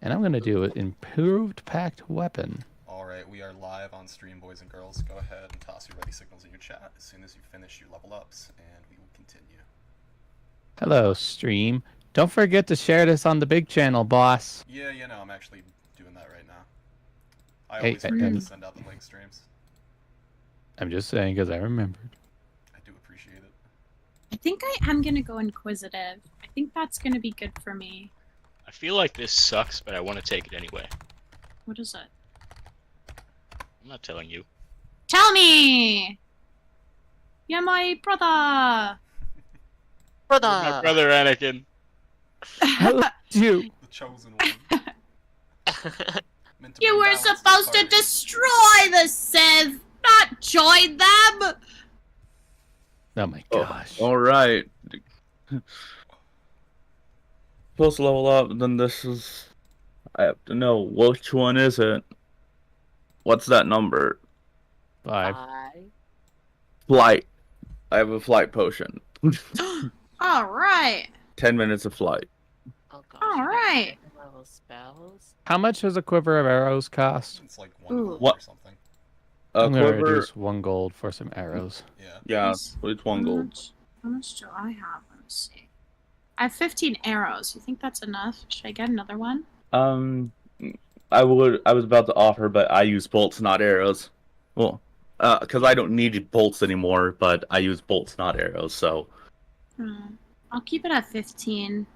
And I'm going to do an improved packed weapon. Alright, we are live on stream, boys and girls. Go ahead and toss your ready signals in your chat as soon as you finish your level ups, and we will continue. Hello, stream. Don't forget to share this on the big channel, boss. Yeah, no, I'm actually doing that right now. I Hey, always forget to send out the link streams. I'm just saying because I remembered. I do appreciate it. I think I am going to go inquisitive. I think that's going to be good for me. I feel like this sucks, but I want to take it anyway. What is it? I'm not telling you. Tell me! You're my brother! My brother Anakin. You. The chosen one. You were supposed to destroy the Sith, not join them! Oh my gosh. Alright. Supposed to level up, then this is... I have to know, which one is it? What's that number? 5. Flight. I have a flight potion. Alright. 10 minutes of flight. Oh gosh. Alright. Level spells. How much does a quiver of arrows cost? It's like 1 gold What? or something. I'm going to Quiver... reduce 1 gold for some arrows. Yeah. Yeah, it's 1 gold. How much do I have? Let me see. I have 15 arrows. You think that's enough? Should I get another one? I was about to offer, but I use bolts, not arrows. Well, because I don't need bolts anymore, but I use bolts, not arrows, so... I'll keep it at 15. Do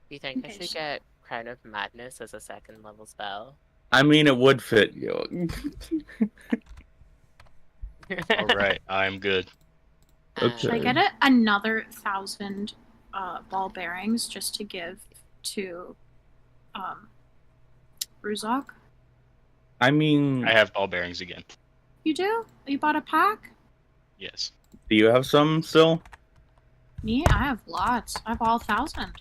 you think I Okay, should get Crown of Madness as a 2nd level spell? I mean, it would fit you. Alright, I'm good. Should I get it another 1,000 ball bearings just to give to Ruzok? I mean... I have ball bearings again. You do? You bought a pack? Yes. Do you have some still? Me? I have lots. I have all 1,000.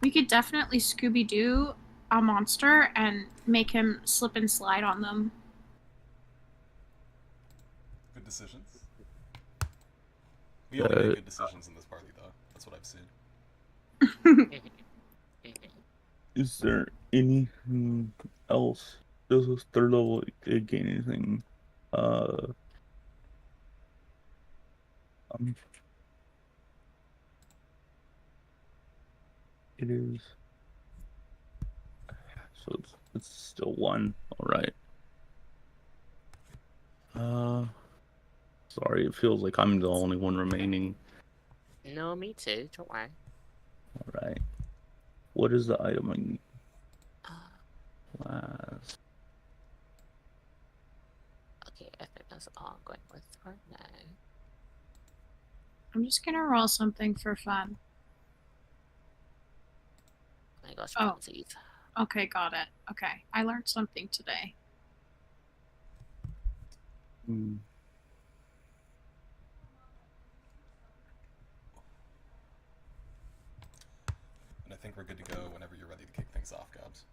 We could definitely Scooby-Doo a monster and make him slip and slide on them. Good decisions. We only make good decisions in this party, though. That's what I've seen. Is there anything else? This is 3rd level, it gain anything? It is... So it's still 1, alright. Sorry, it feels like I'm the only one remaining. No, me too. Don't worry. Alright. What is the item I need? Class. Okay, I think that's all I'm going with for now. I'm just gonna roll something for fun. Oh my gosh, Oh. Pansies. Okay, got it. Okay, I learned something today. And I think we're good to go whenever you're ready to kick things off, Gobs.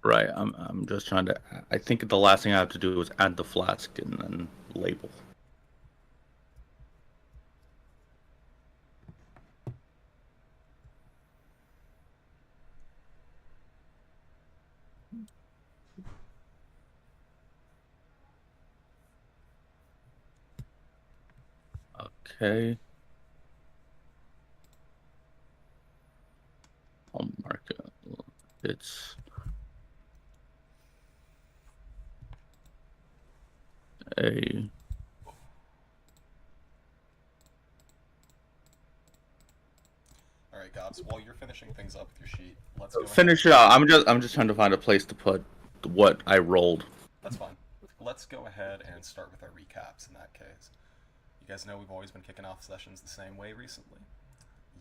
Right, I'm just trying to... I think the last thing I have to do is add the flask and then label. Okay. I'll mark it. It's a... Alright, Gobs, while you're finishing things up with your sheet, let's go Finish it out. I'm just trying to find a place to put what I rolled. That's fine. Let's go ahead and start with our recaps in that case. You guys know we've always been kicking off sessions the same way recently.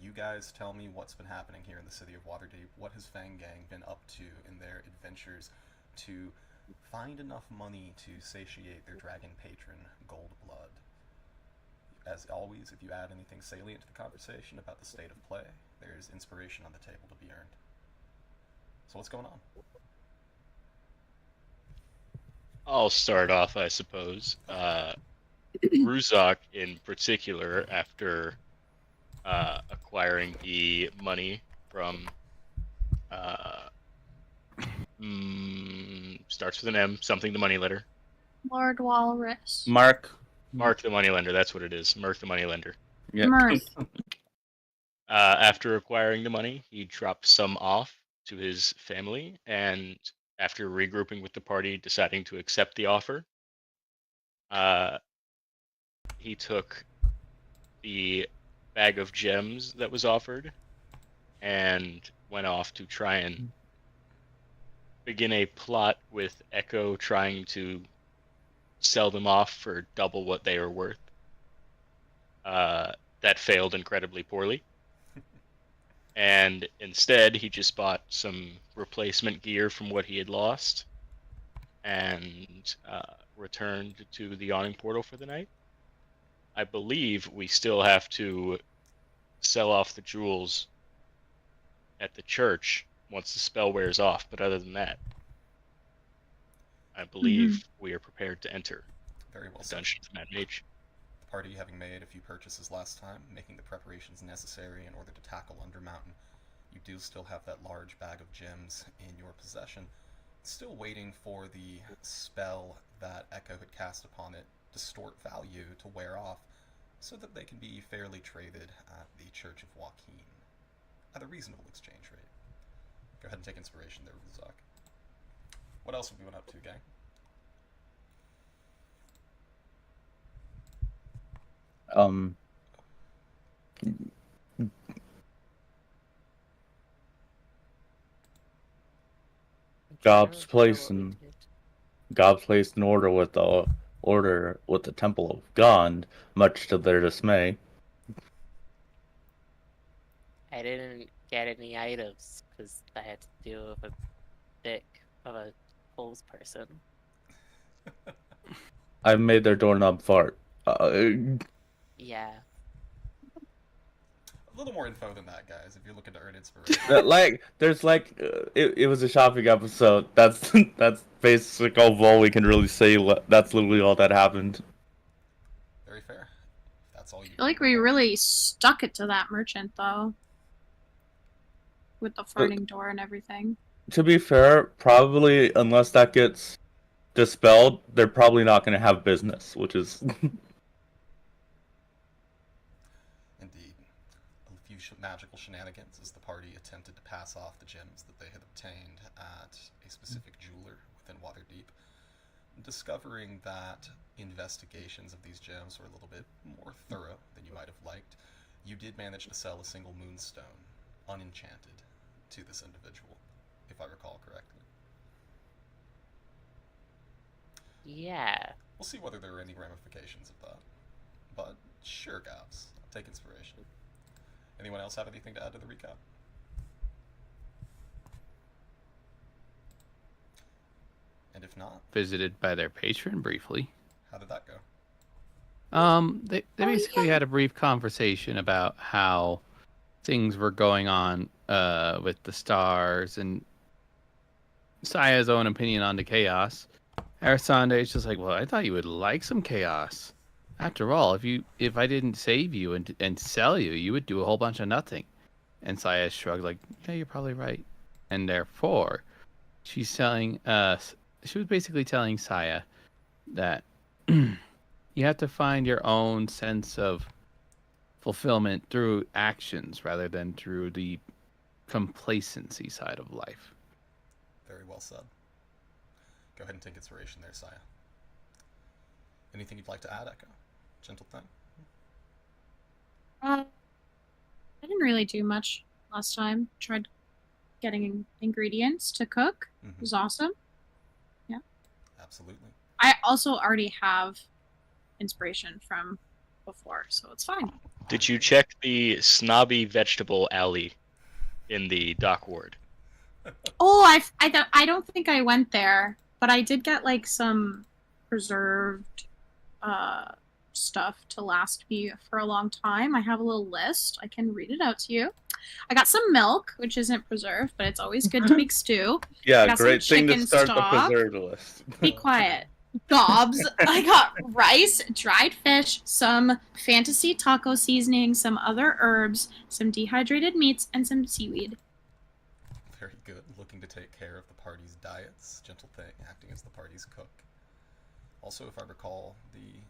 You guys tell me what's been happening here in the city of Waterdeep. What has Fang Gang been up to in their adventures to find enough money to satiate their dragon patron, Goldblood? As always, if you add anything salient to the conversation about the state of play, there's inspiration on the table to be earned. So what's going on? I'll start off, I suppose. Ruzok, in particular, after acquiring the money from starts with an M, something the moneylender. Lord Walrus. Mark. Mark the moneylender, that's what it is. Mark the moneylender. Yeah. Mirth. After acquiring the money, he dropped some off to his family, and after regrouping with the party, deciding to accept the offer, he took the bag of gems that was offered and went off to try and begin a plot with Echo trying to sell them off for double what they are worth. That failed incredibly poorly. And instead, he just bought some replacement gear from what he had lost and returned to the Yawning Portal for the night. I believe we still have to sell off the jewels at the church once the spell wears off, but other than that, I believe we are prepared to enter Very well the said. Dungeon of Mad Mage. The party having made a few purchases last time, making the preparations necessary in order to tackle Undermountain, you do still have that large bag of gems in your possession, still waiting for the spell that Echo had cast upon it, Distort Value, to wear off, so that they can be fairly traded at the Church of Joaquin at a reasonable exchange rate. Go ahead and take inspiration there, Ruzak. What else have we been up to, gang? Gob's placed in order with the Temple of Gond, much to their dismay. I didn't get any items because I had to deal with a dick of a holes person. I made their doorknob fart. Yeah. A little more info than that, guys, if you're looking to earn inspiration. It was a shopping episode. That's basically all we can really say. That's literally all that happened. Very fair. That's all you I feel like we really stuck it to that merchant, though. With the farting door and everything. To be fair, probably unless that gets dispelled, they're probably not going to have business, which is Indeed. A few magical shenanigans as the party attempted to pass off the gems that they had obtained at a specific jeweler within Waterdeep, discovering that investigations of these gems were a little bit more thorough than you might have liked. You did manage to sell a single moonstone, unenchanted, to this individual, if I recall correctly. Yeah. We'll see whether there are any ramifications of that. But sure, Gabs. I'll take inspiration. Anyone else have anything to add to the recap? And if not, Visited by their patron briefly. how did that go? They basically had a brief conversation about how things were going on with the stars and Saya's own opinion on the chaos. Arisande is just like, well, I thought you would like some chaos. After all, if I didn't save you and sell you, you would do a whole bunch of nothing. And Saya shrugged like, yeah, you're probably right. And therefore, she was basically telling Saya that you have to find your own sense of fulfillment through actions rather than through the complacency side of life. Very well said. Go ahead and take inspiration there, Saya. Anything you'd like to add, Echo? Gentle thing? I didn't really do much last time. Tried getting ingredients to cook. It was awesome. Yeah. Absolutely. I also already have inspiration from before, so it's fine. Did you check the snobby vegetable alley in the dock ward? Oh, I don't think I went there, but I did get like some preserved stuff to last me for a long time. I have a little list. I can read it out to you. I got some milk, which isn't preserved, but it's always good to make stew. yeah, Got some great thing to chicken start stock. the preserved list. Be quiet. gobs. I got rice, dried fish, some fantasy taco seasoning, some other herbs, some dehydrated meats, and some seaweed. Very good. Looking to take care of the party's diets. Gentle Thing acting as the party's cook. Also, if I recall, the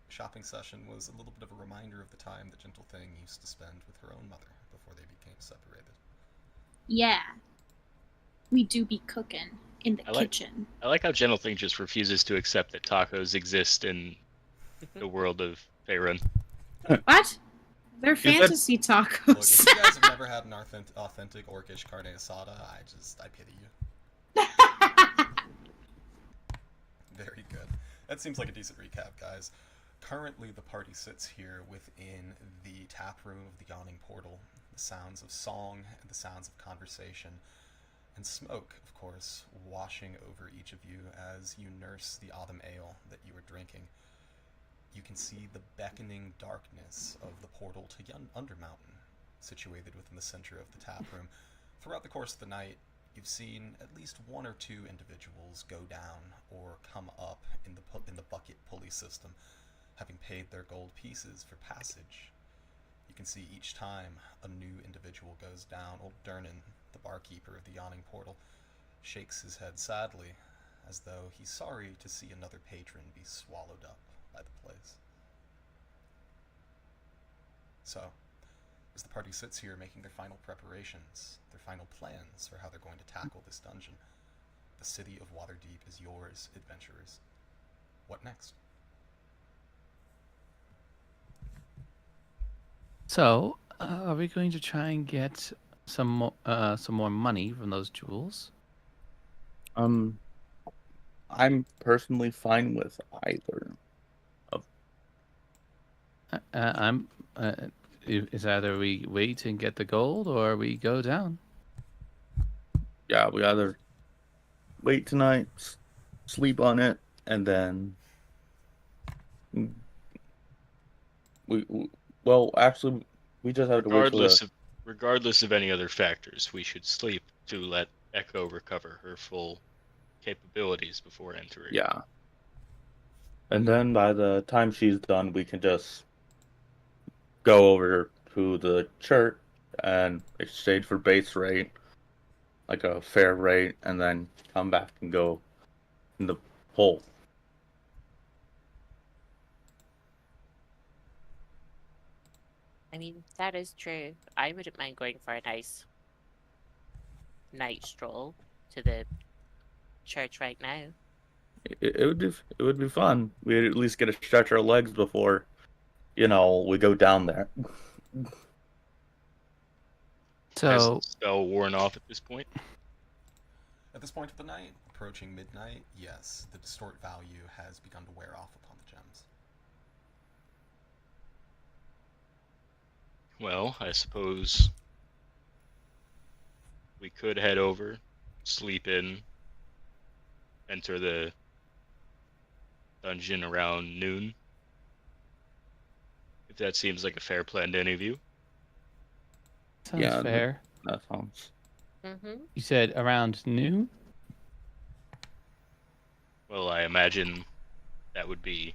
shopping session was a little bit of a reminder of the time that Gentle Thing used to spend with her own mother before they became separated. Yeah. We do be cooking in the I like- kitchen. I like how Gentle Thing just refuses to accept that tacos exist in the world of Faerun. What? They're said- fantasy Look, tacos. if you guys have never had an authentic orcish carne asada, I pity you. Very good. That seems like a decent recap, guys. Currently, the party sits here within the tap room of the Yawning Portal. The sounds of song and the sounds of conversation and smoke, of course, washing over each of you as you nurse the autumn ale that you are drinking. You can see the beckoning darkness of the portal to Undermountain, situated within the center of the tap room. Throughout the course of the night, you've seen at least one or two individuals go down or come up in the bucket pulley system, having paid their gold pieces for passage. You can see each time a new individual goes down, old Durnan, the barkeeper of the Yawning Portal, shakes his head sadly, as though he's sorry to see another patron be swallowed up by the place. So, as the party sits here making their final preparations, their final plans for how they're going to tackle this dungeon, the city of Waterdeep is yours, adventurers. What next? So, are we going to try and get some more money from those jewels? I'm personally fine with either. I'm. Is either we wait and get the gold, or we go down. Yeah, we either wait tonight, sleep on it, and then well, actually, we just have to wait till Regardless of any other factors, we should sleep to let Echo recover her full capabilities before entering. yeah. And then by the time she's done, we can just go over to the church and exchange for base rate, like a fair rate, and then come back and go in the hole. I mean, that is true. I wouldn't mind going for a nice night stroll to the church right now. It would be fun. We'd at least get to stretch our legs before, we go down there. Has So, the spell worn off at this point? At this point of the night, approaching midnight, yes, the distort value has begun to wear off upon the gems. Well, I suppose we could head over, sleep in, enter the dungeon around noon. If that seems like a fair plan to any of you. sounds Yeah, fair. That sounds. Mm-hmm. You said around noon. Well, I imagine that would be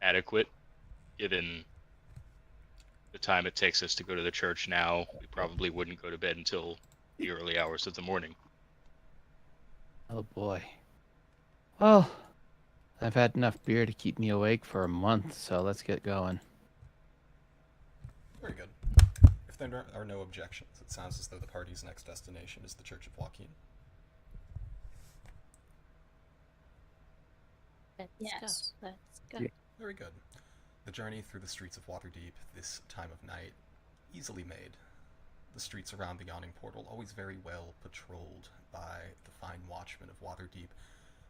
adequate, given the time it takes us to go to the church now. We probably wouldn't go to bed until the early hours of the morning. Oh boy. Well, I've had enough beer to keep me awake for a month, so let's get going. Very good. If there are no objections, it sounds as though the party's next destination is the Church of Joaquin. Let's go. Let's go. Yeah. Very good. The journey through the streets of Waterdeep this time of night, easily made. The streets around the Yawning Portal always very well patrolled by the fine watchmen of Waterdeep,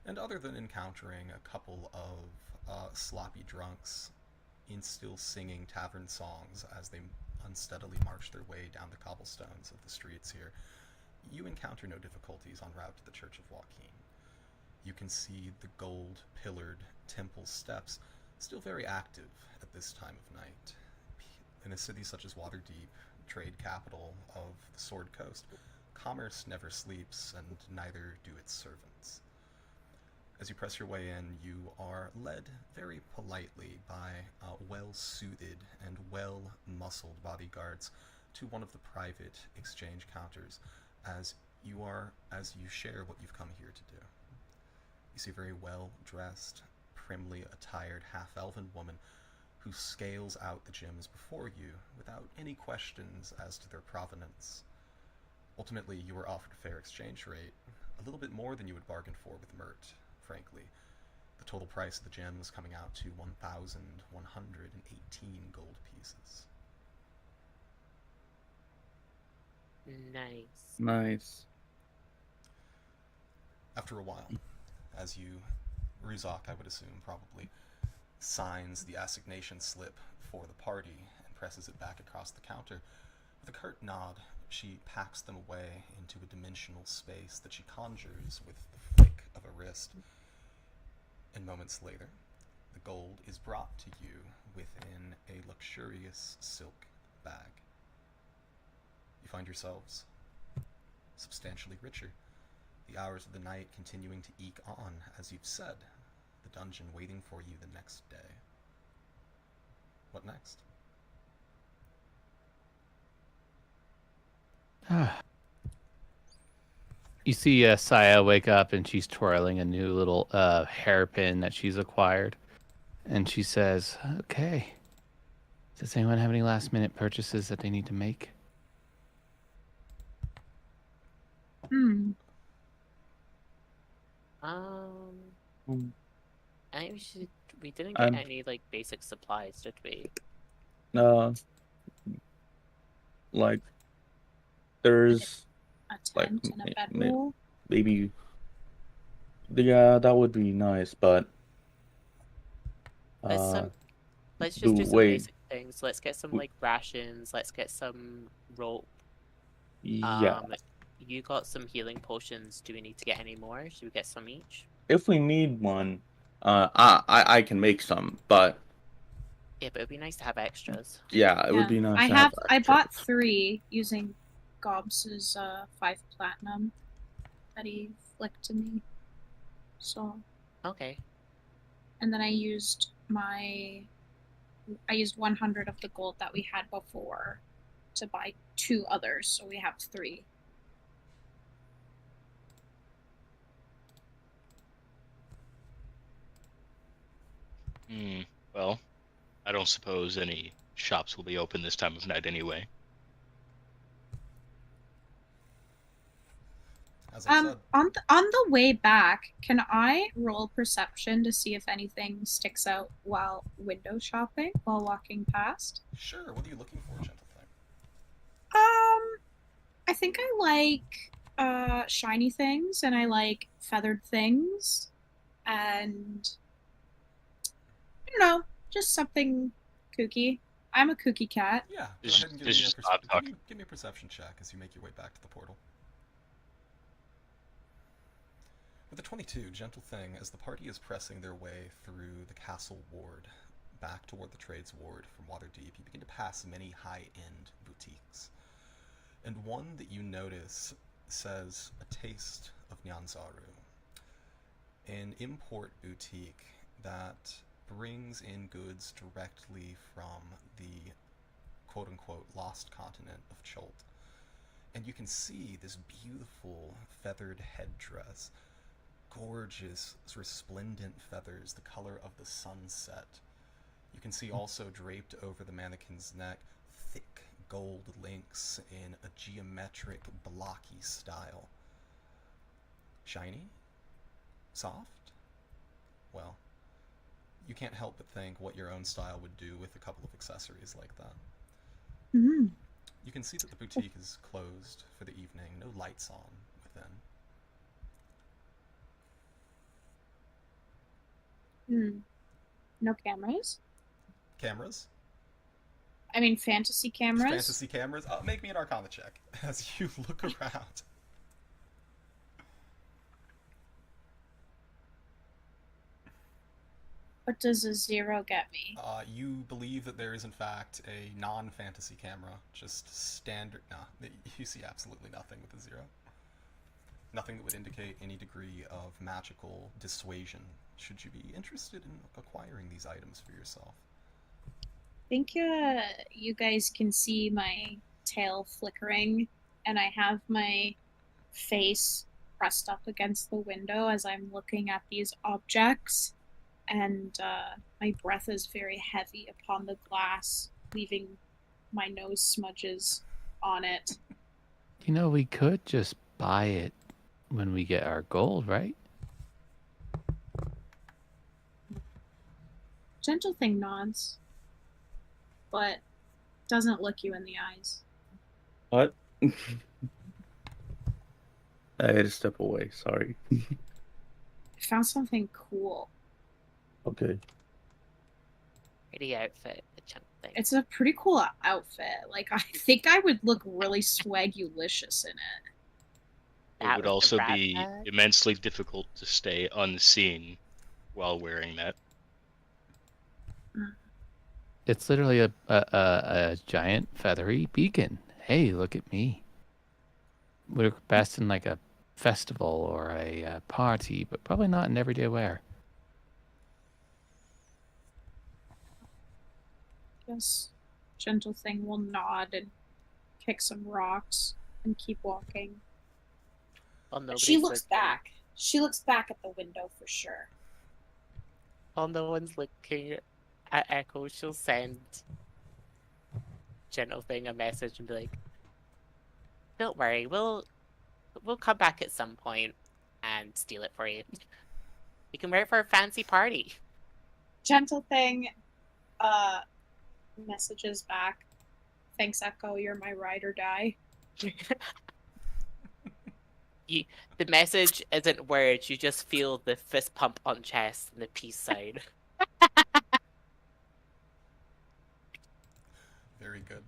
and other than encountering a couple of sloppy drunks in still singing tavern songs as they unsteadily march their way down the cobblestones of the streets here, you encounter no difficulties en route to the Church of Joaquin. You can see the gold-pillared temple steps still very active at this time of night. In a city such as Waterdeep, trade capital of the Sword Coast, commerce never sleeps, and neither do its servants. As you press your way in, you are led very politely by well-suited and well-muscled bodyguards to one of the private exchange counters as you share what you've come here to do. You see a very well-dressed, primly attired half-elven woman who scales out the gems before you without any questions as to their provenance. Ultimately, you were offered a fair exchange rate, a little bit more than you had bargained for with Mert, frankly. The total price of the gems coming out to 1,118 gold pieces. Nice. Nice. After a while, as you, Ruzak, I would assume, probably, signs the assignation slip for the party and presses it back across the counter, with a curt nod, she packs them away into a dimensional space that she conjures with the flick of a wrist. And moments later, the gold is brought to you within a luxurious silk bag. You find yourselves substantially richer, the hours of the night continuing to eke on, as you've said, the dungeon waiting for you the next day. What next? You see Saya wake up and she's twirling a new little hairpin that she's acquired. And she says, okay. Does anyone have any last minute purchases that they need to make? Hmm. Hmm. I think we didn't get any like basic supplies, did we? Like there's A like tent and a bedroll. maybe. Yeah, that would be nice, but Let's just do some wait. basic things. Let's get some like rations. Let's get some rope. Yeah. You got some healing potions. Do we need to get any more? Should we get some each? If we need one, I can make some, but Yeah, but it'd be nice to have extras. yeah, it would be nice. I bought 3 using Gobs's 5 platinum that he flicked to me. So. Okay. And then I used 100 of the gold that we had before to buy 2 others, so we have 3. Well, I don't suppose any shops will be open this time of night anyway. As I said, on the way back, can I roll perception to see if anything sticks out while window shopping while walking past? Sure. What are you looking for, gentle thing? I think I like shiny things and I like feathered things and I don't know, just something kooky. I'm a kooky cat. Yeah. Go Just- ahead and just stop talking. give me a perception check as you make your way back to the portal. With a 22, gentle thing, as the party is pressing their way through the castle ward, back toward the trades ward from Waterdeep, you begin to pass many high-end boutiques. And one that you notice says, a taste of Nyanzaru. An import boutique that brings in goods directly from the quote-unquote lost continent of Cholt. And you can see this beautiful feathered headdress, gorgeous, resplendent feathers, the color of the sunset. You can see also draped over the mannequin's neck, thick gold links in a geometric, blocky style. Shiny? Soft? Well, you can't help but think what your own style would do with a couple of accessories like that. Mm-hmm. You can see that the boutique is closed for the evening, no lights on within. No cameras? Cameras? I mean fantasy cameras? Fantasy cameras? Make me an Arcana check as you look around. What does a 0 get me? You believe that there is in fact a non-fantasy camera, just standard. Nah, you see absolutely nothing with a 0. Nothing that would indicate any degree of magical dissuasion. Should you be interested in acquiring these items for yourself? I think you guys can see my tail flickering, and I have my face pressed up against the window as I'm looking at these objects, and my breath is very heavy upon the glass, leaving my nose smudges on it. You know, we could just buy it when we get our gold, right? Gentle thing nods, but doesn't look you in the eyes. What? I had to step away. Sorry. I found something cool. Okay. Pretty outfit, the chunk thing. It's a pretty cool outfit. Like, I think I would look really swagulicious in it. It That would was the also rat be bag? immensely difficult to stay unseen while wearing that. It's literally a giant feathery beacon. Hey, look at me. Would work best in like a festival or a party, but probably not in everyday wear. Yes. Gentle thing will nod and kick some rocks and keep walking. Well, She nobody's looks looking. back. She looks back at the window for sure. While no one's looking at Echo, she'll send Gentle Thing a message and be like, "Don't worry, we'll come back at some point and steal it for you. You can wear it for a fancy party." Gentle thing messages back. Thanks, Echo, you're my ride or die. The message isn't words, you just feel the fist pump on chest and the peace sign. Very good.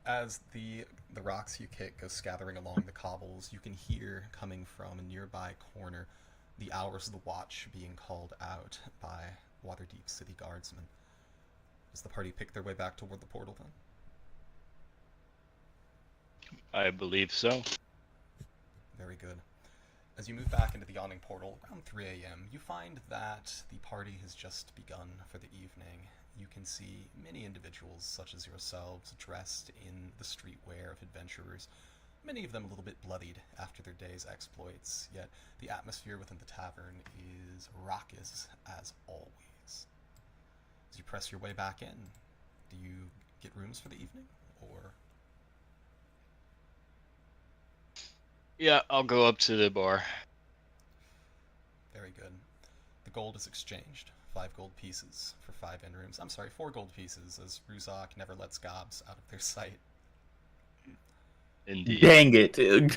As the rocks you kick go scattering along the cobbles, you can hear coming from a nearby corner the hours of the watch being called out by Waterdeep city guardsmen. Does the party pick their way back toward the portal then? I believe so. Very good. As you move back into the yawning portal around 3 a.m., you find that the party has just begun for the evening. You can see many individuals, such as yourselves, dressed in the streetwear of adventurers, many of them a little bit bloodied after their day's exploits, yet the atmosphere within the tavern is raucous as always. As you press your way back in, do you get rooms for the evening, or... Yeah, I'll go up to the bar. Very good. The gold is exchanged. 5 gold pieces for 5 inn rooms. I'm sorry, 4 gold pieces, as Ruzak never lets gobs out of their sight. Indeed. Dang it. You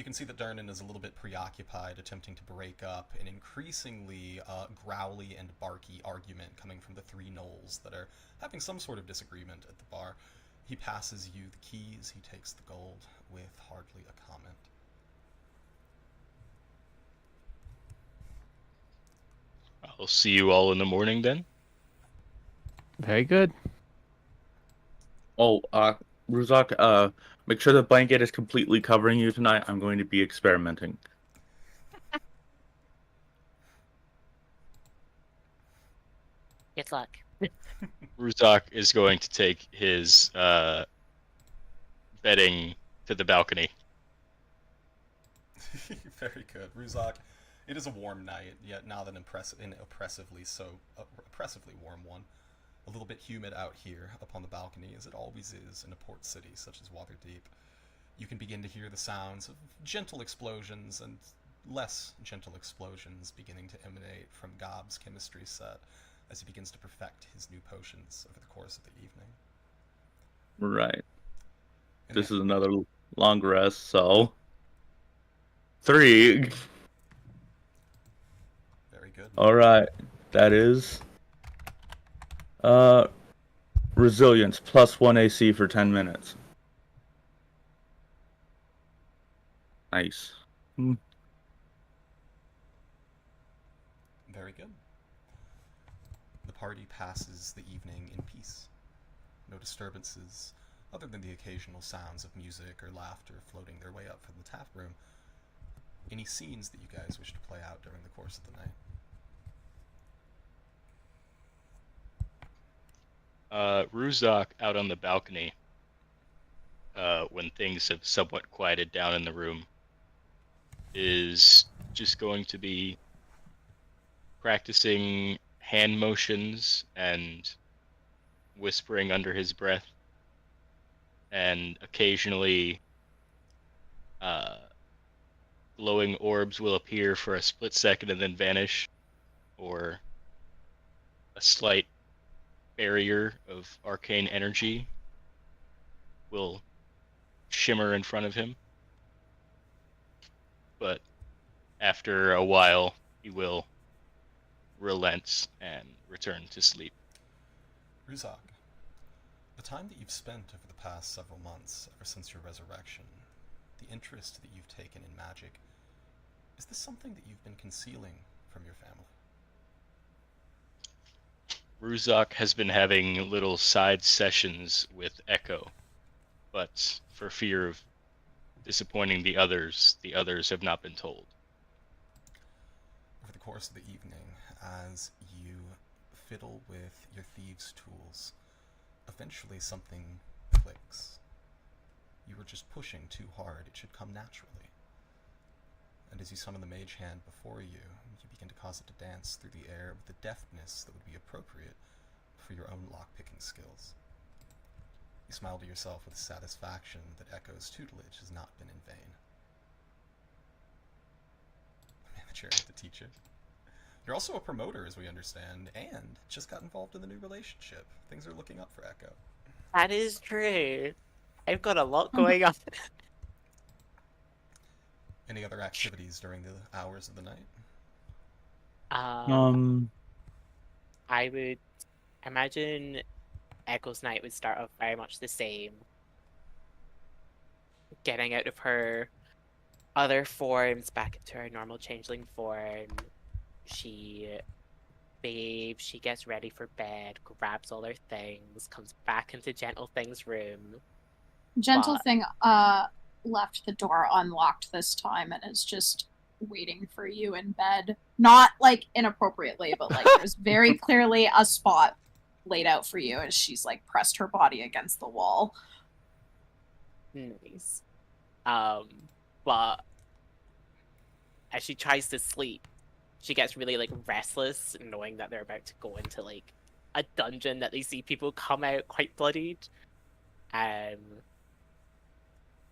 can see that Durnan is a little bit preoccupied, attempting to break up an increasingly growly and barky argument coming from the 3 gnolls that are having some sort of disagreement at the bar. He passes you the keys, he takes the gold with hardly a comment. I'll see you all in the morning then. Very good. Oh, Ruzak, make sure the blanket is completely covering you tonight. I'm going to be experimenting. Good luck. Ruzak is going to take his bedding to the balcony. Very good. Ruzak, it is a warm night, yet not an oppressively warm one. A little bit humid out here upon the balcony, as it always is in a port city such as Waterdeep. You can begin to hear the sounds of gentle explosions and less gentle explosions beginning to emanate from Gob's chemistry set as he begins to perfect his new potions over the course of the evening. Right. And This then- is another long rest, so... 3. Very good. Alright. That is... Resilience, plus 1 AC for 10 minutes. Nice. Very good. The party passes the evening in peace. No disturbances, other than the occasional sounds of music or laughter floating their way up from the tap room, any scenes that you guys wish to play out during the course of the night? Ruzak out on the balcony, when things have somewhat quieted down in the room, is just going to be practicing hand motions and whispering under his breath, and occasionally glowing orbs will appear for a split second and then vanish, or a slight barrier of arcane energy will shimmer in front of him. But after a while, he will relent and return to sleep. Ruzak, the time that you've spent over the past several months, ever since your resurrection, the interest that you've taken in magic, is this something that you've been concealing from your family? Ruzak has been having little side sessions with Echo, but for fear of disappointing the others have not been told. Over the course of the evening, as you fiddle with your thieves' tools, eventually something clicks. You were just pushing too hard. It should come naturally. And as you summon the mage hand before you, you begin to cause it to dance through the air with a deftness that would be appropriate for your own lockpicking skills. You smile to yourself with satisfaction that Echo's tutelage has not been in vain. Manager the teacher. You're also a promoter, as we understand, and just got involved in the new relationship. Things are looking up for Echo. That is true. I've got a lot going on. Any other activities during the hours of the night? I would imagine Echo's night would start off very much the same. Getting out of her other forms back into her normal changeling form. She bathes, she gets ready for bed, grabs all her things, comes back into Gentle Thing's room. Gentle But- Thing left the door unlocked this time and is just waiting for you in bed. Not like inappropriately, but like there's very clearly a spot laid out for you as she's like pressed her body against the wall. Nice. But as she tries to sleep, she gets really like restless, knowing that they're about to go into like a dungeon that they see people come out quite bloodied.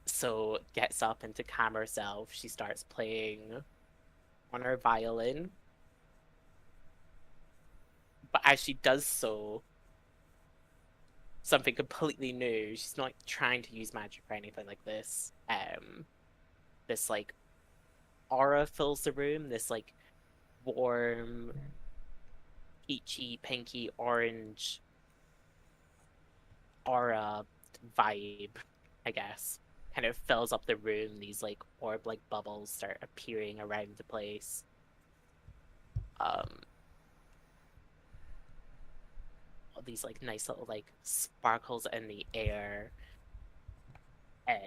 So gets up, and to calm herself, she starts playing on her violin. But as she does so, something completely new. She's not trying to use magic or anything like this. This like aura fills the room. This like warm, peachy, pinky, orange aura vibe, I guess, kind of fills up the room. These like orb-like bubbles start appearing around the place. All these like nice little like sparkles in the air.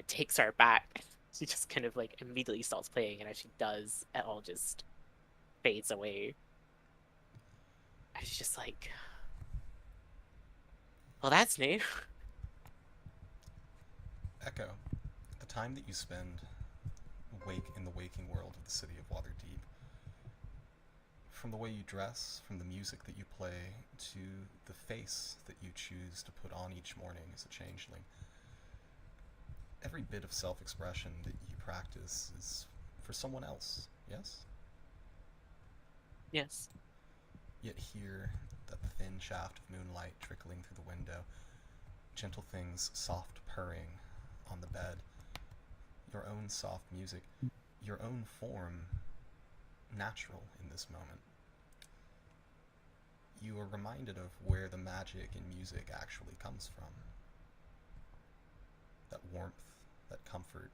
Takes her back. She just kind of like immediately starts playing, and as she does, it all just fades away. And she's just like, well, that's new. Echo, the time that you spend in the waking world of the city of Waterdeep, from the way you dress, from the music that you play, to the face that you choose to put on each morning as a changeling, every bit of self-expression that you practice is for someone else, yes? Yes. Yet here, that thin shaft of moonlight trickling through the window, Gentle Thing's soft purring on the bed, your own soft music, your own form natural in this moment. You are reminded of where the magic in music actually comes from. That warmth, that comfort.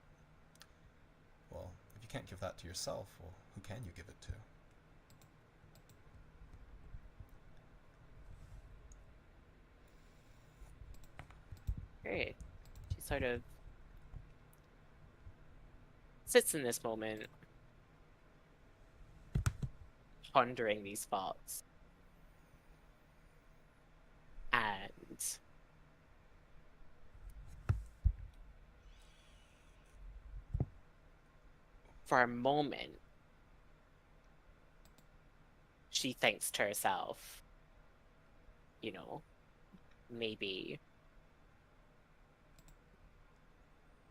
Well, if you can't give that to yourself, well, who can you give it to? Great. sort of sits in this moment, pondering these thoughts. And for a moment, she thinks to herself, you know, maybe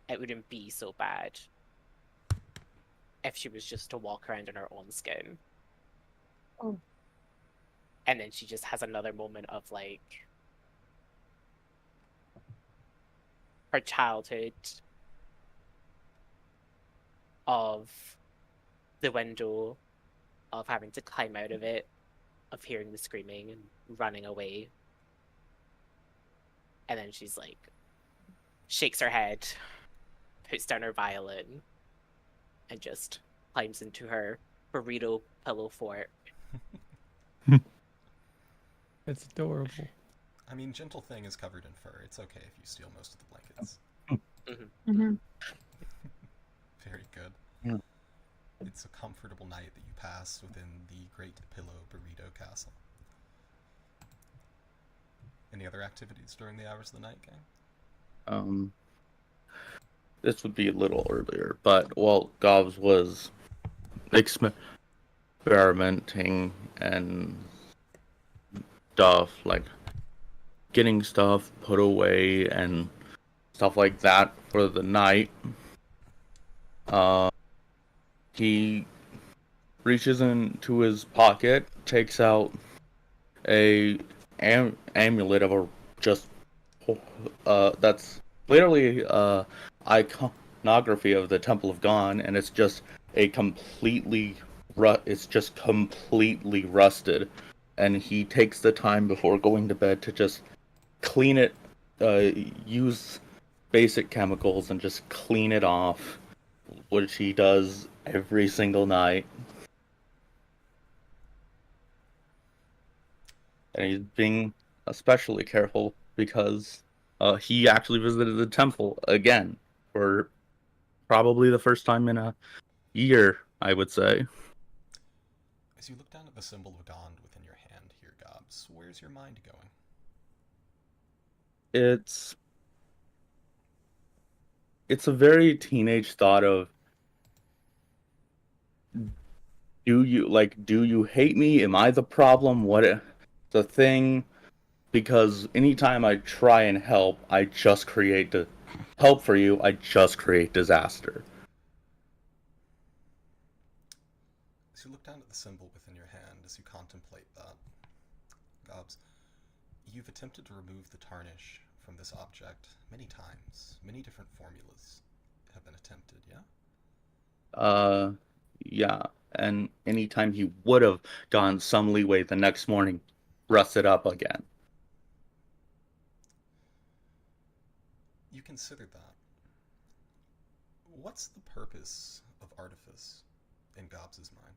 it wouldn't be so bad if she was just to walk around in her own skin. Oh. And then she just has another moment of like her childhood, of the window, of having to climb out of it, of hearing the screaming and running away. And then she's like, shakes her head, puts down her violin, and just climbs into her burrito pillow fort. It's adorable. I mean, Gentle Thing is covered in fur. It's okay if you steal most of the blankets. Mm-hmm. Very good. Yeah. It's a comfortable night that you pass within the Great Pillow Burrito Castle. Any other activities during the hours of the night, gang? This would be a little earlier, but while Gobs was experimenting and stuff, like getting stuff put away and stuff like that for the night, he reaches into his pocket, takes out a amulet of a just that's literally iconography of the Temple of Gon, and it's just a completely rusted, and he takes the time before going to bed to just clean it, use basic chemicals and just clean it off, which he does every single night. And he's being especially careful because he actually visited the temple again for probably the first time in a year, I would say. As you look down at the symbol of Gond within your hand here, Gobs, where's your mind going? It's a very teenage thought of, do you hate me? Am I the problem? What the thing? Because anytime I try and help, I just create disaster. As you look down at the symbol within your hand, as you contemplate that, Gobs, you've attempted to remove the tarnish from this object many times. Many different formulas have been attempted, yeah? Yeah. And anytime he would have gone some leeway the next morning, rust it up again. You considered that. What's the purpose of artifice in Gobs' mind?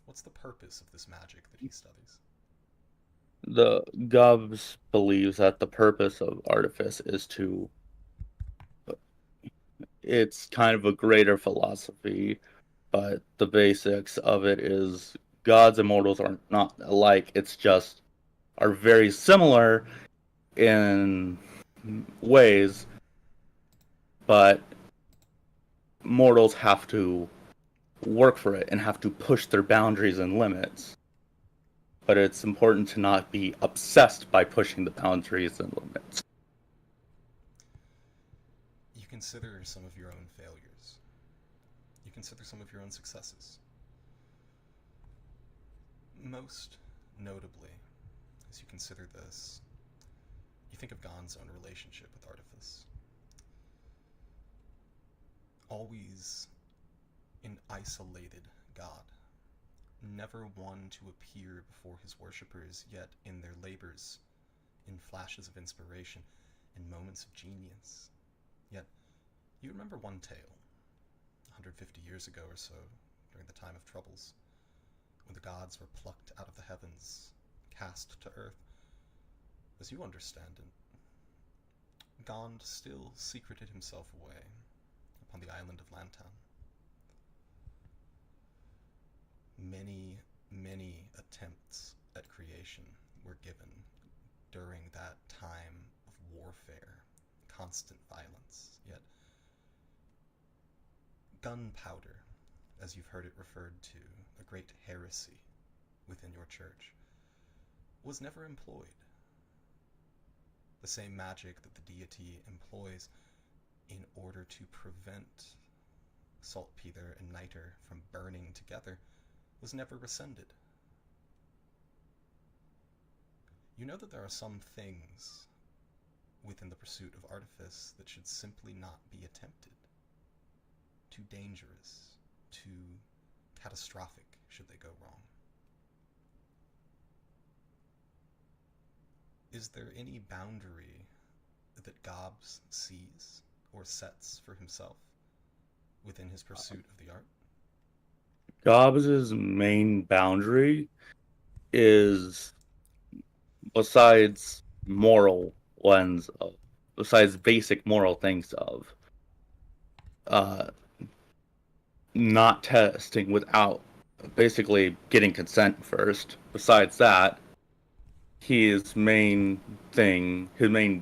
What's the purpose of this magic that he studies? The Govs believes that the purpose of artifice is it's kind of a greater philosophy, but the basics of it is gods and mortals are not alike. It's just are very similar in ways, but mortals have to work for it and have to push their boundaries and limits. But it's important to not be obsessed by pushing the boundaries and limits. You consider some of your own failures. You consider some of your own successes. Most notably, as you consider this, you think of Gon's own relationship with artifice. Always an isolated god, never one to appear before his worshippers, yet in their labors, in flashes of inspiration, in moments of genius. Yet, you remember one tale, 150 years ago or so, during the time of troubles, when the gods were plucked out of the heavens, cast to earth. As you understand it, Gond still secreted himself away upon the island of Lantown. Many, many attempts at creation were given during that time of warfare, constant violence, yet gunpowder, as you've heard it referred to, a great heresy within your church, was never employed. The same magic that the deity employs in order to prevent saltpeter and niter from burning together was never rescinded. You know that there are some things within the pursuit of artifice that should simply not be attempted. Too dangerous, too catastrophic should they go wrong. Is there any boundary that Gobbs sees or sets for himself within his pursuit of the art? Gobbs's main boundary is, besides besides basic moral things of not testing without basically getting consent first. Besides that, his main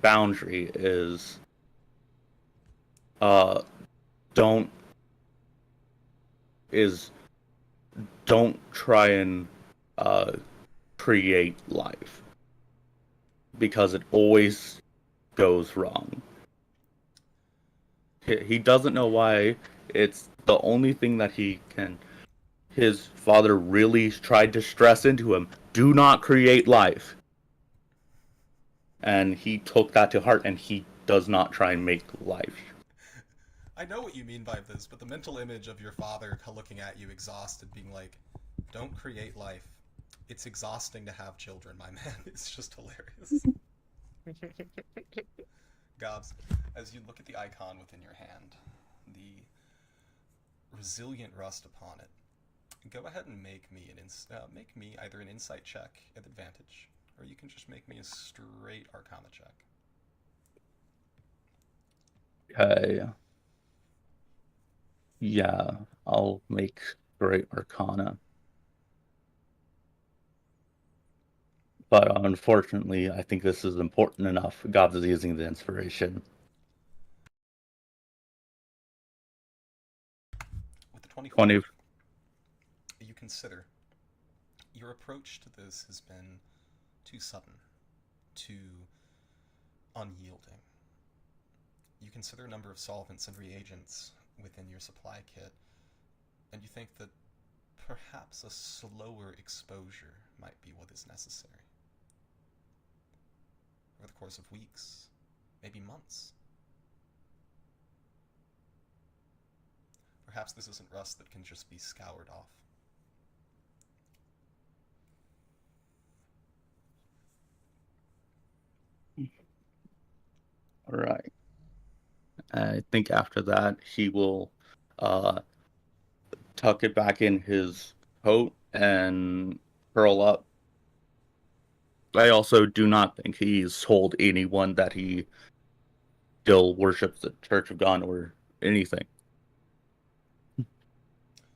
boundary is don't try and create life, because it always goes wrong. He doesn't know why. It's the only thing that his father really tried to stress into him: do not create life. And he took that to heart, and he does not try and make life. I know what you mean by this, but the mental image of your father looking at you exhausted, being like, don't create life. It's exhausting to have children, my man. It's just hilarious. Gobbs, as you look at the icon within your hand, the resilient rust upon it, go ahead and make me either an insight check at advantage, or you can just make me a straight Arcana check. Okay. Yeah, I'll make Great Arcana. But unfortunately, I think this is important enough. Gobbs is using the inspiration. With the 24, 20. you consider your approach to this has been too sudden, too unyielding. You consider a number of solvents and reagents within your supply kit, and you think that perhaps a slower exposure might be what is necessary. Over the course of weeks, maybe months. Perhaps this isn't rust that can just be scoured off. All right. I think after that, he will tuck it back in his coat and curl up. I also do not think he's told anyone that he still worships the Church of God or anything.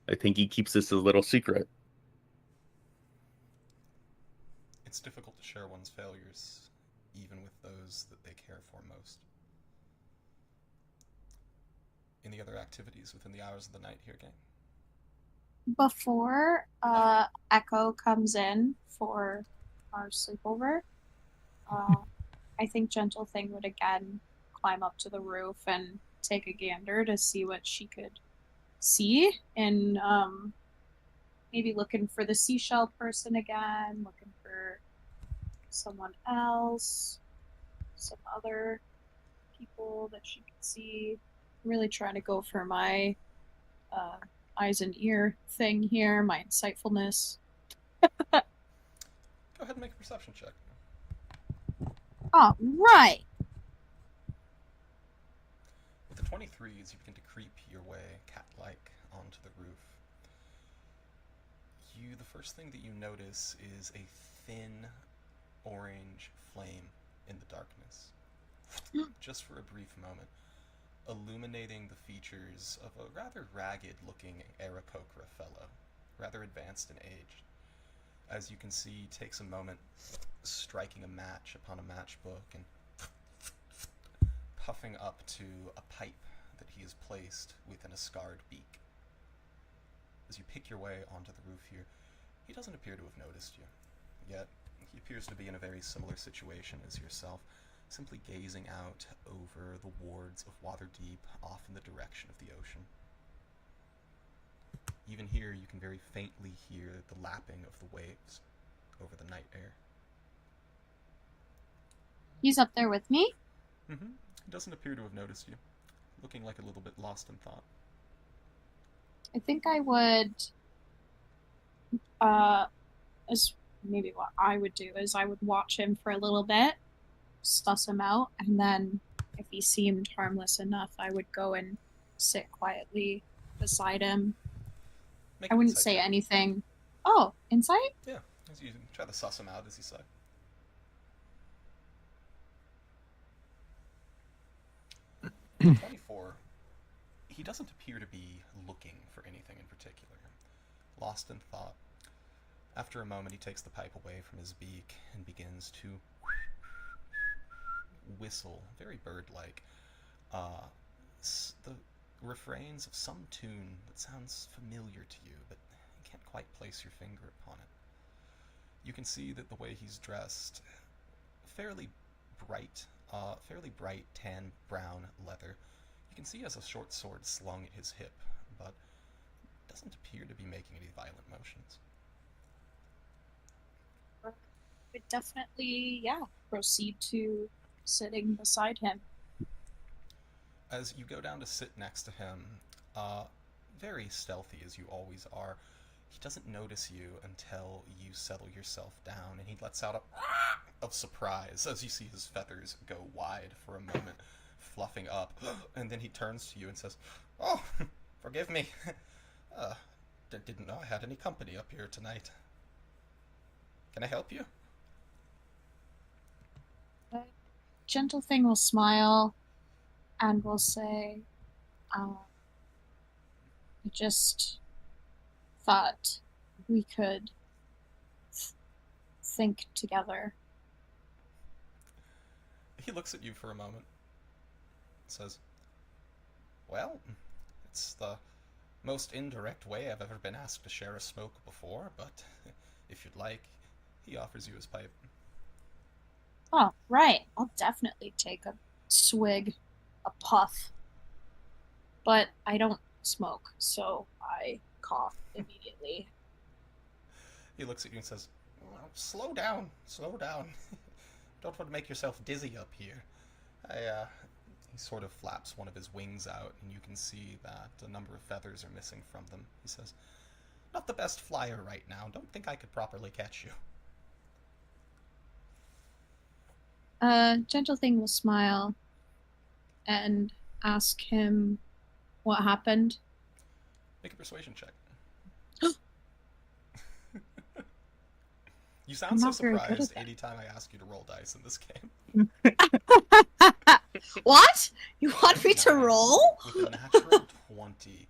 I think he keeps this a little secret. It's difficult to share one's failures, even with those that they care for most. Any other activities within the hours of the night here, gang? Before Echo comes in for our sleepover, I think Gentle Thing would again climb up to the roof and take a gander to see what she could see, and maybe looking for the seashell person again, looking for someone else, some other people that she could see. Really trying to go for my eyes and ear thing here, my insightfulness. Go ahead and make a perception check. All right. With the 23s, you begin to creep your way, cat-like, onto the roof. The first thing that you notice is a thin orange flame in the darkness. just for a brief moment, illuminating the features of a rather ragged-looking Aarakocra fellow, rather advanced in age. As you can see, he takes a moment, striking a match upon a matchbook and puffing up to a pipe that he has placed within a scarred beak. As you pick your way onto the roof here, he doesn't appear to have noticed you, yet he appears to be in a very similar situation as yourself, simply gazing out over the wards of Waterdeep off in the direction of the ocean. Even here, you can very faintly hear the lapping of the waves over the night air. He's up there with me? He doesn't appear to have noticed you, looking like a little bit lost in thought. I think I would, as maybe what I would do is I would watch him for a little bit, suss him out, and then if he seemed harmless enough, I would go and sit quietly beside him. Make I an wouldn't insight say check. anything. Oh, insight? Yeah, as you try to suss him out, as you say. 24. He doesn't appear to be looking for anything in particular. Lost in thought. After a moment, he takes the pipe away from his beak and begins to whistle, very bird-like, the refrains of some tune that sounds familiar to you, but you can't quite place your finger upon it. You can see that the way he's dressed, fairly bright tan brown leather. You can see he has a short sword slung at his hip, but doesn't appear to be making any violent motions. Would definitely, proceed to sitting beside him. As you go down to sit next to him, very stealthy as you always are, he doesn't notice you until you settle yourself down, and he lets out a of surprise as you see his feathers go wide for a moment, fluffing up, and then he turns to you and says, "Oh, forgive me. Didn't know I had any company up here tonight. Can I help you?" Gentle Thing will smile and will say, I just thought we could think together. He looks at you for a moment, says, "Well, it's the most indirect way I've ever been asked to share a smoke before, but if you'd like," he offers you his pipe. Oh, right. I'll definitely take a swig, a puff. But I don't smoke, so I cough immediately. He looks at you and says, "Well, slow down. Don't want to make yourself dizzy up here." He sort of flaps one of his wings out, and you can see that a number of feathers are missing from them. He says, "Not the best flyer right now. Don't think I could properly catch you." Gentle Thing will smile and ask him what happened. Make a persuasion check. You I'm sound so not very good at surprised that. anytime I ask you to roll dice in this game. What? You want me to 9 roll? With a natural 20.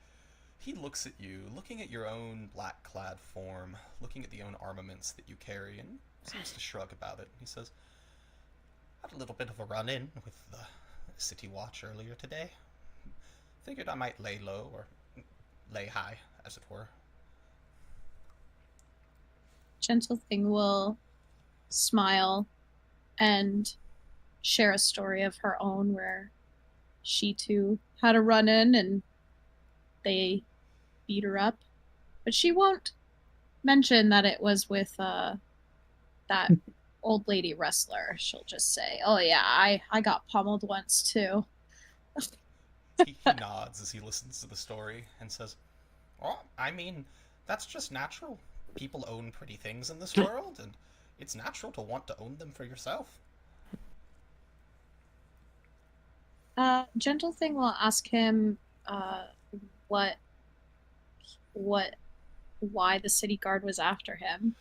He looks at you, looking at your own black-clad form, looking at the own armaments that you carry, and seems to shrug about it. He says, "Had a little bit of a run-in with the City Watch earlier today. Figured I might lay low, or lay high, as it were." Gentle Thing will smile and share a story of her own where she too had a run-in and they beat her up. But she won't mention that it was with that old lady wrestler. She'll just say, "Oh yeah, I got pummeled once too." He nods as he listens to the story and says, "Well, I mean, that's just natural. People own pretty things in this world, and it's natural to want to own them for yourself." Gentle Thing will ask him what why the city guard was after him.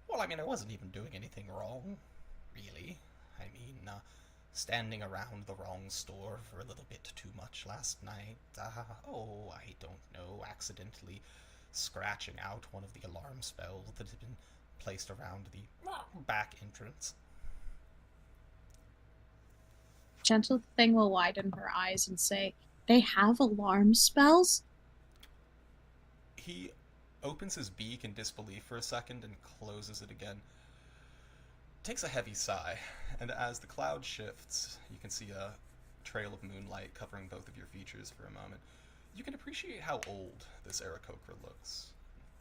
"Well, I mean, I wasn't even doing anything wrong, really. I mean, standing around the wrong store for a little bit too much last night. I don't know, accidentally scratching out one of the alarm spells that had been placed around the back entrance. Gentle Thing will widen her eyes and say, "They have alarm spells?" He opens his beak in disbelief for a second and closes it again. Takes a heavy sigh, and as the cloud shifts, you can see a trail of moonlight covering both of your features for a moment. You can appreciate how old this Aarakocra looks.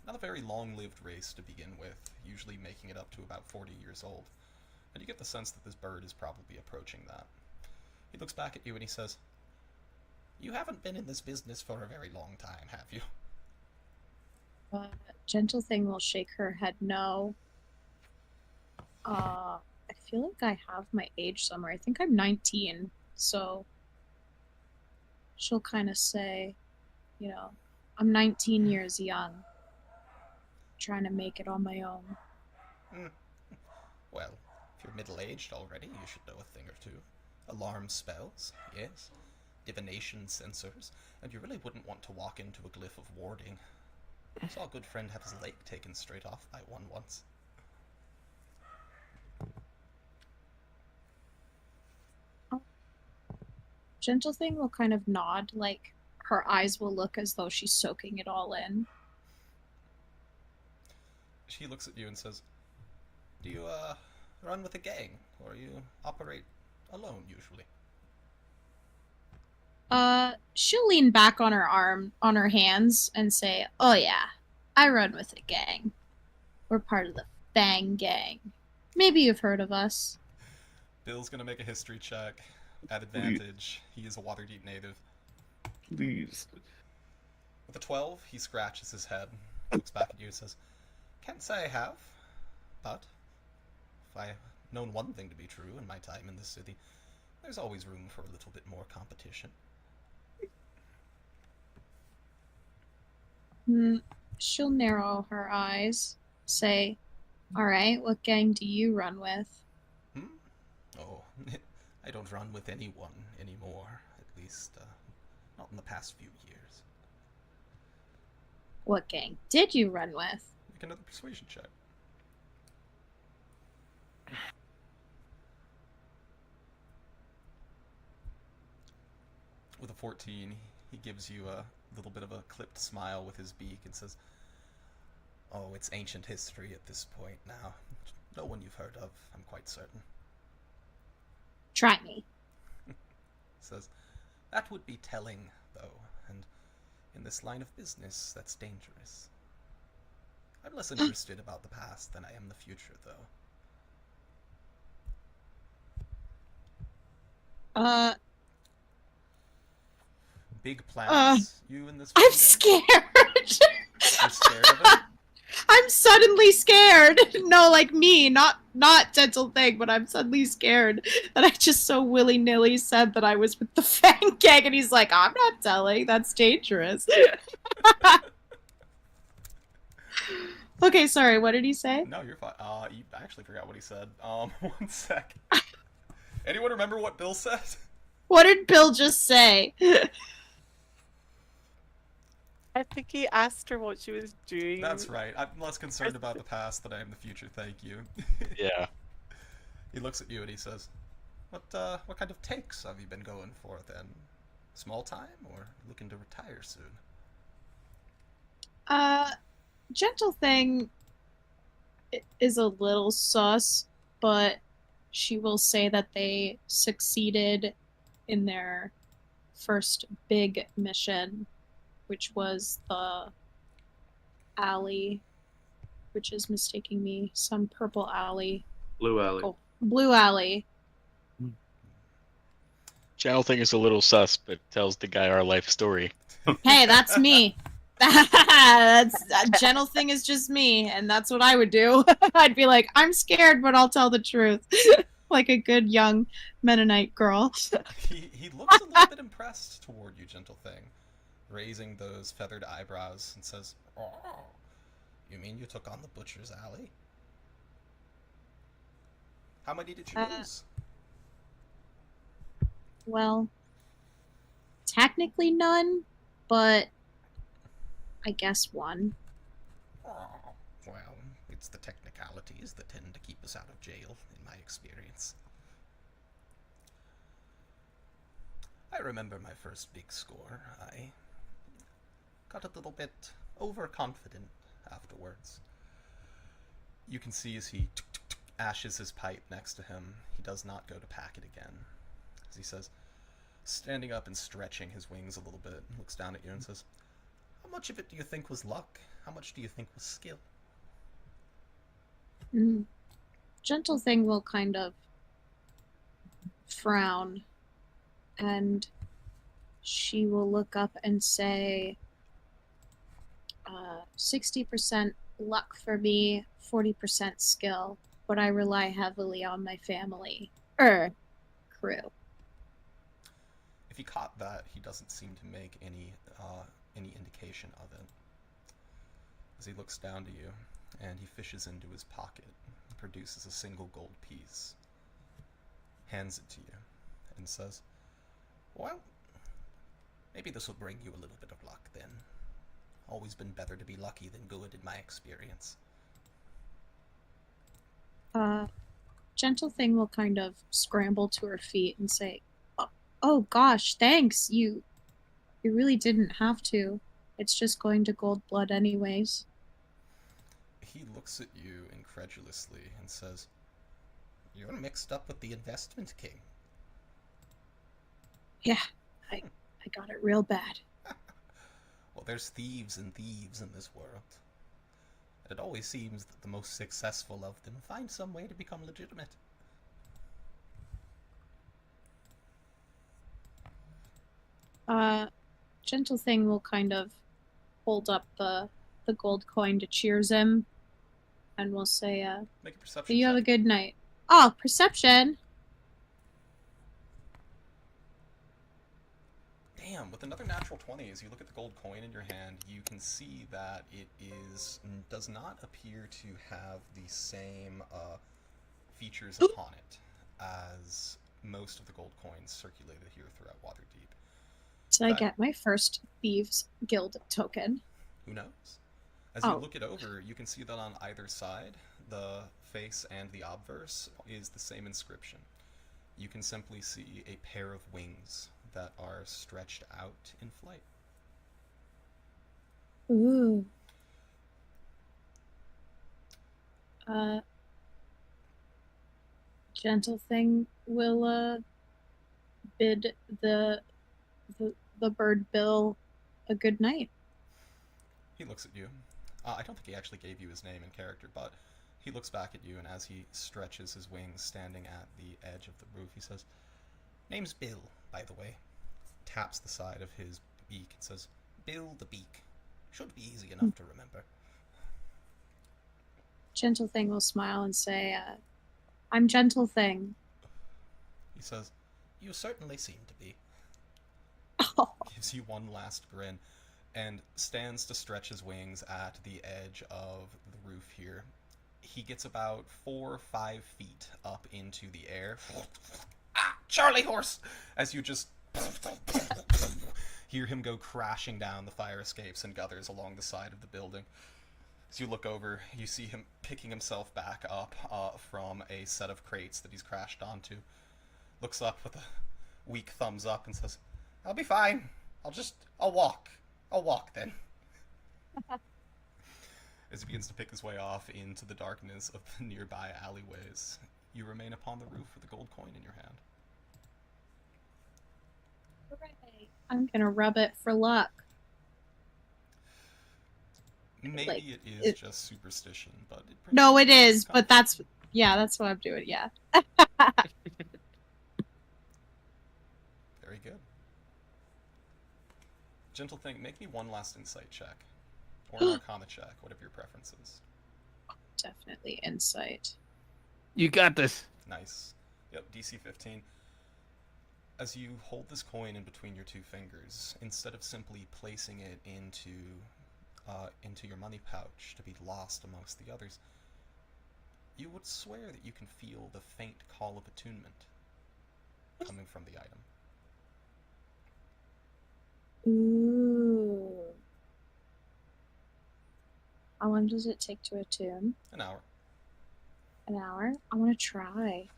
Not a very long-lived race to begin with, usually making it up to about 40 years old. And you get the sense that this bird is probably approaching that. He looks back at you and he says, "You haven't been in this business for a very long time, have you?" Gentle Thing will shake her head no. I feel like I have my age somewhere. I think I'm 19, so she'll kind of say, I'm 19 years young, trying to make it on my own. Well, if you're middle-aged already, you should know a thing or two. Alarm spells, yes. Divination sensors, and you really wouldn't want to walk into a glyph of warding. I saw a good friend have his leg taken straight off by one once. Gentle Thing will kind of nod, like her eyes will look as though she's soaking it all in. She looks at you and says, "Do you, run with a gang, or you operate alone, usually?" She'll lean back on her hands and say, "Oh yeah, I run with a gang. We're part of the Fang gang. Maybe you've heard of us." Bill's gonna make a history check. At advantage, he is a Waterdeep native. Please. With a 12, he scratches his head, looks back at you and says, "Can't say I have, but if I have known one thing to be true in my time in this city, there's always room for a little bit more competition." She'll narrow her eyes, say, "All right, what gang do you run with?" Oh, I don't run with anyone anymore, at least not in the past few years. "What gang did you run with?" Make another persuasion check. With a 14, he gives you a little bit of a clipped smile with his beak and says, "Oh, it's ancient history at this point now. No one you've heard of, I'm quite certain." "Try me." Says, "That would be telling, though, and in this line of business, that's dangerous. I'm less interested about the past than I am the future, though." Big plans, you and this I'm friend? scared. You're scared of it? I'm suddenly scared. No, like me, not Gentle Thing, but I'm suddenly scared that I just so willy-nilly said that I was with the Fang gang, and he's like, "I'm not telling. That's dangerous." Okay, sorry. What did he say? No, you're fine. I actually forgot what he said. 1 sec. Anyone remember what Bill said? What did Bill just say? I think he asked her what she was doing. That's right. I'm less concerned about the past than I am the future, thank you. Yeah. He looks at you and he says, what kind of takes have you been going for then? Small time, or looking to retire soon?" Gentle Thing is a little sus, but she will say that they succeeded in their first big mission, which was the alley, which is mistaking me, some purple alley. Blue Alley. Oh, blue alley. Channel thing is a little sus, but tells the guy our life story. Hey, that's me. That's Gentle Thing is just me, and that's what I would do. I'd be like, "I'm scared, but I'll tell the truth," like a good young Mennonite girl. He looks a little bit impressed toward you, Gentle Thing, raising those feathered eyebrows, and says, "Oh, you mean you took on the Butcher's Alley? How many did you lose?" Well, technically none, but I guess one. Oh, well, it's the technicalities that tend to keep us out of jail, in my experience. I remember my first big score. I got a little bit overconfident afterwards. You can see as he ashes his pipe next to him, he does not go to pack it again. As he says, standing up and stretching his wings a little bit, looks down at you and says, "How much of it do you think was luck? How much do you think was skill?" Mm. Gentle Thing will kind of frown, and she will look up and say, 60% luck for me, 40% skill, but I rely heavily on my family. Crew. If he caught that, he doesn't seem to make any indication of it. As he looks down to you, and he fishes into his pocket, produces a single gold piece, hands it to you, and says, "Well, maybe this will bring you a little bit of luck then. Always been better to be lucky than good in my experience." Gentle Thing will kind of scramble to her feet and say, "Oh gosh, thanks. You really didn't have to. It's just going to Gold Blood anyways." He looks at you incredulously and says, "You're mixed up with the investment king." Yeah, I got it real bad. Well, there's thieves and thieves in this world. And it always seems that the most successful of them find some way to become legitimate. Gentle Thing will kind of hold up the gold coin to cheers him, and will say, Make a perception "You check. have a good night." Oh, perception. Damn, with another natural 20, as you look at the gold coin in your hand, you can see that it does not appear to have the same features upon it as most of the gold coins circulated here throughout Waterdeep. Did I get my first Thieves Guild token? Who knows? As you look it over, you can see that on either side, the face and the obverse is the same inscription. You can simply see a pair of wings that are stretched out in flight. Ooh. Gentle Thing will bid the bird Bill a good night. He looks at you. I don't think he actually gave you his name in character, but he looks back at you, and as he stretches his wings standing at the edge of the roof, he says, "Name's Bill, by the way." Taps the side of his beak and says, "Bill the Beak. Should be easy enough to remember." Gentle Thing will smile and say, "I'm Gentle Thing." He says, "You certainly seem to be." Oh. Gives you one last grin and stands to stretch his wings at the edge of the roof here. He gets about 4 or 5 feet up into the air. "Ah, Charlie horse!" As you just hear him go crashing down the fire escapes and gutters along the side of the building. As you look over, you see him picking himself back up from a set of crates that he's crashed onto. Looks up with a weak thumbs up and says, "I'll be fine. I'll walk. I'll walk then." As he begins to pick his way off into the darkness of the nearby alleyways, you remain upon the roof with a gold coin in your hand. Hooray. I'm gonna rub it for luck. Maybe it is just superstition, but it brings No, you it is, but comfort. that's what I'm doing, yeah. Very good. Gentle Thing, make me one last insight check. Or an arcana check, whatever your preference is. Definitely insight. You got this. Nice. Yep, DC 15. As you hold this coin in between your two fingers, instead of simply placing it into your money pouch to be lost amongst the others, you would swear that you can feel the faint call of attunement coming from the item. long does it take to attune? An hour. An hour? I want to try.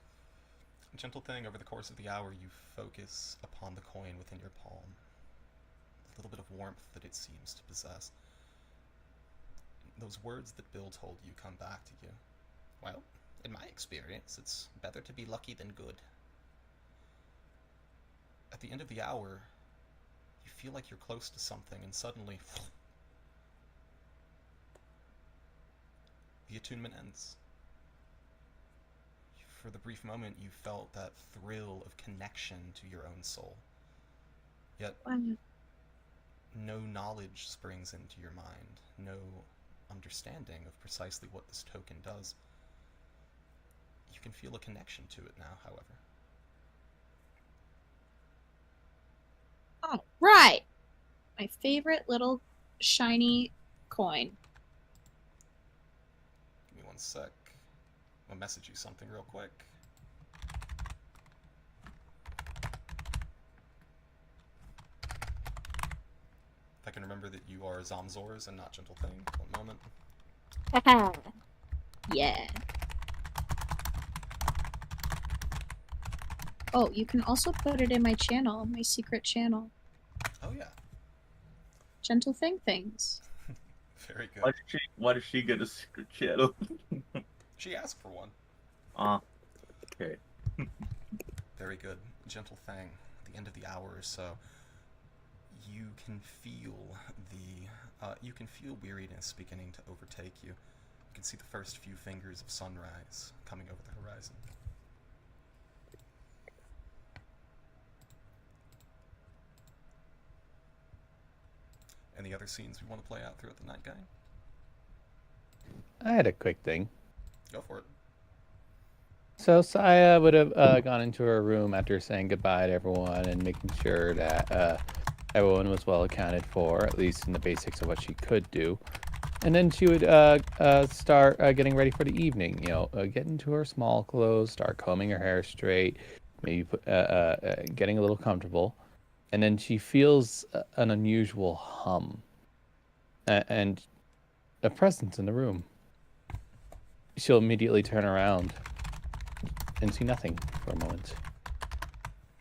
Gentle thing, over the course of the hour, you focus upon the coin within your palm. A little bit of warmth that it seems to possess. Those words that Bill told you come back to you. Well, in my experience, it's better to be lucky than good. At the end of the hour, you feel like you're close to something, and suddenly, the attunement ends. For the brief moment, you felt that thrill of connection to your own soul. Yet, no knowledge springs into your mind, no understanding of precisely what this token does. You can feel a connection to it now, however. Oh, right! My favorite little shiny coin. Give me one sec. I'll message you something real quick. If I can remember that you are Zomzors and not Gentle Thing. One moment. Yeah. Oh, you can also put it in my channel, my secret channel. Oh yeah. Gentle Thing Things. Very good. Why did she get a secret channel? She asked for one. Okay. Very good. Gentle Fang, at the end of the hour or so, you can feel weariness beginning to overtake you. You can see the first few fingers of sunrise coming over the horizon. Any other scenes we want to play out throughout the night, guy? I had a quick thing. Go for it. So Saya would have gone into her room after saying goodbye to everyone and making sure that everyone was well accounted for, at least in the basics of what she could do. And then she would start getting ready for the evening. Get into her small clothes, start combing her hair straight, maybe getting a little comfortable. And then she feels an unusual hum and a presence in the room. She'll immediately turn around and see nothing for a moment.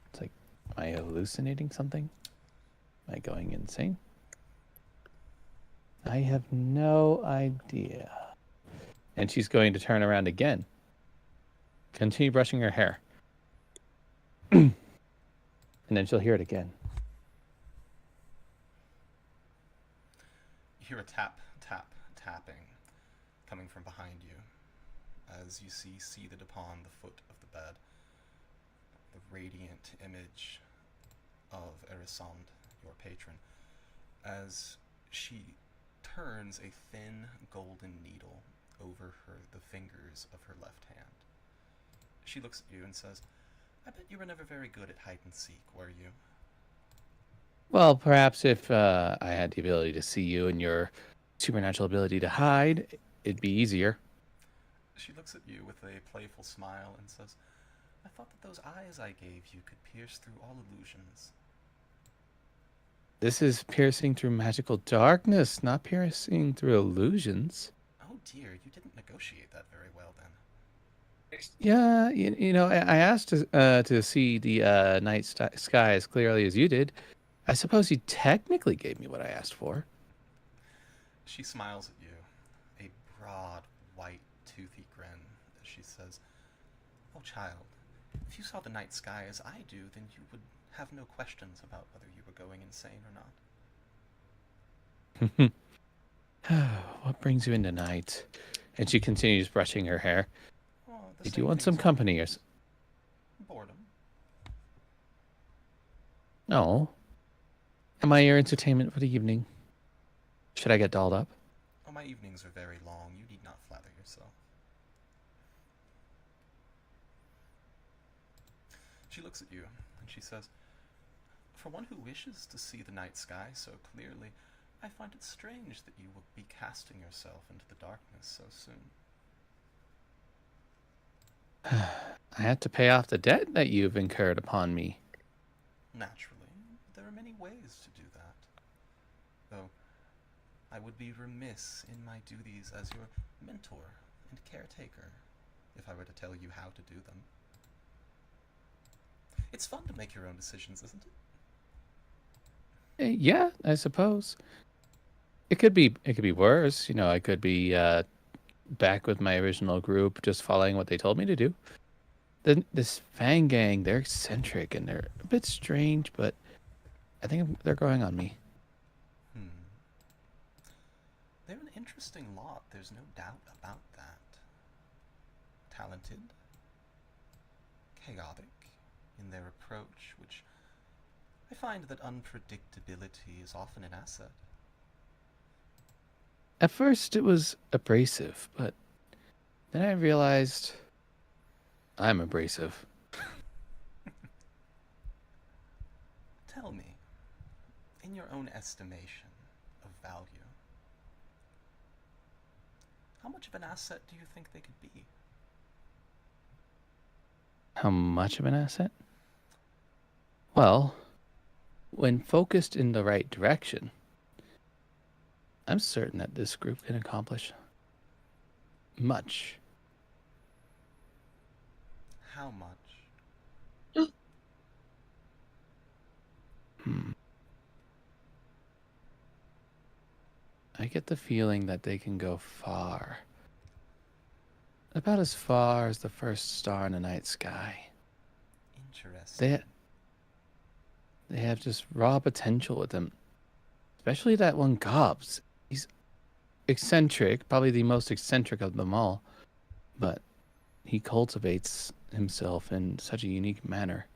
It's like, am I hallucinating something? Am I going insane? I have no idea. And she's going to turn around again. Continue brushing her hair. And then she'll hear it again. You hear a tap, tap, tapping coming from behind you as you see seated upon the foot of the bed the radiant image of Erisande, your patron, as she turns a thin golden needle over the fingers of her left hand. She looks at you and says, I bet you were never very good at hide and seek, were you? Well, perhaps if I had the ability to see you and your supernatural ability to hide, it'd be easier. She looks at you with a playful smile and says, I thought that those eyes I gave you could pierce through all illusions. This is piercing through magical darkness, not piercing through illusions. Oh dear, you didn't negotiate that very well then. Yeah, I asked to see the night sky as clearly as you did. I suppose you technically gave me what I asked for. She smiles at you, a broad, white, toothy grin, as she says, Oh child, if you saw the night sky as I do, then you would have no questions about whether you were going insane or not. What brings you in tonight? And she continues brushing her hair. Oh, Did you want some company or boredom? No. Am I your entertainment for the evening? Should I get dolled up? Oh, my evenings are very long. You need not flatter yourself. She looks at you, and she says, For one who wishes to see the night sky so clearly, I find it strange that you will be casting yourself into the darkness so soon. I had to pay off the debt that you've incurred upon me. Naturally, there are many ways to do that. Though, I would be remiss in my duties as your mentor and caretaker if I were to tell you how to do them. It's fun to make your own decisions, isn't it? Yeah, I suppose. It could be worse. You know, I could be back with my original group, just following what they told me to do. This Fang gang, they're eccentric and they're a bit strange, but I think they're growing on me. They're an interesting lot, there's no doubt about that. Talented, chaotic in their approach, which I find that unpredictability is often an asset. At first, it was abrasive, but then I realized I'm abrasive. Tell me, in your own estimation of value, how much of an asset do you think they could be? How much of an asset? Well, when focused in the right direction, I'm certain that this group can accomplish much. How much? I get the feeling that they can go far. About as far as the first star in the night sky. Interesting. They have just raw potential with them. Especially that one Gobbs. He's eccentric, probably the most eccentric of them all. But he cultivates himself in such a unique manner.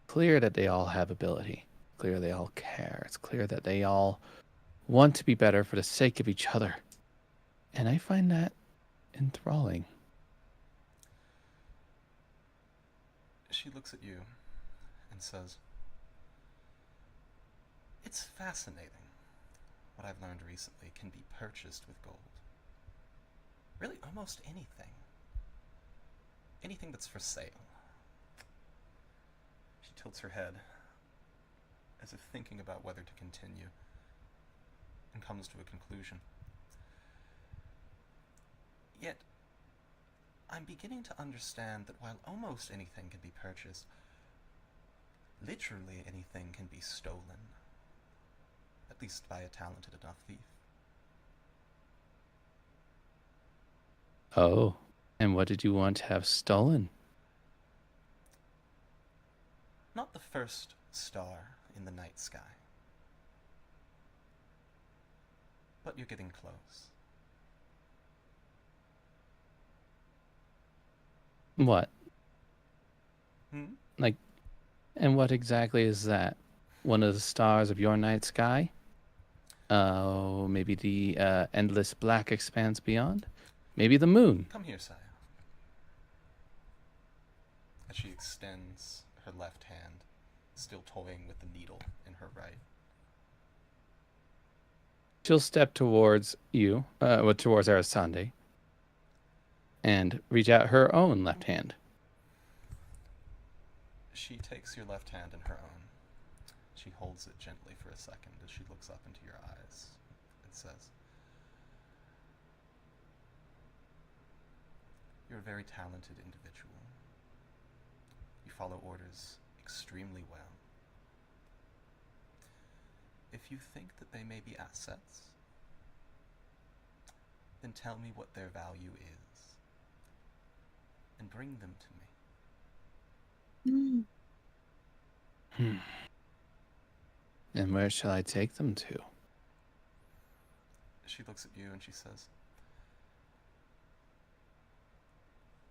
Clear that they all have ability. Clear they all care. It's clear that they all want to be better for the sake of each other. And I find that enthralling. She looks at you and says, "It's fascinating. What I've learned recently can be purchased with gold. Really, almost anything. Anything that's for sale." She tilts her head, as if thinking about whether to continue, and comes to a conclusion. Yet, I'm beginning to understand that while almost anything can be purchased, literally anything can be stolen. At least by a talented enough thief. Oh, and what did you want to have stolen? Not the first star in the night sky. But you're getting close. What? Hmm? And what exactly is that? One of the stars of your night sky? Oh, maybe the endless black expanse beyond? Maybe the moon? Come here, Saya. As she extends her left hand, still toying with the needle in her right. She'll step towards you, towards Arasande, and reach out her own left hand. She takes your left hand in her own. She holds it gently for a second as she looks up into your eyes and says, "You're a very talented individual. You follow orders extremely well. If you think that they may be assets, then tell me what their value is, and bring them to me." And where shall I take them to? She looks at you and she says,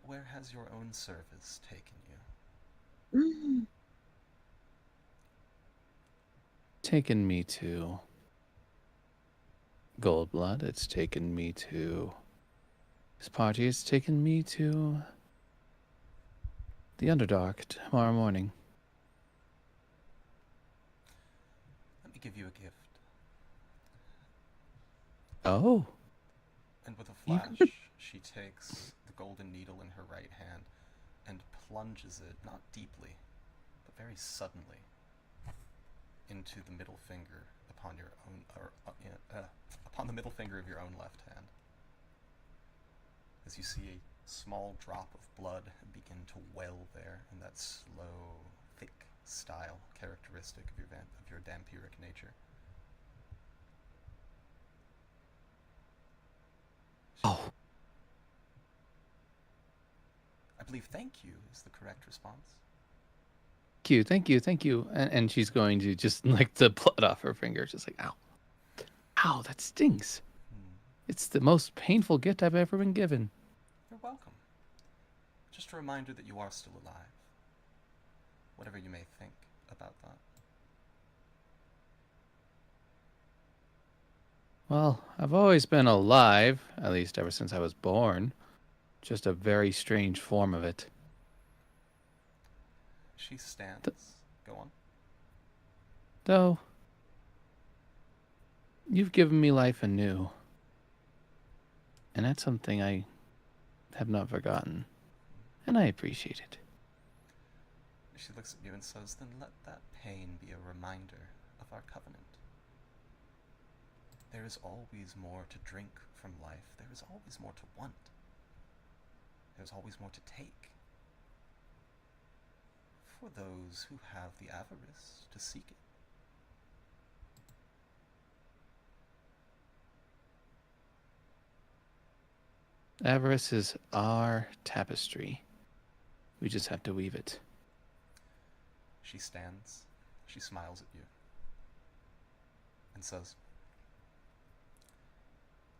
"Where has your own service taken you?" Taken me to Goldblood. It's taken me to this party. It's taken me to the Underdark tomorrow morning. "Let me give you a gift." Oh. And with a You flash, she takes the golden needle in her right hand and plunges it, not deeply, but very suddenly, into the middle finger upon your own, upon the middle finger of your own left hand, as you see a small drop of blood begin to well there in that slow, thick style characteristic of your vampiric nature. Oh. I believe "thank you" is the correct response. Thank you, thank you. And she's going to just like the blood off her finger, just like, ow. Ow, that stings. It's the most painful gift I've ever been given. You're welcome. Just a reminder that you are still alive. Whatever you may think about that. Well, I've always been alive, at least ever since I was born. Just a very strange form of it. She stands. Go on. Though, you've given me life anew. And that's something I have not forgotten. And I appreciate it. She looks at you and says, "Then let that pain be a reminder of our covenant. There is always more to drink from life. There is always more to want. There is always more to take. For those who have the avarice to seek it." Avarice is our tapestry. We just have to weave it. She stands. She smiles at you. And says,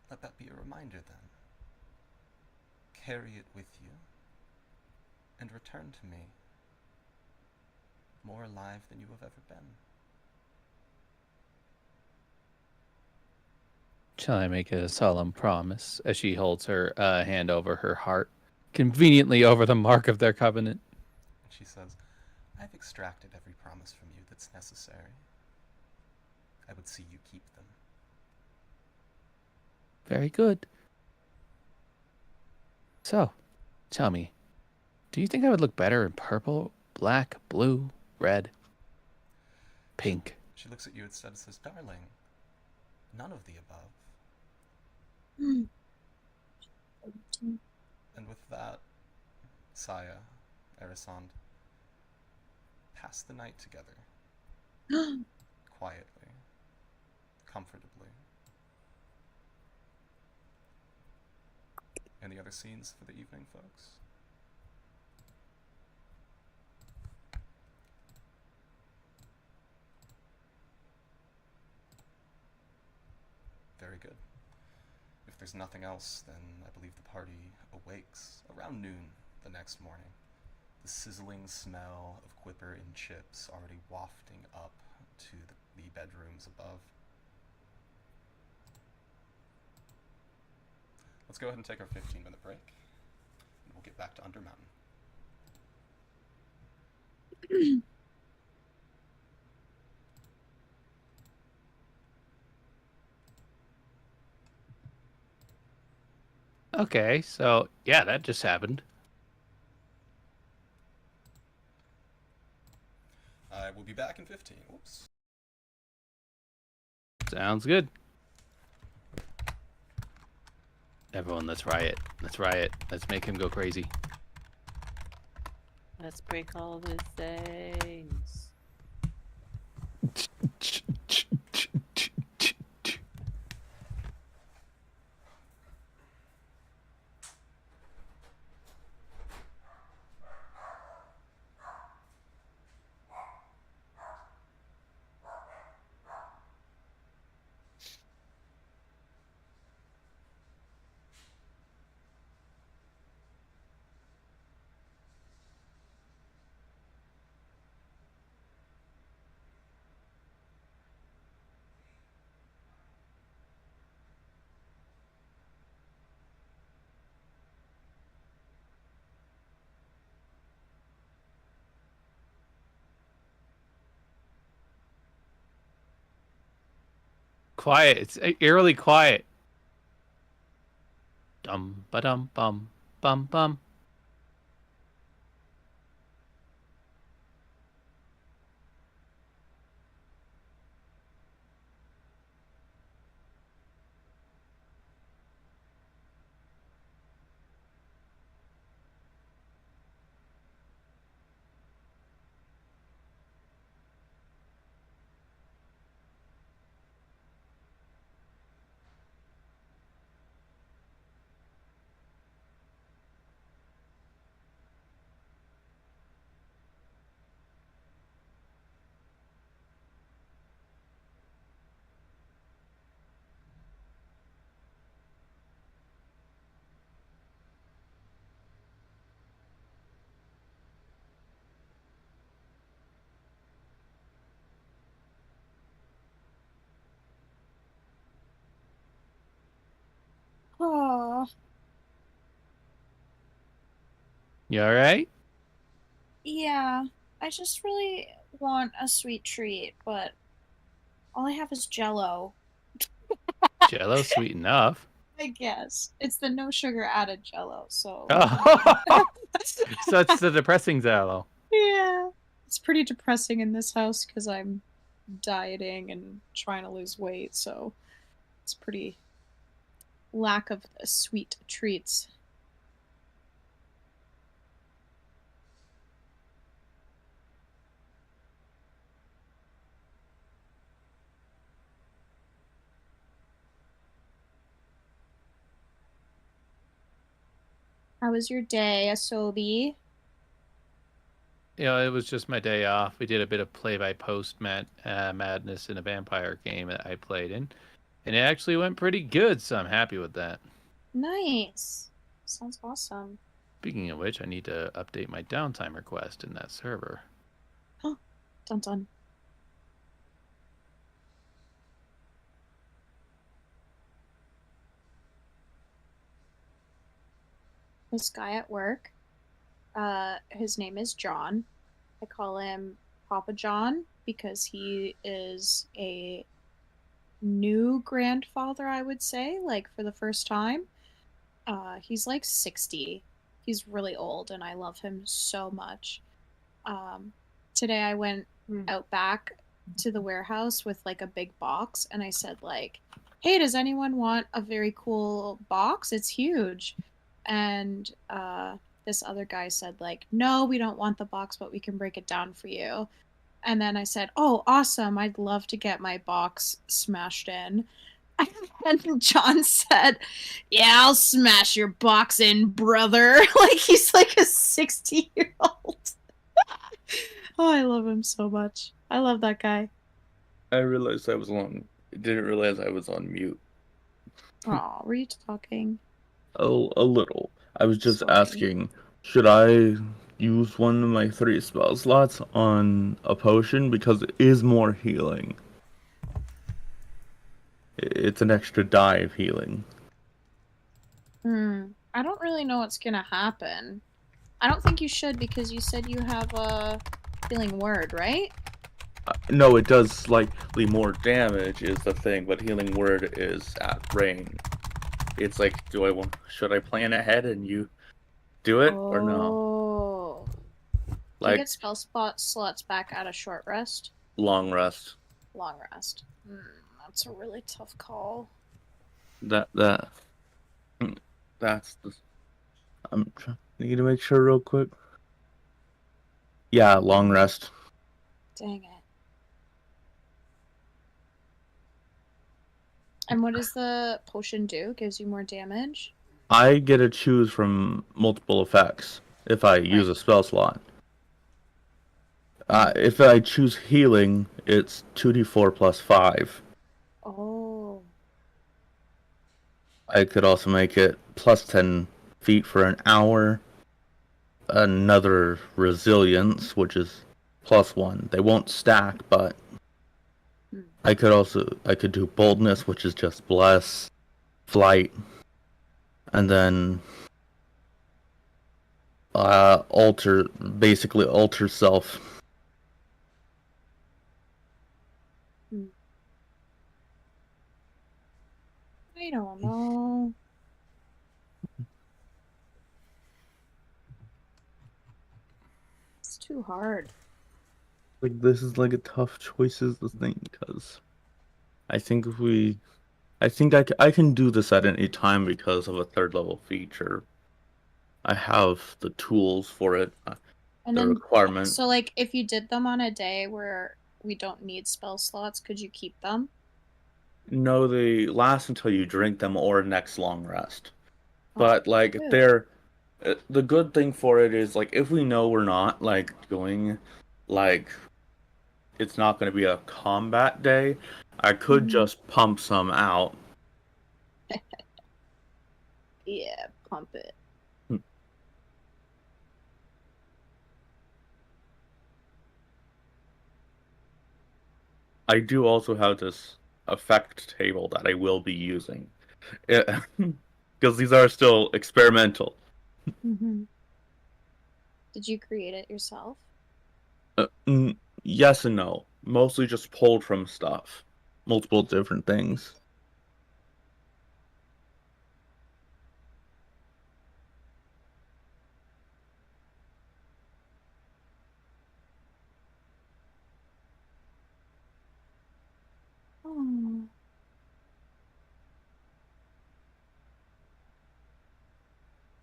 "Let that be a reminder then. Carry it with you. And return to me. More alive than you have ever been." Shall I make a solemn promise as she holds her hand over her heart, conveniently over the mark of their covenant? And she says, "I've extracted every promise from you that's necessary. I would see you keep them." Very good. So, tell me, do you think I would look better in purple, black, blue, red, pink? She looks at you instead and says, "Darling, none of the above." And with that, Saya, Erisand, pass the night together. Quietly. Comfortably. Any other scenes for the evening, folks? Very good. If there's nothing else, then I believe the party awakes around noon the next morning. The sizzling smell of Quipper and chips already wafting up to the bedrooms above. Let's go ahead and take our 15-minute break, and we'll get back to Undermountain. Okay, so yeah, that just happened. I will be back in 15. Whoops. Sounds good. Everyone, let's riot. Let's riot. Let's make him go crazy. Let's break all his things. Quiet. It's eerily quiet. Dum ba dum bum bum bum. You all right? Yeah, I just really want a sweet treat, but all I have is Jello. Jello, sweet enough. I guess it's the no sugar added Jello, so Oh, so it's the depressing Jello. yeah, it's pretty depressing in this house because I'm dieting and trying to lose weight, so it's pretty lack of sweet treats. How was your day, Asobi? It was just my day off. We did a bit of play-by-post madness in a vampire game that I played in, and it actually went pretty good. So I'm happy with that. Nice. Sounds awesome. Speaking of which, I need to update my downtime request in that server. Dun dun. This guy at work, his name is John. I call him Papa John because he is a new grandfather, I would say, like for the first time. He's like 60. He's really old, and I love him so much. Um, Today I went out back to the warehouse with like a big box, and I said like, "Hey, does anyone want a very cool box? It's huge." And this other guy said like, "No, we don't want the box, but we can break it down for you." And then I said, "Oh, awesome. I'd love to get my box smashed in." And John said, "Yeah, I'll smash your box in, brother." Like he's like a 60-year-old. Oh, I love him so much. I love that guy. I realized I was on. Didn't realize I was on mute. Oh, were you talking? Oh, a little. I was just Sorry. asking, should I use one of my 3 spell slots on a potion because it is more healing? It's an extra die of healing. I don't really know what's gonna happen. I don't think you should because you said you have a healing word, right? No, it does slightly more damage is the thing, but healing word is at range. It's like, should I plan ahead and you do it or no? Oh. Do you Like get spell slots back at a short rest? long rest. Long rest. That's a really tough call. That's the. Need to make sure real quick. Yeah, long rest. Dang it. And what does the potion do? Gives you more damage? I get to choose from multiple effects if I use a spell slot. If I choose healing, it's 2d4 plus 5. Oh. I could also make it plus 10 feet for an hour. Another resilience, which is plus 1. They won't stack, but I could do boldness, which is just bless, flight, and then alter self. I don't know. It's too hard. Like this is like a tough choice is the thing because I think I can do this at any time because of a 3rd level feature. I have the tools for it. And the then, requirement. so like if you did them on a day where we don't need spell slots, could you keep them? No, they last until you drink them or next long rest. But like good. the good thing for it is like if we know we're not like going like it's not going to be a combat day, I could just pump some out. Yeah, pump it. I do also have this effect table that I will be using. Because these are still experimental. Did you create it yourself? Yes and no. Mostly just pulled from stuff. Multiple different things. Oh.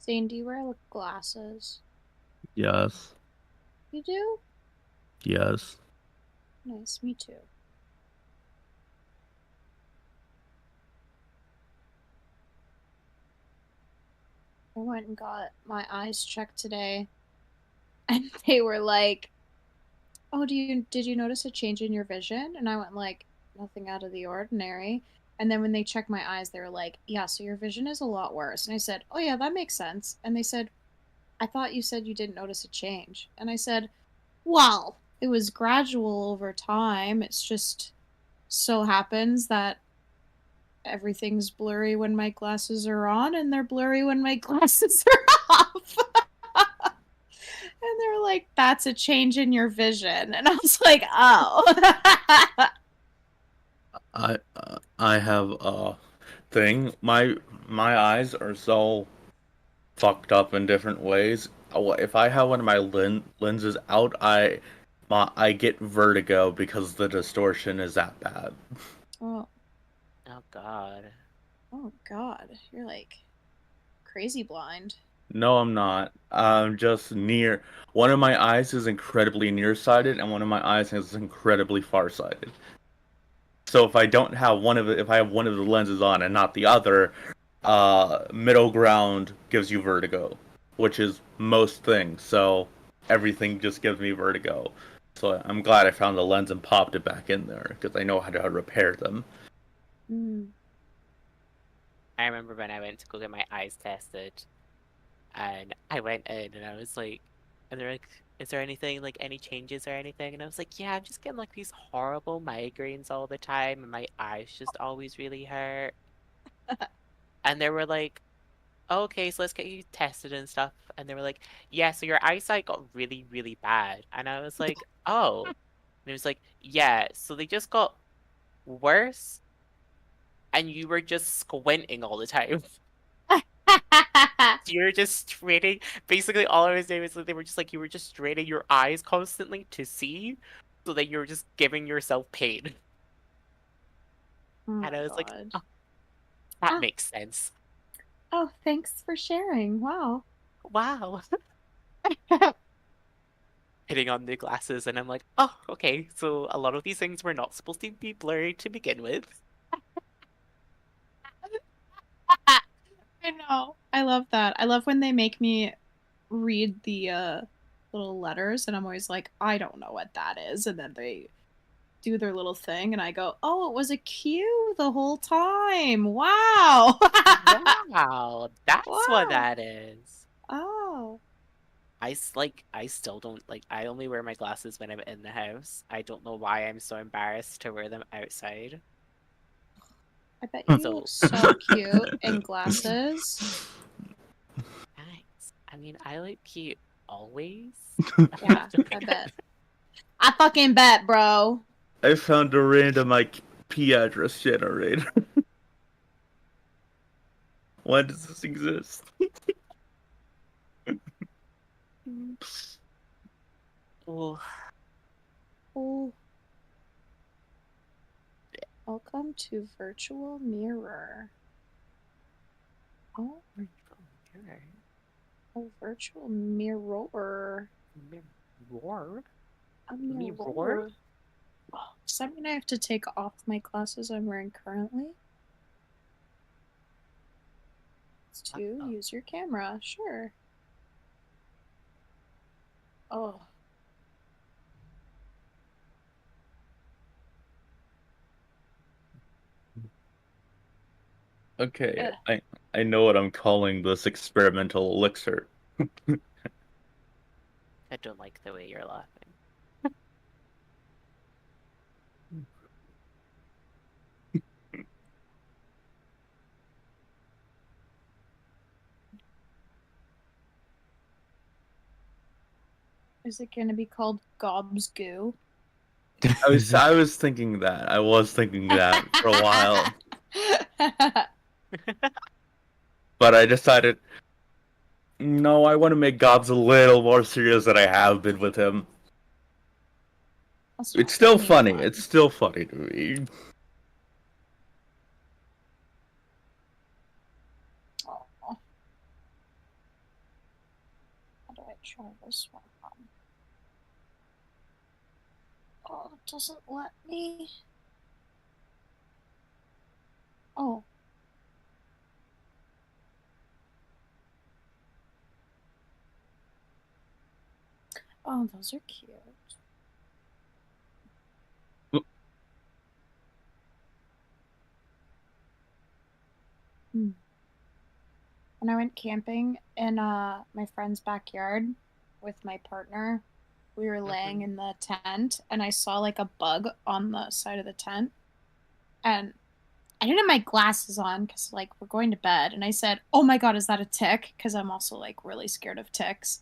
Zane, do you wear glasses? Yes. You do? Yes. Nice, me too. I went and got my eyes checked today, and they were like, "Oh, did you notice a change in your vision?" And I went like, "Nothing out of the ordinary." And then when they checked my eyes, they were like, "Yeah, so your vision is a lot worse." And I said, "Oh yeah, that makes sense." And they said, "I thought you said you didn't notice a change." And I said, "Well, it was gradual over time. It's just so happens that everything's blurry when my glasses are on and they're blurry when my glasses are off." And they were like, "That's a change in your vision." And I was like, "Oh." I have a thing. My eyes are so fucked up in different ways. If I have one of my lenses out, I get vertigo because the distortion is that bad. Oh, Oh God. oh God. You're like crazy blind. No, I'm not. I'm just near. One of my eyes is incredibly nearsighted, and one of my eyes is incredibly farsighted. So if I don't have if I have one of the lenses on and not the other, middle ground gives you vertigo, which is most things. So everything just gives me vertigo. So I'm glad I found the lens and popped it back in there because I know how to repair them. Mm. I remember when I went to go get my eyes tested, and I went in and I was like, and they're like, "Is there anything like any changes or anything?" And I was like, "Yeah, I'm just getting like these horrible migraines all the time, and my eyes just always really hurt." And they were like, "Oh, okay, so let's get you tested and stuff." And they were like, "Yeah, so your eyesight got really, really bad." And I was like, "Oh." And it was like, "Yeah, so they just got worse, and you were just squinting all the time." You're just straining. Basically, all I was doing was they were just like you were just straining your eyes constantly to see, so that you're just giving yourself pain. Oh my And I was like, God. oh, that Ah, makes sense. oh, thanks for sharing. Wow. Wow. Hitting on the glasses, and I'm like, oh, okay. So a lot of these things were not supposed to be blurry to begin with. I know. I love that. I love when they make me read the little letters and I'm always like, I don't know what that is. And then they do their little thing and I go, "Oh, it was a Q the whole time. Wow." Wow, that's what Wow. that is. Oh. I still don't like. I only wear my glasses when I'm in the house. I don't know why I'm so embarrassed to wear them outside. I bet you look So, so cute in glasses. thanks. I mean, I look cute always. Yeah, I bet. I fucking bet, bro. I found a random IP address generator. Why does this exist? Oh, Oh, welcome to Virtual Mirror. Oh, a virtual mirror. Roar? A Me roar? mirror. Oh, does that mean I have to take off my glasses I'm wearing currently? To use your camera, sure. Oh, Okay, ugh. I know what I'm calling this experimental elixir. I don't like the way you're laughing. Is it gonna be called Gob's Goo? I was thinking that. I was thinking that for a while. But I decided, no, I want to make Gobs a little more serious than I have been with him. It's still funny. It's still funny to me. Oh. How do I try this one? Oh, it doesn't let me. Oh. Oh, those are cute. When I went camping in my friend's backyard with my partner, we were laying in the tent and I saw like a bug on the side of the tent. And I didn't have my glasses on because like we're going to bed. And I said, "Oh my God, is that a tick?" Because I'm also like really scared of ticks.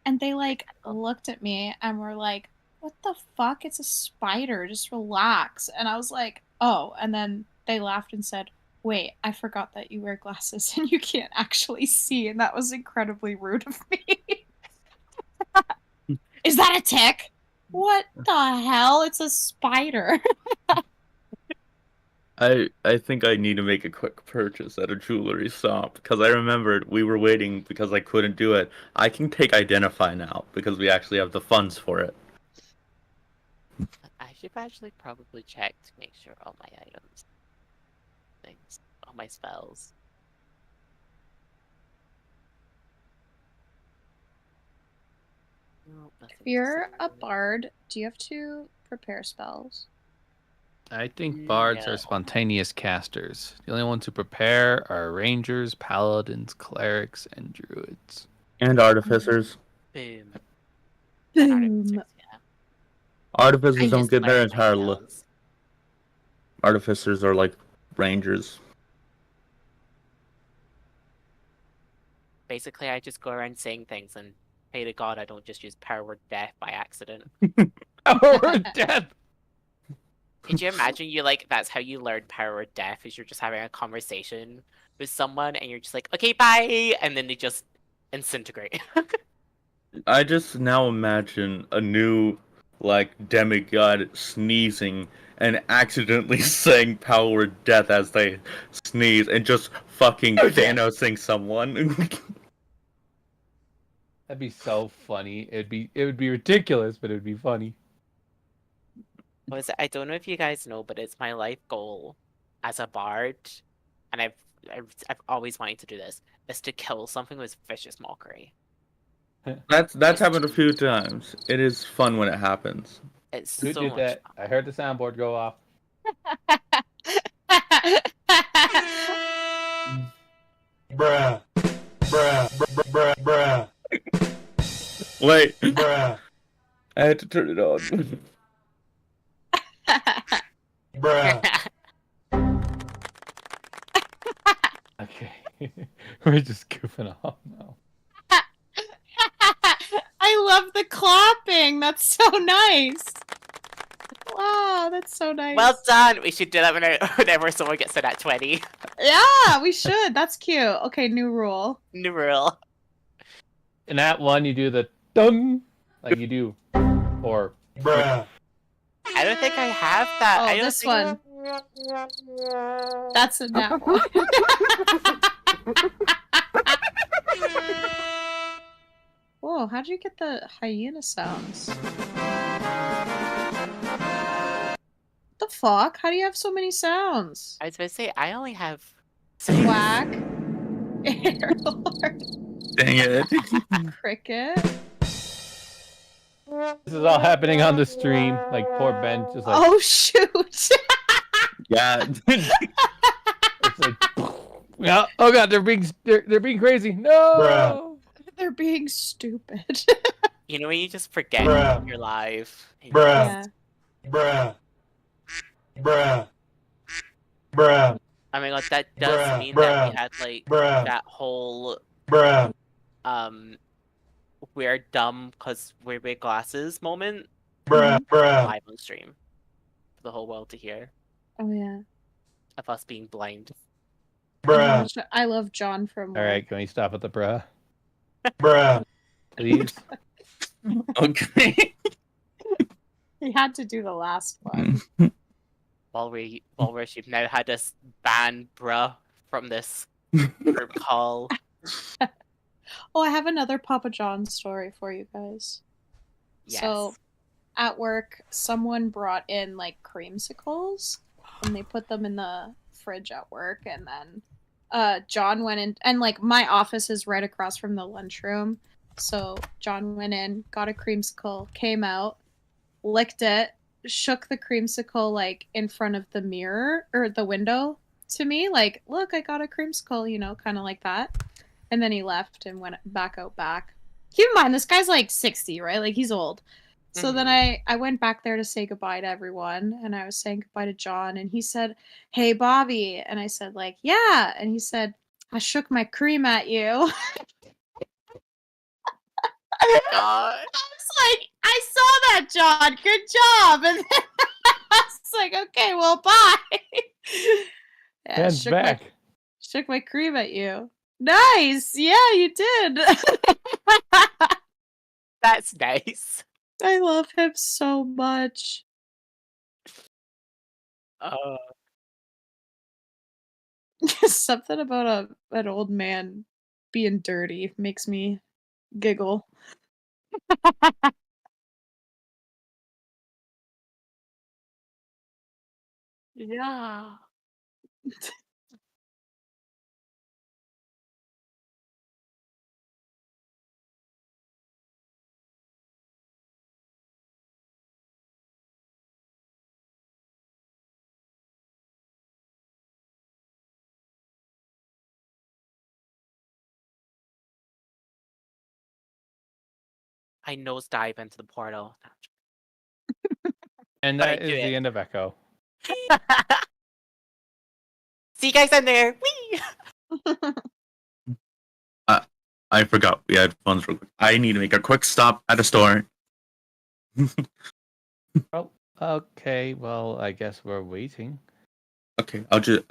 And they like looked at me and were like, "What the fuck? It's a spider. Just relax." And I was like, "Oh." And then they laughed and said, "Wait, I forgot that you wear glasses and you can't actually see." And that was incredibly rude of me. Is that a tick? What the hell? It's a spider. I think I need to make a quick purchase at a jewelry shop because I remembered we were waiting because I couldn't do it. I can take Identify now because we actually have the funds for it. I should actually probably check to make sure all my items, things, all my spells. No, If you're a bard, do you have to prepare spells? I think bards are spontaneous casters. The only ones who prepare are rangers, paladins, clerics, and druids. And artificers. Boom. Boom. Artificers I don't just get their learned my entire look. spells. Artificers are like rangers. Basically, I just go around saying things and pray to God I don't just use power word death by accident. Power word death! Could you imagine you like that's how you learn power word death is you're just having a conversation with someone and you're just like, okay, bye, and then they just disintegrate. I just now imagine a new like demigod sneezing and accidentally saying power death as they sneeze and just fucking Thanosing someone. That'd be so funny. It would be ridiculous, but it'd be funny. I don't know if you guys know, but it's my life goal as a bard, and I've always wanted to do this, is to kill something with vicious mockery. That's happened a few times. It is fun when it happens. It's Who so did much that? fun. I heard the soundboard go off. Bruh. Bruh. Bruh. Bruh. Wait, Bruh. I had to turn it on. Bruh. Okay. We're just goofing off now. I love the clapping. That's so nice. Wow, that's so nice. Well done. We should do that whenever someone gets to that 20. Yeah, we should. That's cute. Okay, new rule. New rule. In that one, you do the dun like you do, or Bruh. I don't think I have that. Oh, I don't this think... one. That's in that one. Whoa, how'd you get the hyena sounds? What the fuck? How do you have so many sounds? I was going to say, I only have... Quack. Airlord. Dang it. Cricket. this is all happening on the stream. Like poor Ben, just like Oh shoot! Yeah. it's like, yeah. Oh god, they're being crazy. No. Bruh. They're being stupid. You know when you just forget Bruh. you're live? Bruh. Yeah. Bruh. Bruh. Bruh. I mean, like, that does mean that we had, like, Bruh. that whole, Bruh. we're dumb because we wear glasses moment Bruh. Bruh. live on stream for the whole world to hear Oh yeah. of us being blind. Bruh. I love John from All right, work. can we stop at the bruh, Bruh. please? Okay. He had to do the last one. Walrus, you've now had us ban bruh from this group call. Oh, I have another Papa John story for you guys. Yes. So, at work, someone brought in like creamsicles, and they put them in the fridge at work, and then John went in, and like my office is right across from the lunchroom. So John went in, got a creamsicle, came out, licked it, shook the creamsicle like in front of the mirror or the window to me, like, look, I got a creamsicle, you know, kind of like that. And then he left and went back out back. Keep in mind, this guy's like 60, right? Like, he's old. So then I went back there to say goodbye to everyone, and I was saying goodbye to John, and he said, "Hey, Bobby," and I said, like, "Yeah," and he said, "I shook my cream at you." God. I was like, I saw that, John. Good job. And then I was like, okay, well, bye. Yeah, Dan's back. shook my cream at you. Nice. Yeah, you did. That's nice. I love him so much. Something about an old man being dirty makes me giggle. Yeah. I nosedive into the portal. And But I that do is the it. end of Echo. See you guys in there. Whee! I forgot we had phones real quick. I need to make a quick stop at a store. Oh, okay. Well, I guess we're waiting. Okay, I'll just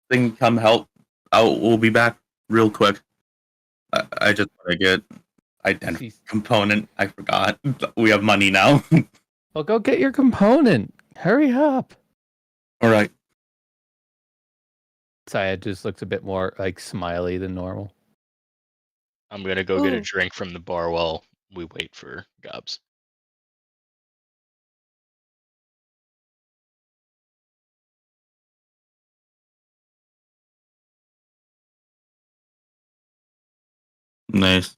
thing come help. We'll be back real quick. I just want to get identity Jeez. component. I forgot. We have money now. Well, go get your component. Hurry up. All right. Saya just looks a bit more like smiley than normal. I'm gonna go get a Ooh. drink from the bar while we wait for Gobs. Nice.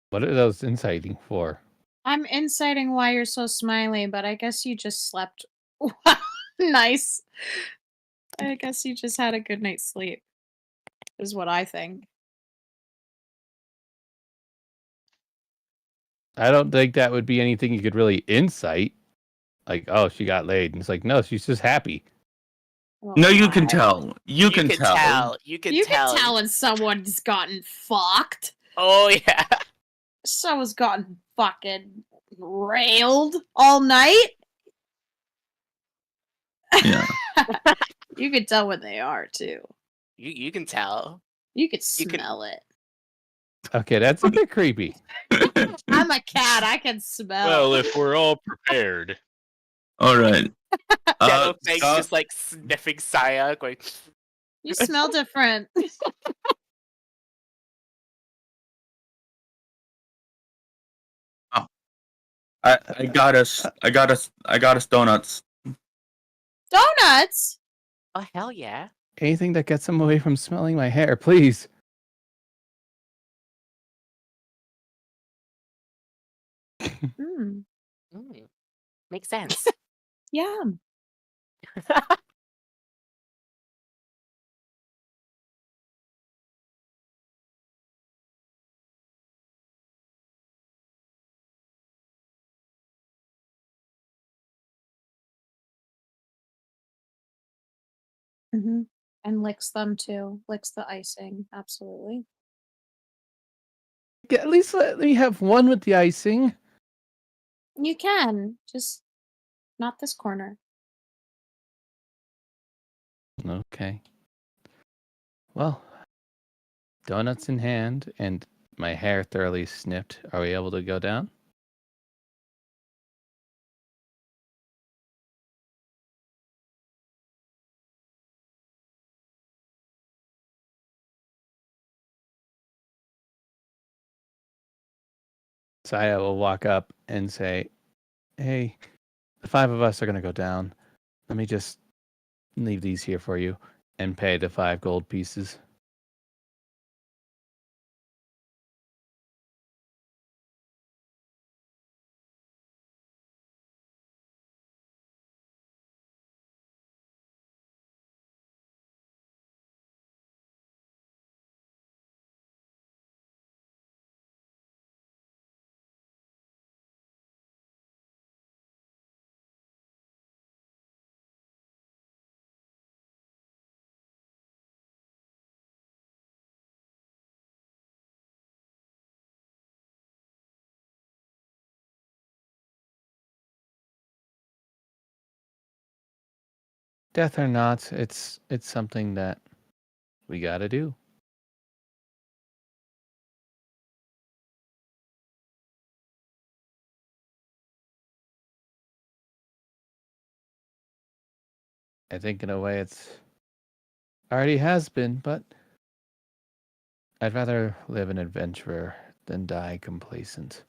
What are those inciting for? I'm inciting why you're so smiley, but I guess you just slept. Nice. I guess you just had a good night's sleep, is what I think. I don't think that would be anything you could really incite. Like, oh, she got laid. And it's like, no, she's just happy. Well, No, you can I- tell. You can tell. You can You tell. can tell when someone's gotten fucked. Oh yeah. Someone's gotten fucking railed all night. Yeah. You can tell when they are too. You can tell. You could You can- smell it. Okay, that's a bit creepy. I'm a cat. I can smell. Well, if we're all prepared. All right. Yellow Fang's Scott- just like sniffing Saya, going. You smell different. I got us donuts. Donuts. Oh hell yeah! Anything that gets him away from smelling my hair, please. Mm, Makes sense. yum. And licks them too. Licks the icing. Absolutely. At least let me have one with the icing. You can. Just not this corner. Okay. Well, donuts in hand and my hair thoroughly snipped. Are we able to go down? Saya will walk up and say, "Hey, the 5 of us are going to go down. Let me just leave these here for you and pay the 5 gold pieces." Death or not, it's something that we got to do. I think in a way it's already has been, but I'd rather live an adventurer than die complacent.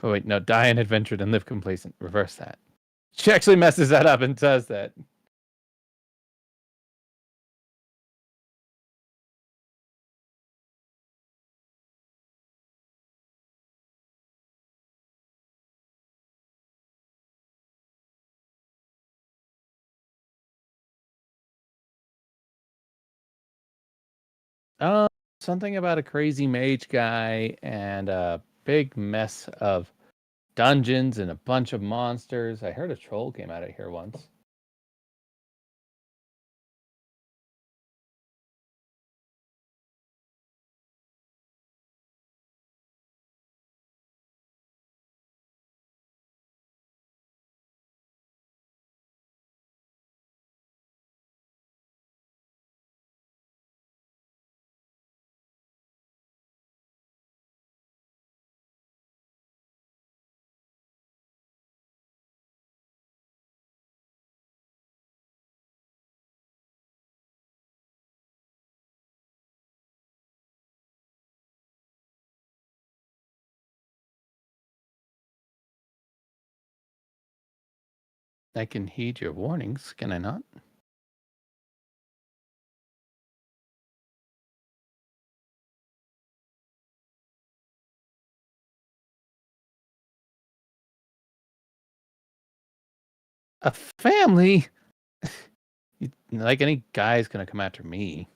Oh wait, no, die an adventurer than live complacent. Reverse that. She actually messes that up and does that. Uh, Something about a crazy mage guy and a big mess of dungeons and a bunch of monsters. I heard a troll came out of here once. I can heed your warnings, can I not? A family? Like any guy's gonna come after me.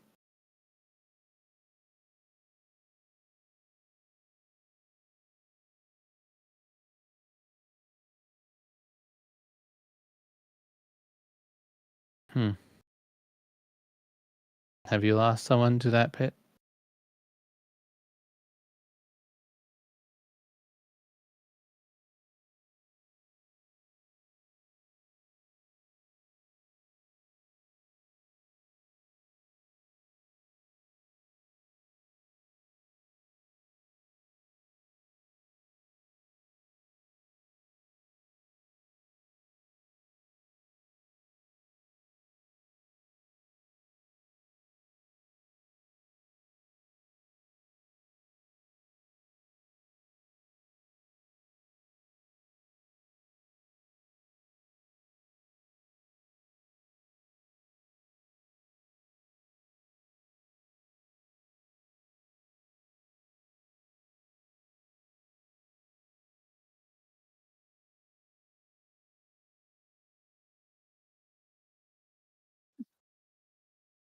Hmm. Have you lost someone to that pit?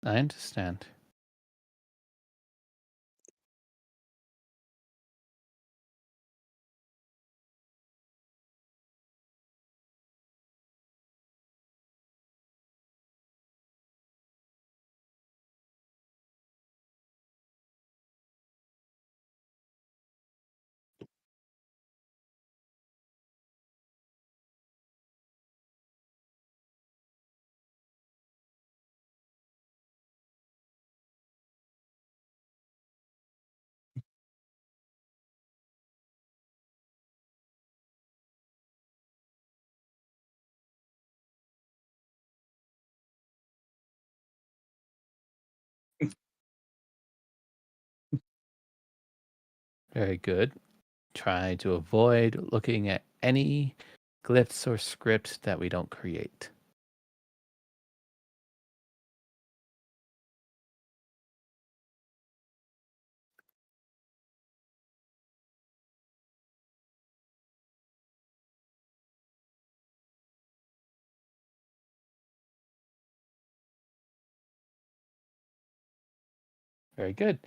I understand. Very good. Try to avoid looking at any glyphs or scripts that we don't create. Very good.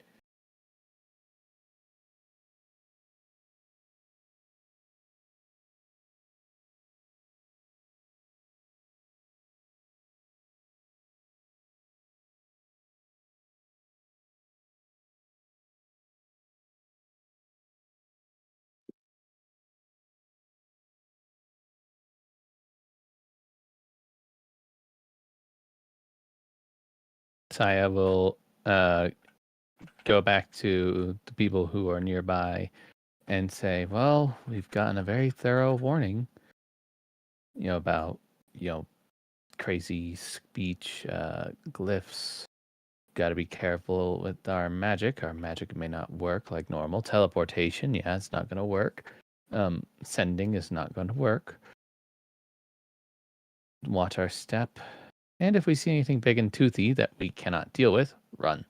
Saya will go back to the people who are nearby and say, well, we've gotten a very thorough warning, about, crazy speech, glyphs. Got to be careful with our magic. Our magic may not work like normal. Teleportation, yeah, it's not going to work. Sending is not going to work. Watch our step. And if we see anything big and toothy that we cannot deal with, run.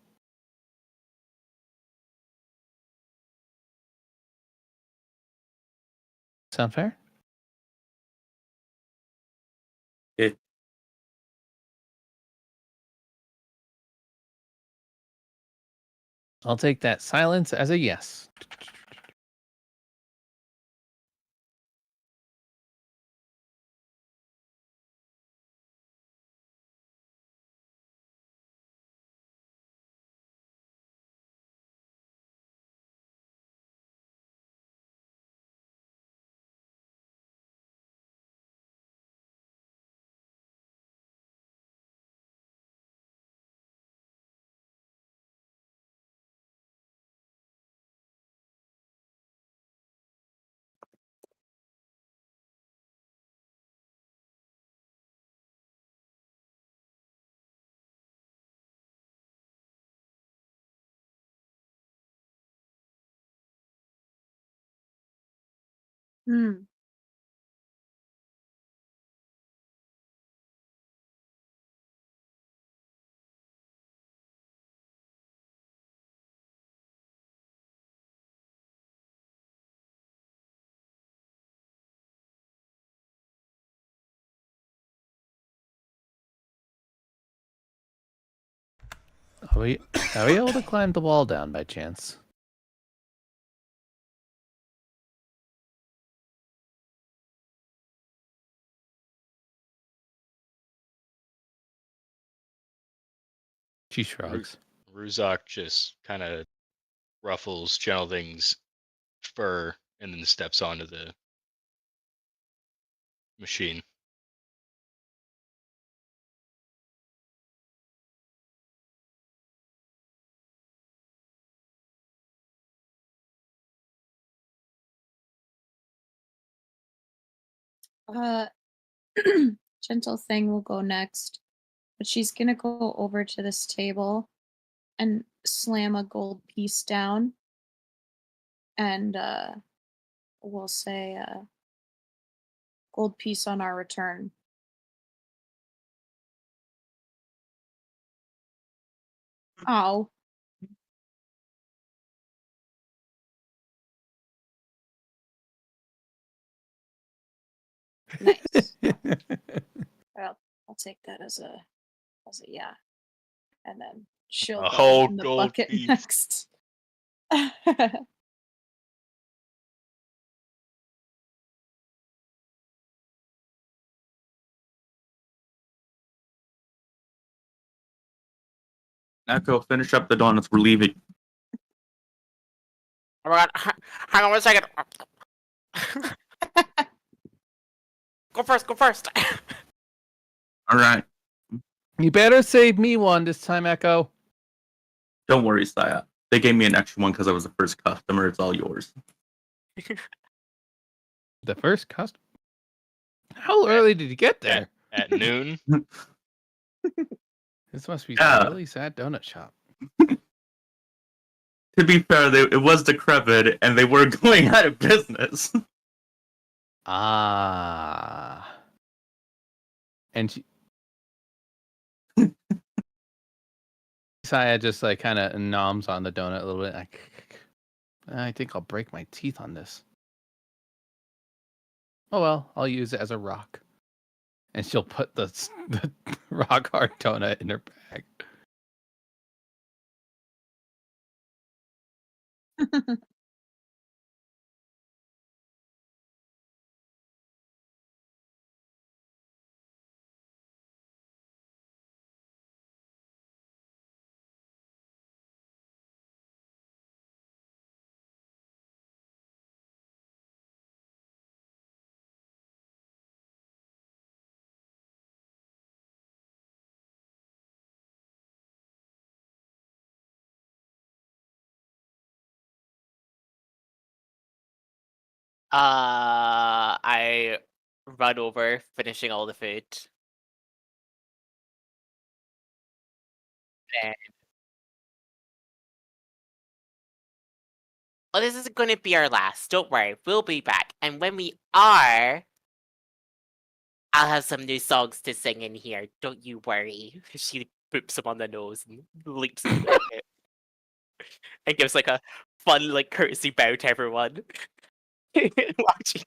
Sound fair? It I'll take that silence as a yes. Hmm. Are we able to climb the wall down by chance? She shrugs. Ruzak just kind of ruffles Gentlething's fur and then steps onto the machine. Gentle Thing will go next, but she's gonna go over to this table and slam a gold piece down, and we'll say gold piece on our return. Oh. Nice. Well, I'll take that as a yeah. And then she'll A go whole in the gold bucket piece. next. Echo, finish up the donuts. We're leaving. Oh my god, hang on one second. Go first. All right. You better save me one this time, Echo. Don't worry, Saya. They gave me an extra one because I was the first customer. It's all yours. The first customer. How early did you get there? At noon. This must be Yeah. a really sad donut shop. to be fair, it was decrepit, and they were going out of business. Ah. And Saya just like kind of noms on the donut a little bit. Like, I think I'll break my teeth on this. Oh well, I'll use it as a rock. And she'll put the rock hard donut in her bag. I run over, finishing all the food. And oh, this is going to be our last. Don't worry, we'll be back. And when we are, I'll have some new songs to sing in here. Don't you worry. She boops him on the nose and leaps in the bucket. And gives like a fun like courtesy bow to everyone. Watching.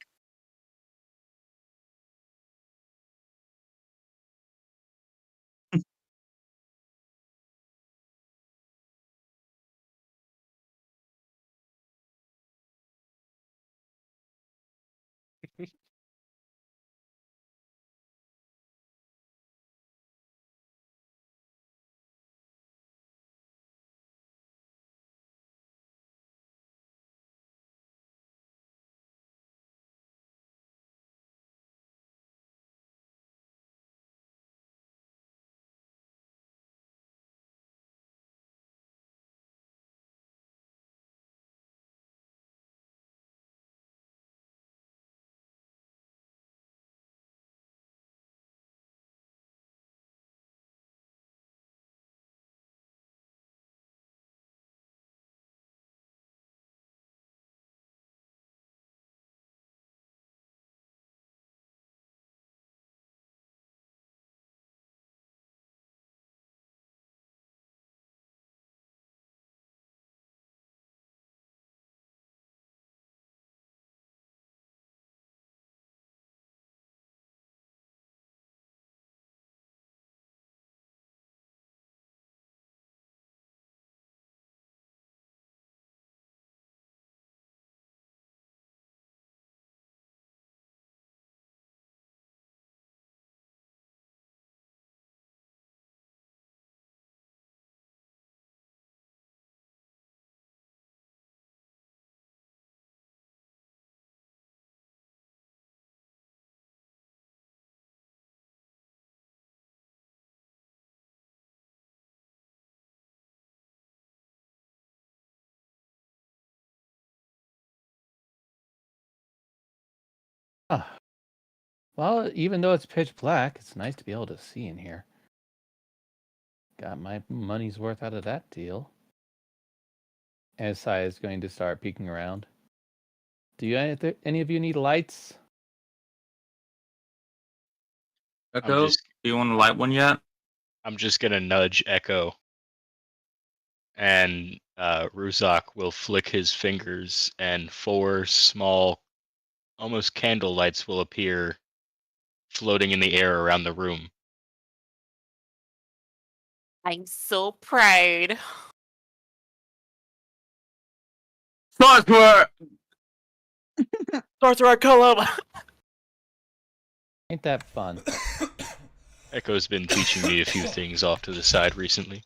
Ah. Well, even though it's pitch black, it's nice to be able to see in here. Got my money's worth out of that deal. As Sai is going to start peeking around. Do you any of you need lights? Echo, just- do you want to light one yet? I'm just gonna nudge Echo, and Ruzak will flick his fingers, and 4 small, almost candle lights will appear, floating in the air around the room. I'm so proud. Sorcerer! Sorcerer, kill him! Ain't that fun? Echo's been teaching me a few things off to the side recently.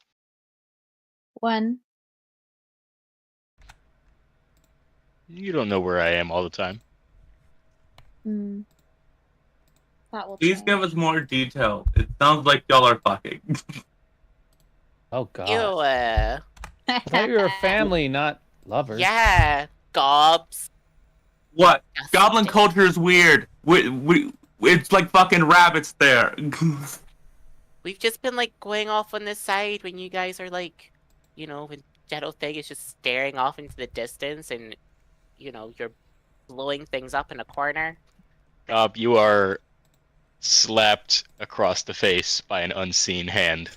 When? You don't know where I am all the time. Hmm. That will Please change. give us more detail. It sounds like y'all are fucking. Oh god. Ew. I thought you were family, not lovers. Yeah, gobs. What? Yes. Goblin culture is weird. It's like fucking rabbits there. We've just been like going off on this side when you guys are like, you know, gentle thing is just staring off into the distance, and you're blowing things up in a corner. You are slapped across the face by an unseen hand.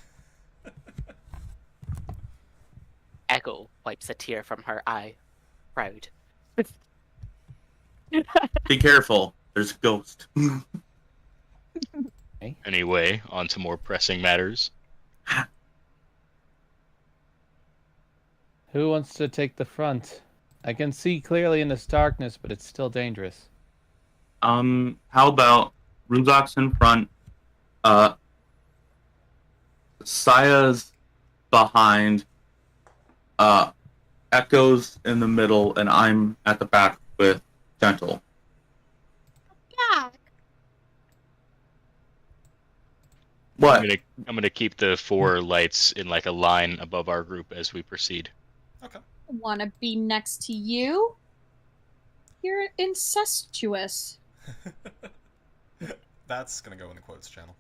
Echo wipes a tear from her eye, proud. Be careful. There's a ghost. Anyway, on to more pressing matters. Who wants to take the front? I can see clearly in this darkness, but it's still dangerous. How about Runzak's in front, Saya's behind, Echo's in the middle, and I'm at the back with Gentle. Yeah. What? I'm gonna keep the 4 lights in like a line above our group as we proceed. Okay. Want to be next to you? You're incestuous. That's gonna go in the quotes channel.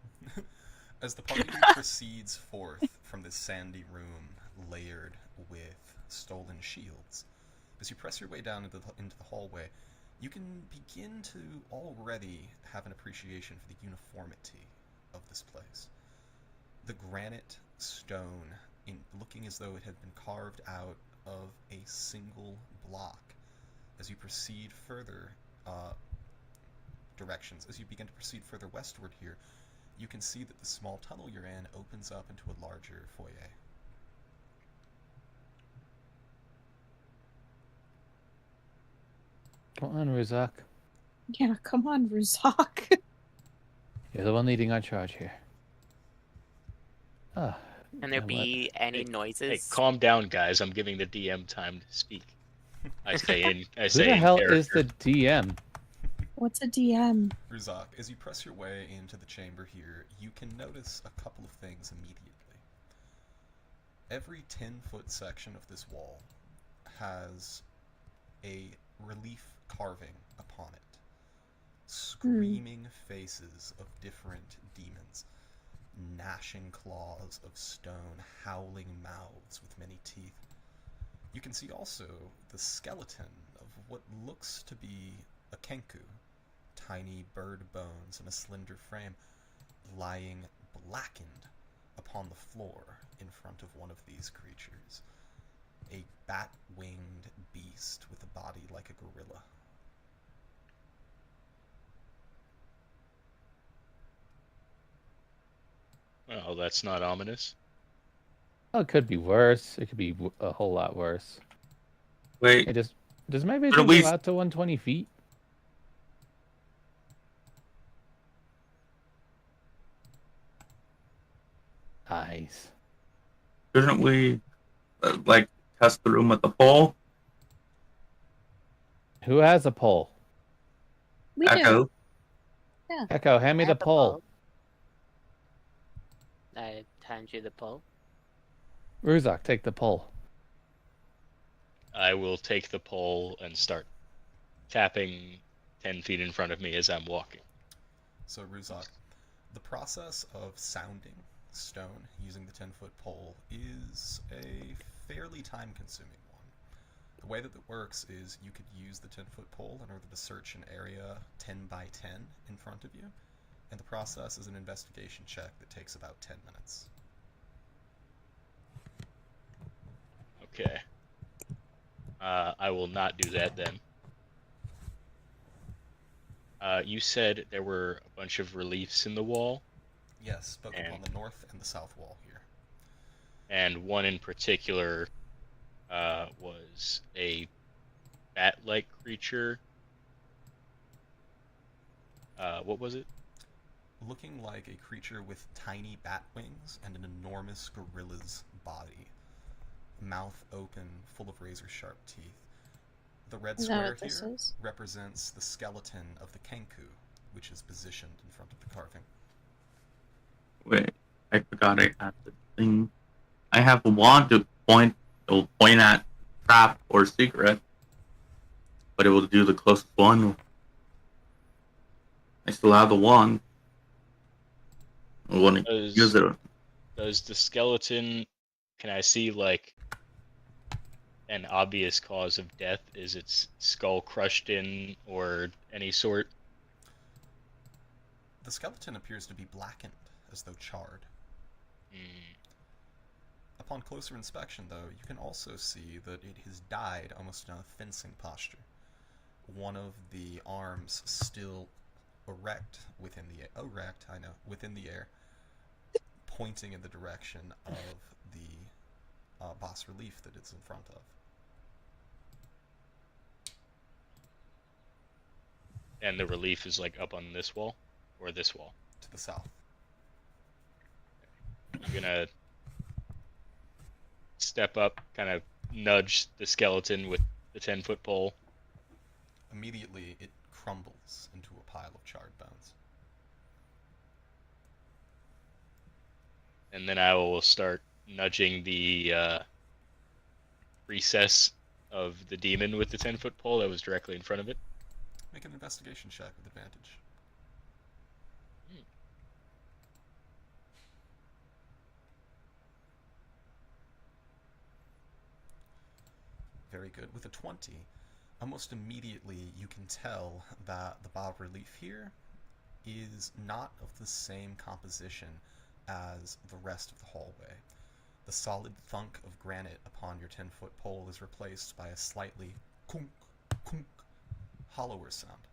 As the party proceeds forth from this sandy room layered with stolen shields, as you press your way down into the hallway, you can begin to already have an appreciation for the uniformity of this place. The granite stone, looking as though it had been carved out of a single block. As you proceed further directions, as you begin to proceed further westward here, you can see that the small tunnel you're in opens up into a larger foyer. Come on, Ruzak. Yeah, come on, Ruzak. You're the one leading our charge here. Ah, Can there be any Hey, noises? calm down, guys. I'm giving the DM time to speak. I say in who the in hell character. is the DM? What's a DM? Ruzak, as you press your way into the chamber here, you can notice a couple of things immediately. Every 10-foot section of this wall has a relief carving upon it. Screaming faces of different demons. Gnashing claws of stone, howling mouths with many teeth. You can see also the skeleton of what looks to be a kenku, tiny bird bones in a slender frame, lying blackened upon the floor in front of one of these creatures. A bat-winged beast with a body like a gorilla. Oh, that's not ominous. Oh, it could be worse. It could be a whole lot worse. Wait, Hey, does my But vision at least- go out to 120 feet? Nice. shouldn't we, test the room with the pole? Who has a pole? We Echo? do. Echo, hand me I the have pole. I hand you the pole. Ruzak, take the pole. I will take the pole and start tapping 10 feet in front of me as I'm walking. So, Ruzak, the process of sounding stone using the 10-foot pole is a fairly time-consuming one. The way that it works is you could use the 10-foot pole in order to search an area 10 by 10 in front of you, and the process is an investigation check that takes about 10 minutes. Okay. I will not do that then. You said there were a bunch of reliefs in the wall, Yes, both And- on the north and the south wall here. and one in particular was a bat-like creature. What was it? Looking like a creature with tiny bat wings and an enormous gorilla's body. Mouth open, full of razor-sharp teeth. The red Is that square what this here is? represents the skeleton of the kenku, which is positioned in front of the carving. Wait, I forgot I had the thing. I have a wand to point. It'll point at trap or secret, but it will do the closest one. I still have the wand. I want to use it. Does the skeleton? Can I see like an obvious cause of death? Is its skull crushed in or any sort? The skeleton appears to be blackened, as though charred. Mm, Upon closer inspection, though, you can also see that it has died almost in a fencing posture. One of the arms still erect within the air, pointing in the direction of the bas relief that it's in front of. and the relief is like up on this wall or this wall. To the south. I'm gonna step up, kind of nudge the skeleton with the 10-foot pole. Immediately, it crumbles into a pile of charred bones. And then I will start nudging the recess of the demon with the 10-foot pole that was directly in front of it. Make an investigation check with advantage. Very good. With a 20, almost immediately you can tell that the bas relief here is not of the same composition as the rest of the hallway. The solid thunk of granite upon your 10-foot pole is replaced by a slightly kunk, kunk, hollower sound.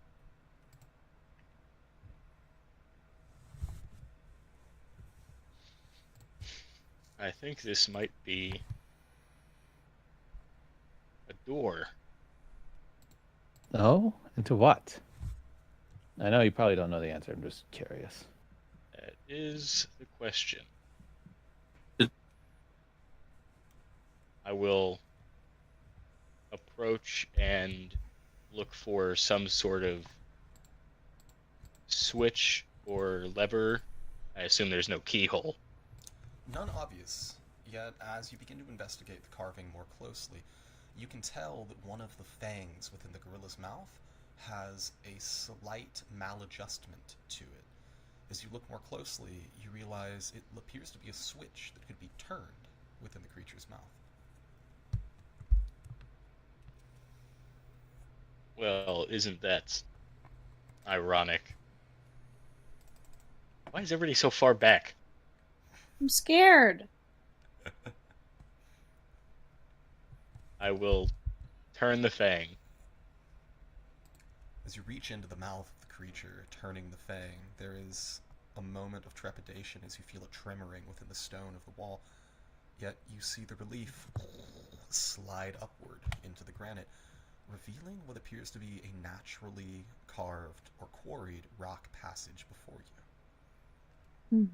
I think this might be a door. Oh, into what? I know you probably don't know the answer. I'm just curious. That is the question. I will approach and look for some sort of switch or lever. I assume there's no keyhole. None obvious, yet as you begin to investigate the carving more closely, you can tell that one of the fangs within the gorilla's mouth has a slight maladjustment to it. As you look more closely, you realize it appears to be a switch that could be turned within the creature's mouth. Well, isn't that ironic? Why is everybody so far back? I'm scared. I will turn the fang. As you reach into the mouth of the creature, turning the fang, there is a moment of trepidation as you feel it tremoring within the stone of the wall. Yet you see the relief slide upward into the granite, revealing what appears to be a naturally carved or quarried rock passage before you. Hmm.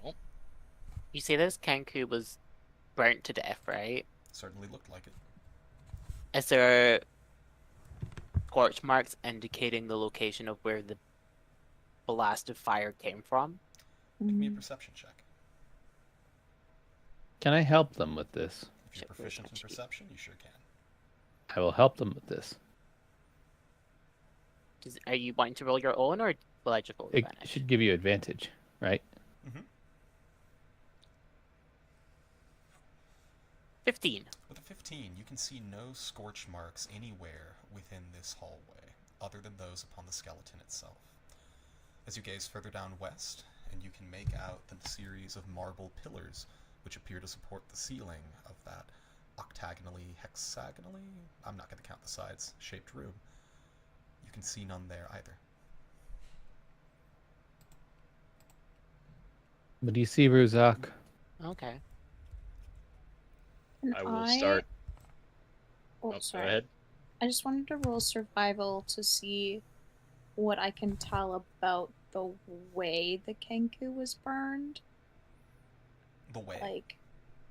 Well, You say this Kenku was burnt to death, right? Certainly looked like it. Is there scorch marks indicating the location of where the blast of fire came from? Make me a perception check. Can I help them with this? If you're Check proficient in perception. perception, you sure can. I will help them with this. Are you wanting to roll your own, or will I just roll It advantage? should give you advantage, right? 15. With a 15, you can see no scorch marks anywhere within this hallway, other than those upon the skeleton itself. As you gaze further down west, and you can make out the series of marble pillars which appear to support the ceiling of that octagonally, hexagonally, I'm not going to count the sides, shaped room. You can see none there either. What do you see, Ruzak? Okay. And I will start. Oh, Go sorry. ahead. I just wanted to roll survival to see what I can tell about the way the Kenku was burned. The way. Like,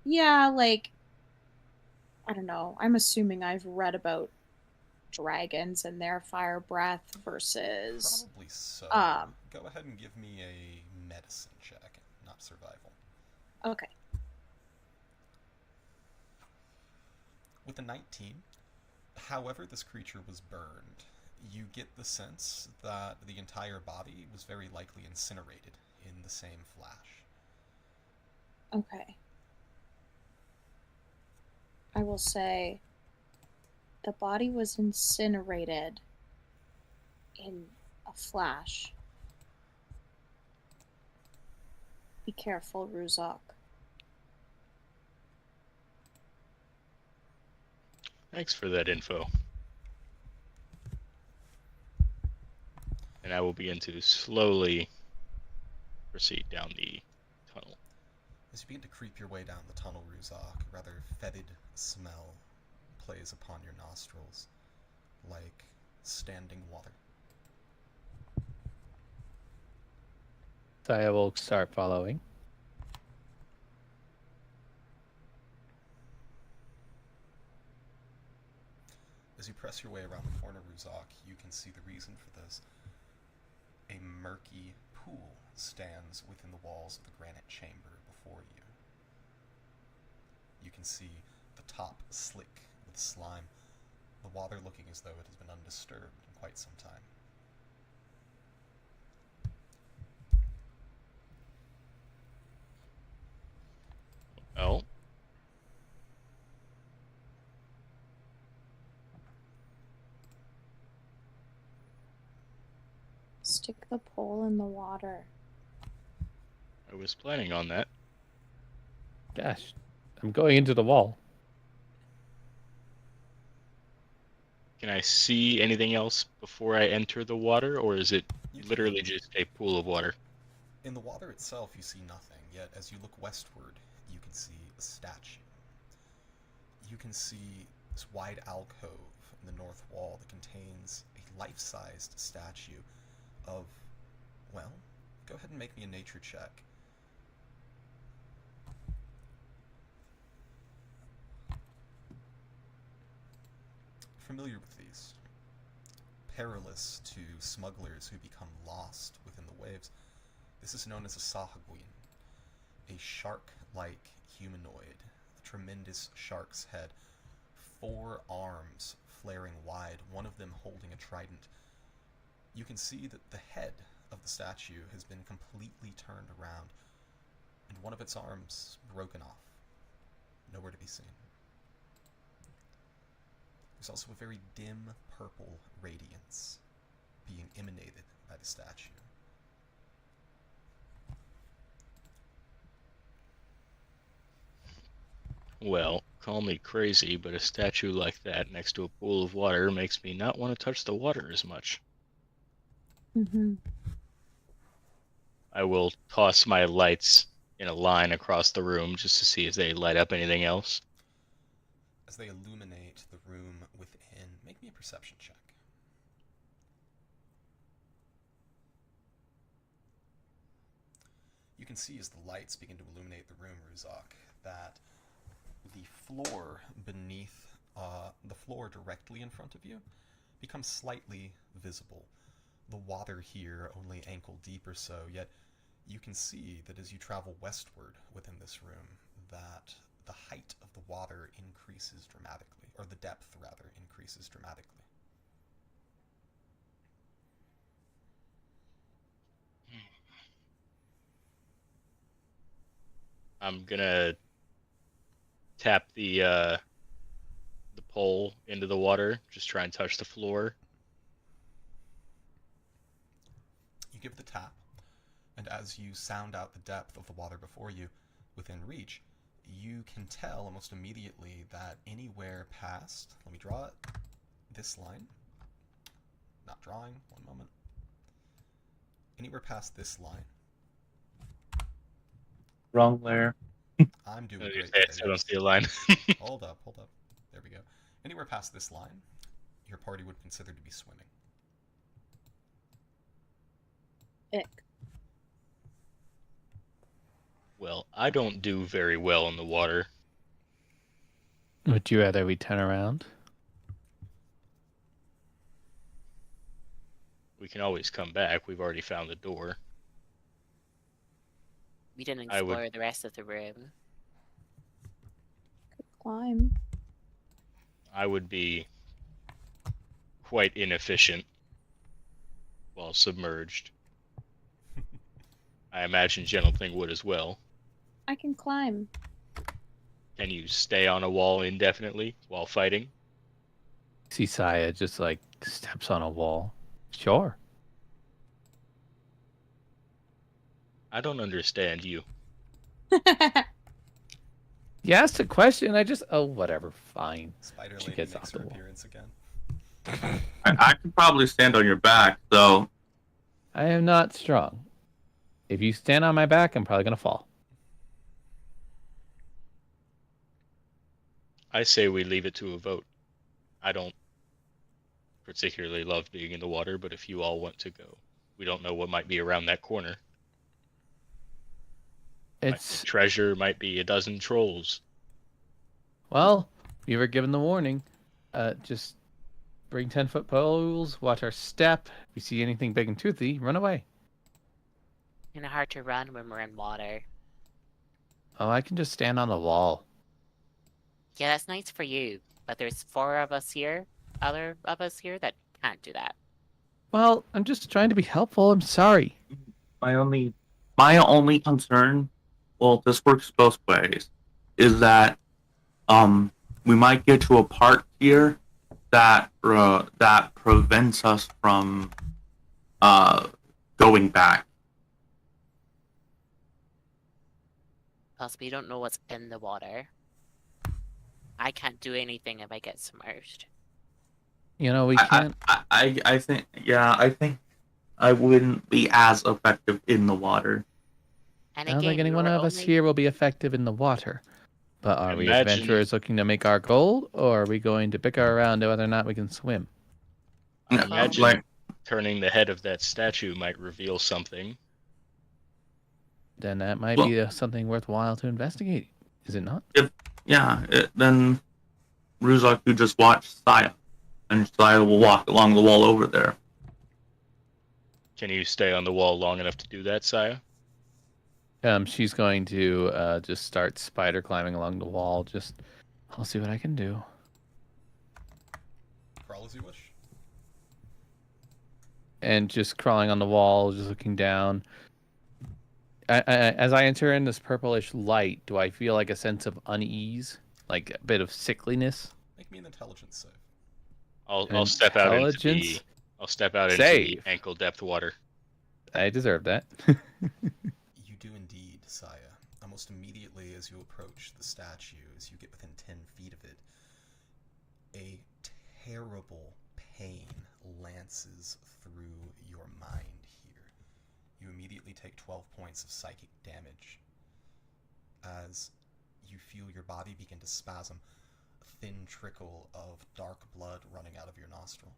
yeah, like, I don't know. I'm assuming I've read about dragons and their fire breath versus. Probably so. Go ahead and give me a medicine check, not survival. Okay. With a 19, however this creature was burned, You get the sense that the entire body was very likely incinerated in the same flash. Okay. I will say the body was incinerated in a flash. Be careful, Ruzak. Thanks for that info. And I will begin to slowly proceed down the tunnel. As you begin to creep your way down the tunnel, Ruzak, a rather fetid smell plays upon your nostrils, like standing water. Saya will start following. As you press your way around the corner, Ruzak, you can see the reason for this. A murky pool stands within the walls of the granite chamber before you. You can see the top slick with slime, the water looking as though it has been undisturbed in quite some time. Oh, Stick the pole in the water. I was planning on that. Gosh, I'm going into the wall. Can I see anything else before I enter the water, or is it You literally can- just a pool of water? In the water itself, you see nothing, yet as you look westward, you can see a statue. You can see this wide alcove in the north wall that contains a life-sized statue of, well, go ahead and make me a nature check. Familiar with these. Perilous to smugglers who become lost within the waves. This is known as a sahaguin, a shark-like humanoid, a tremendous shark's head, 4 arms flaring wide, one of them holding a trident. You can see that the head of the statue has been completely turned around, and one of its arms broken off, nowhere to be seen. There's also a very dim purple radiance being emanated by the statue. Well, call me crazy, but a statue like that next to a pool of water makes me not want to touch the water as much. Mm-hmm. I will toss my lights in a line across the room just to see if they light up anything else. As they illuminate the room within, make me a perception check. You can see as the lights begin to illuminate the room, Ruzak, that the floor beneath, the floor directly in front of you becomes slightly visible. The water here only ankle deep or so, yet you can see that as you travel westward within this room, that the height of the water increases dramatically, or the depth, rather, increases dramatically. I'm gonna tap the pole into the water, just try and touch the floor. You give the tap, and as you sound out the depth of the water before you, within reach, you can tell almost immediately that anywhere past, let me draw it, this line, not drawing, one moment, anywhere past this line, Wrong layer. I'm doing I great still don't today. see a line. Hold up, there we go. Anywhere past this line, your party would consider to be swimming. Ick. Well, I don't do very well in the water. Would you rather we turn around? We can always come back. We've already found the door. We didn't I would- explore the rest of the room. Could climb. I would be quite inefficient while submerged. I imagine Gentlething would as well. I can climb. Can you stay on a wall indefinitely while fighting? See Saya just like steps on a wall. Sure. I don't understand you. You asked a question. I just whatever. Fine. Spider She Lady gets makes off the her wall. appearance again. I could probably stand on your back, so I am not strong. If you stand on my back, I'm probably gonna fall. I say we leave it to a vote. I don't particularly love being in the water, but if you all want to go, we don't know what might be around that corner. Might It's be treasure, might be a dozen trolls. well, we were given the warning. Just bring 10-foot poles. Watch our step. If you see anything big and toothy, run away. Kind of hard to run when we're in water. Oh, I can just stand on the wall. Yeah, that's nice for you, but there's other of us here that can't do that. Well, I'm just trying to be helpful. I'm sorry. my only concern, well, this works both ways, is that we might get to a part here that that prevents us from going back. Plus, we don't know what's in the water. I can't do anything if I get submerged. You know, we I can't. I think I think I wouldn't be as effective in the water. And I don't think again, any we one were of us only... here will be effective in the water. But are we Imagine- adventurers looking to make our goal, or are we going to bicker around to whether or not we can swim? I Yeah, imagine like- turning the head of that statue might reveal something. Then that might Well- be something worthwhile to investigate, is it not? Then Ruzak, you just watch Saya, and Saya will walk along the wall over there. Can you stay on the wall long enough to do that, Saya? She's going to just start spider climbing along the wall. I'll see what I can do. Crawl as you wish. And just crawling on the wall, just looking down. As I enter in this purplish light, do I feel like a sense of unease, like a bit of sickliness? Make me an intelligence save. I'll step out into the Intelligence? the ankle depth water. I deserve that. You do indeed, Saya. Almost immediately as you approach the statue, as you get within 10 feet of it, a terrible pain lances through your mind here. You immediately take 12 points of psychic damage as you feel your body begin to spasm, a thin trickle of dark blood running out of your nostril.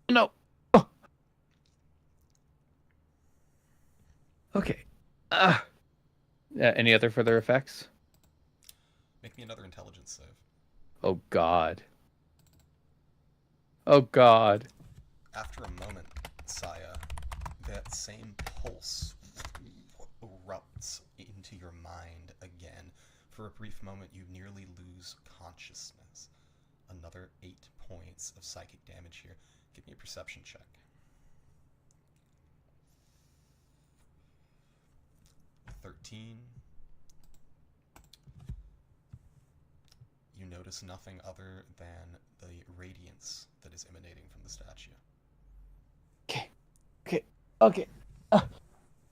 No. Oh. Okay. Any other further effects? Make me another intelligence save. Oh God. Oh God. After a moment, Saya, that same pulse erupts into your mind again. For a brief moment, you nearly lose consciousness. Another 8 points of psychic damage here. Give me a perception check. You notice nothing other than the radiance that is emanating from the statue. Okay.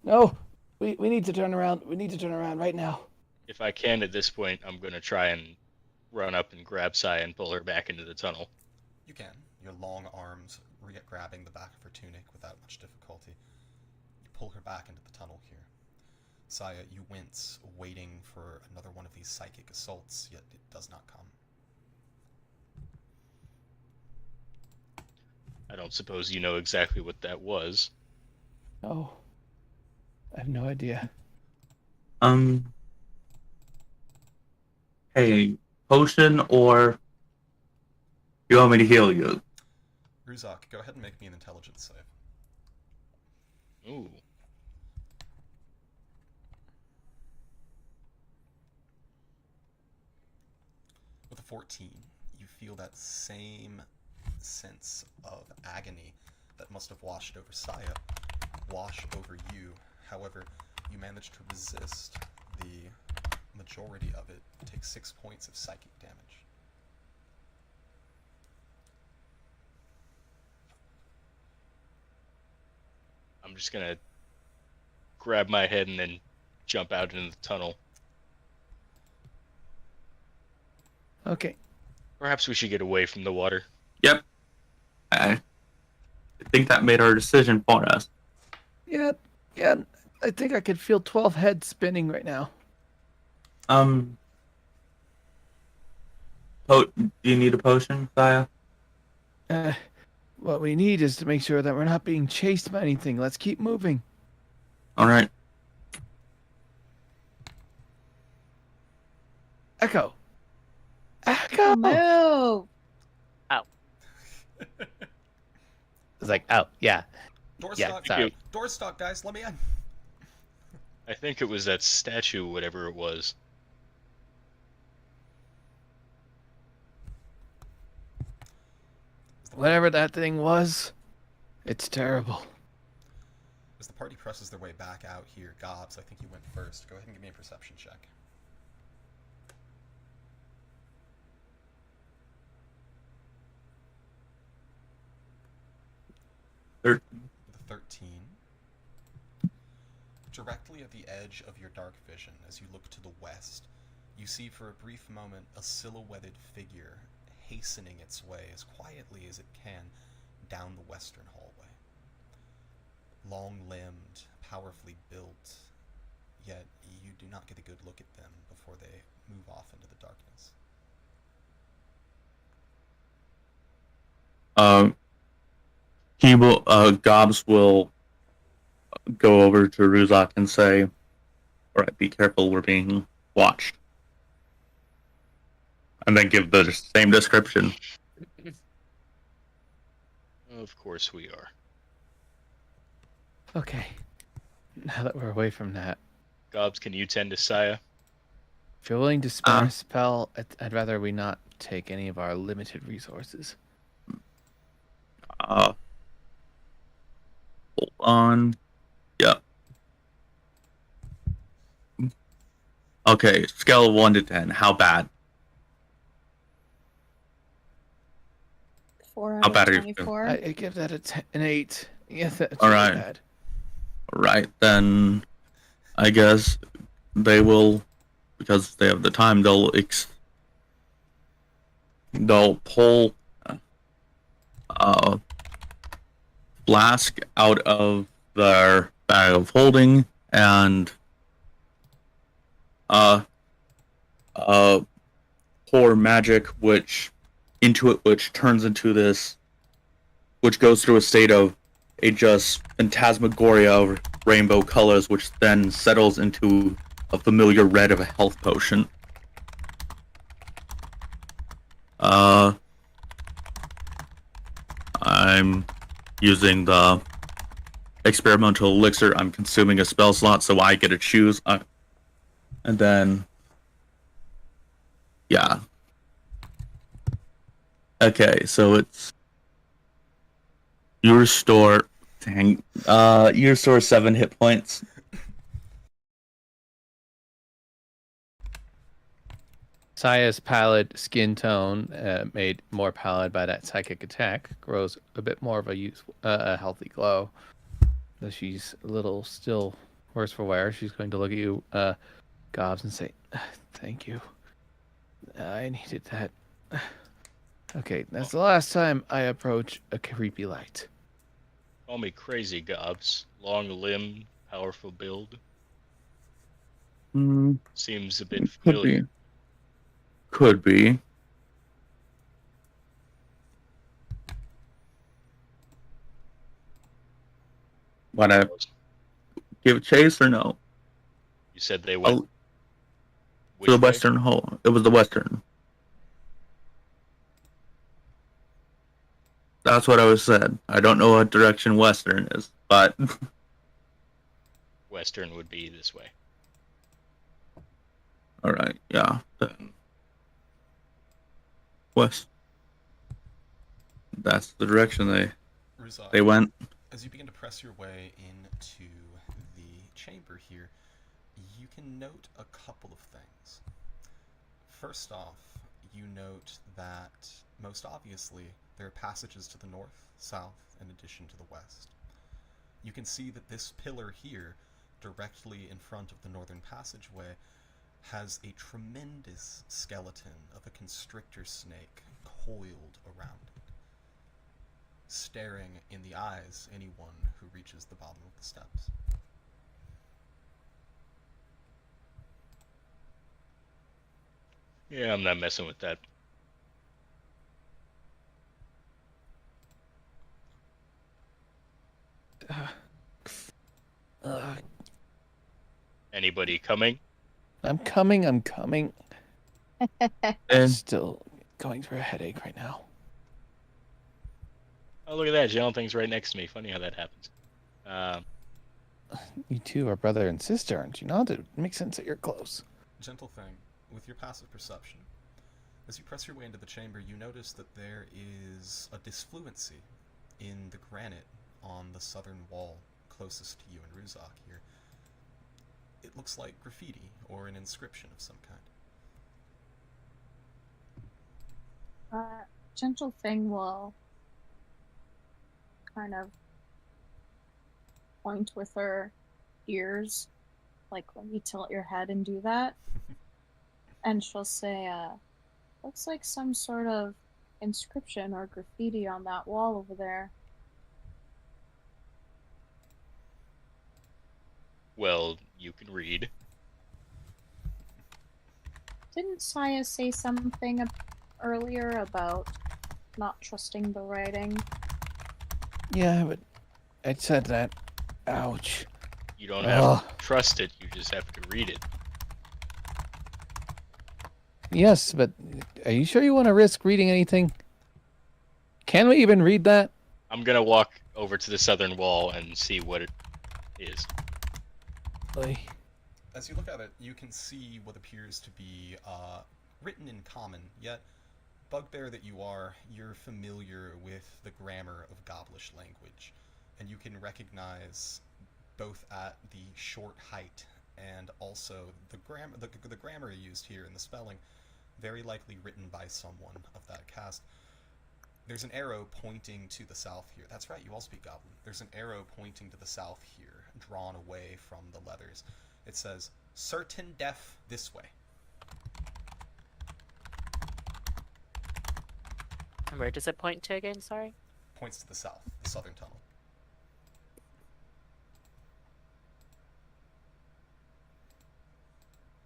No. We need to turn around. We need to turn around right now. If I can at this point, I'm going to try and run up and grab Saya and pull her back into the tunnel. You can. Your long arms grabbing the back of her tunic without much difficulty. You pull her back into the tunnel here. Saya, you wince, waiting for another one of these psychic assaults, yet it does not come. I don't suppose you know exactly what that was. No. I have no idea. Hey, potion, or you want me to heal you? Ruzak, go ahead and make me an intelligence save. Ooh. With a 14, you feel that same sense of agony that must have washed over Saya wash over you. However, you manage to resist the majority of it. Take 6 points of psychic damage. I'm just gonna grab my head and then jump out into the tunnel. Okay. Perhaps we should get away from the water. Yep. I think that made our decision for us. Yeah. I think I could feel 12 heads spinning right now. Do you need a potion, Saya? What we need is to make sure that we're not being chased by anything. Let's keep moving. All right. Echo. Move. It's like, oh, yeah. Door Yeah, stock, sorry. door stock, guys, let me in. I think it was that statue, whatever it was. Whatever that thing was, it's terrible. As the party presses their way back out here, Gobs, I think you went first. Go ahead and give me a perception check. Thir- With a 13. Directly at the edge of your dark vision, as you look to the west, you see for a brief moment a silhouetted figure hastening its way as quietly as it can down the western hallway. Long-limbed, powerfully built, yet you do not get a good look at them before they move off into the darkness. Gobs will go over to Ruzak and say, all right, be careful, we're being watched. And then give the same description. Of course we are. Okay. Now that we're away from that, Gobs, can you tend to Saya? if you're willing to spend a spell, I'd rather we not take any of our limited resources. Hold on. Yeah. Okay, scale of 1 to 10. How bad? 4 How out bad of are you 24. I give that an 8. Yeah, that's All really right. bad. Right, then I guess they will, because they have the time, they'll pull flask out of their bag of holding and pour magic which turns into this, which goes through a state of a just phantasmagoria of rainbow colors, which then settles into a familiar red of a health potion. I'm using the experimental elixir. I'm consuming a spell slot, so I get to choose. And then, yeah. Okay, so it's you restore 7 hit points. Saya's pallid skin tone, made more pallid by that psychic attack, grows a bit more of a healthy glow. Though she's a little still worse for wear, she's going to look at you, Gobs, and say, "Thank you. I needed that." Okay, that's the last time I approach a creepy light. Call me crazy, Gobs. Long limb, powerful build. Seems a bit familiar. Could be. Want to give chase or no? You said they went To the which way? western hole. It was the western. That's what I was said. I don't know what direction western is, but Western would be this way. all right, yeah. Then west. that's the direction Ruzak, they went. as you begin to press your way into the chamber here, you can note a couple of things. First off, you note that, most obviously, there are passages to the north, south, in addition to the west. You can see that this pillar here, directly in front of the northern passageway, has a tremendous skeleton of a constrictor snake coiled around it, staring in the eyes anyone who reaches the bottom of the steps. Yeah, I'm not messing with that. Uh, Anybody coming? I'm coming. I'm coming. I'm And still going through a headache right now. Oh, look at that. Jonathan's right next to me. Funny how that happens. You two are brother and sister, aren't you not? It makes sense that you're close. Gentle thing, with your passive perception, as you press your way into the chamber, you notice that there is a disfluency in the granite on the southern wall closest to you and Ruzak here. It looks like graffiti or an inscription of some kind. Gentle thing will kind of point with her ears, like when you tilt your head and do that. And she'll say, looks like some sort of inscription or graffiti on that wall over there. Well, you can read. Didn't Saya say something earlier about not trusting the writing? Yeah, but I said that. Ouch. You don't have to trust it. You just have to read it. Yes, but are you sure you want to risk reading anything? Can we even read that? I'm gonna walk over to the southern wall and see what it is. Oy. As you look at it, you can see what appears to be written in common, yet, bugbear that you are, you're familiar with the grammar of Gobblish language, and you can recognize both at the short height and also the grammar used here in the spelling, very likely written by someone of that caste. There's an arrow pointing to the south here. That's right, you all speak Goblin. There's an arrow pointing to the south here, drawn away from the leathers. It says, "Certain death this way." And where does it point to again? Sorry. Points to the south, the southern tunnel.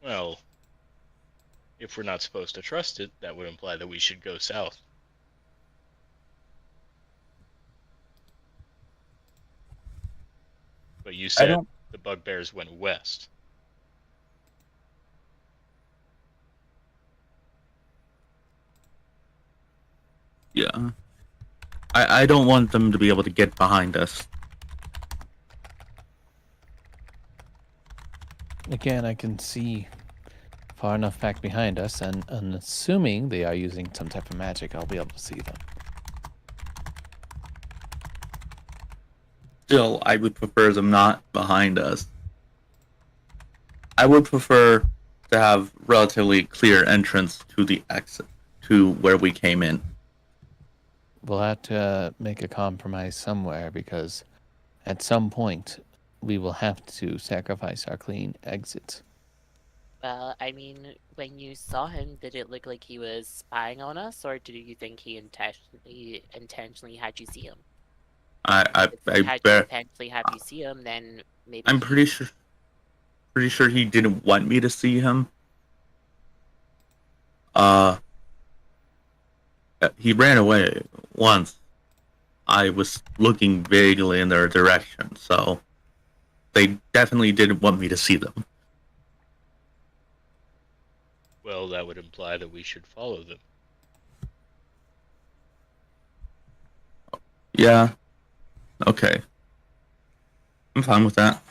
Well, if we're not supposed to trust it, that would imply that we should go south. But you said the bugbears went west. Yeah. I don't want them to be able to get behind us. Again, I can see far enough back behind us, and assuming they are using some type of magic, I'll be able to see them. Still, I would prefer them not behind us. I would prefer to have relatively clear entrance to the exit, to where we came in. We'll have to make a compromise somewhere, because at some point we will have to sacrifice our clean exits. Well, I mean, when you saw him, did it look like he was spying on us, or did you think he intentionally had you see him? Had you intentionally have you see him, then maybe. I'm pretty sure he didn't want me to see him. He ran away once. I was looking vaguely in their direction, so they definitely didn't want me to see them. Well, that would imply that we should follow them. Yeah. Okay. I'm fine with that.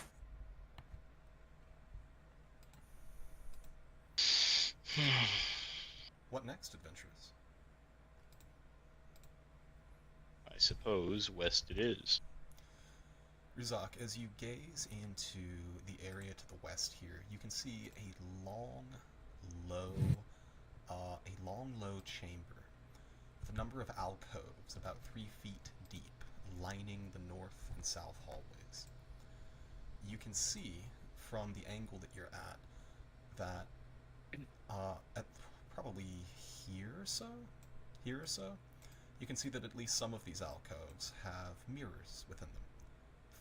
What next, adventurers? I suppose west it is. Ruzak, as you gaze into the area to the west here, you can see a low, low chamber with a number of alcoves about 3 feet deep, lining the north and south hallways. You can see from the angle that you're at that at probably here or so, you can see that at least some of these alcoves have mirrors within them,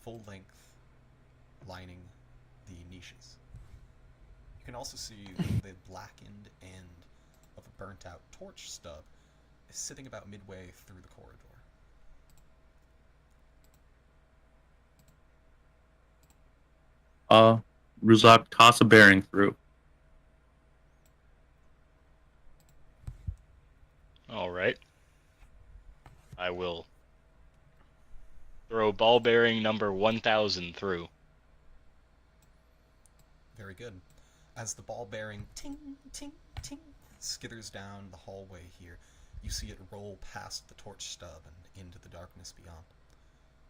full length, lining the niches. You can also see the blackened end of a burnt out torch stub is sitting about midway through the corridor. Ruzak, toss a bearing through. All right. I will throw ball bearing number 1000 through. Very good. As the ball bearing ting, ting, ting skitters down the hallway here, you see it roll past the torch stub and into the darkness beyond.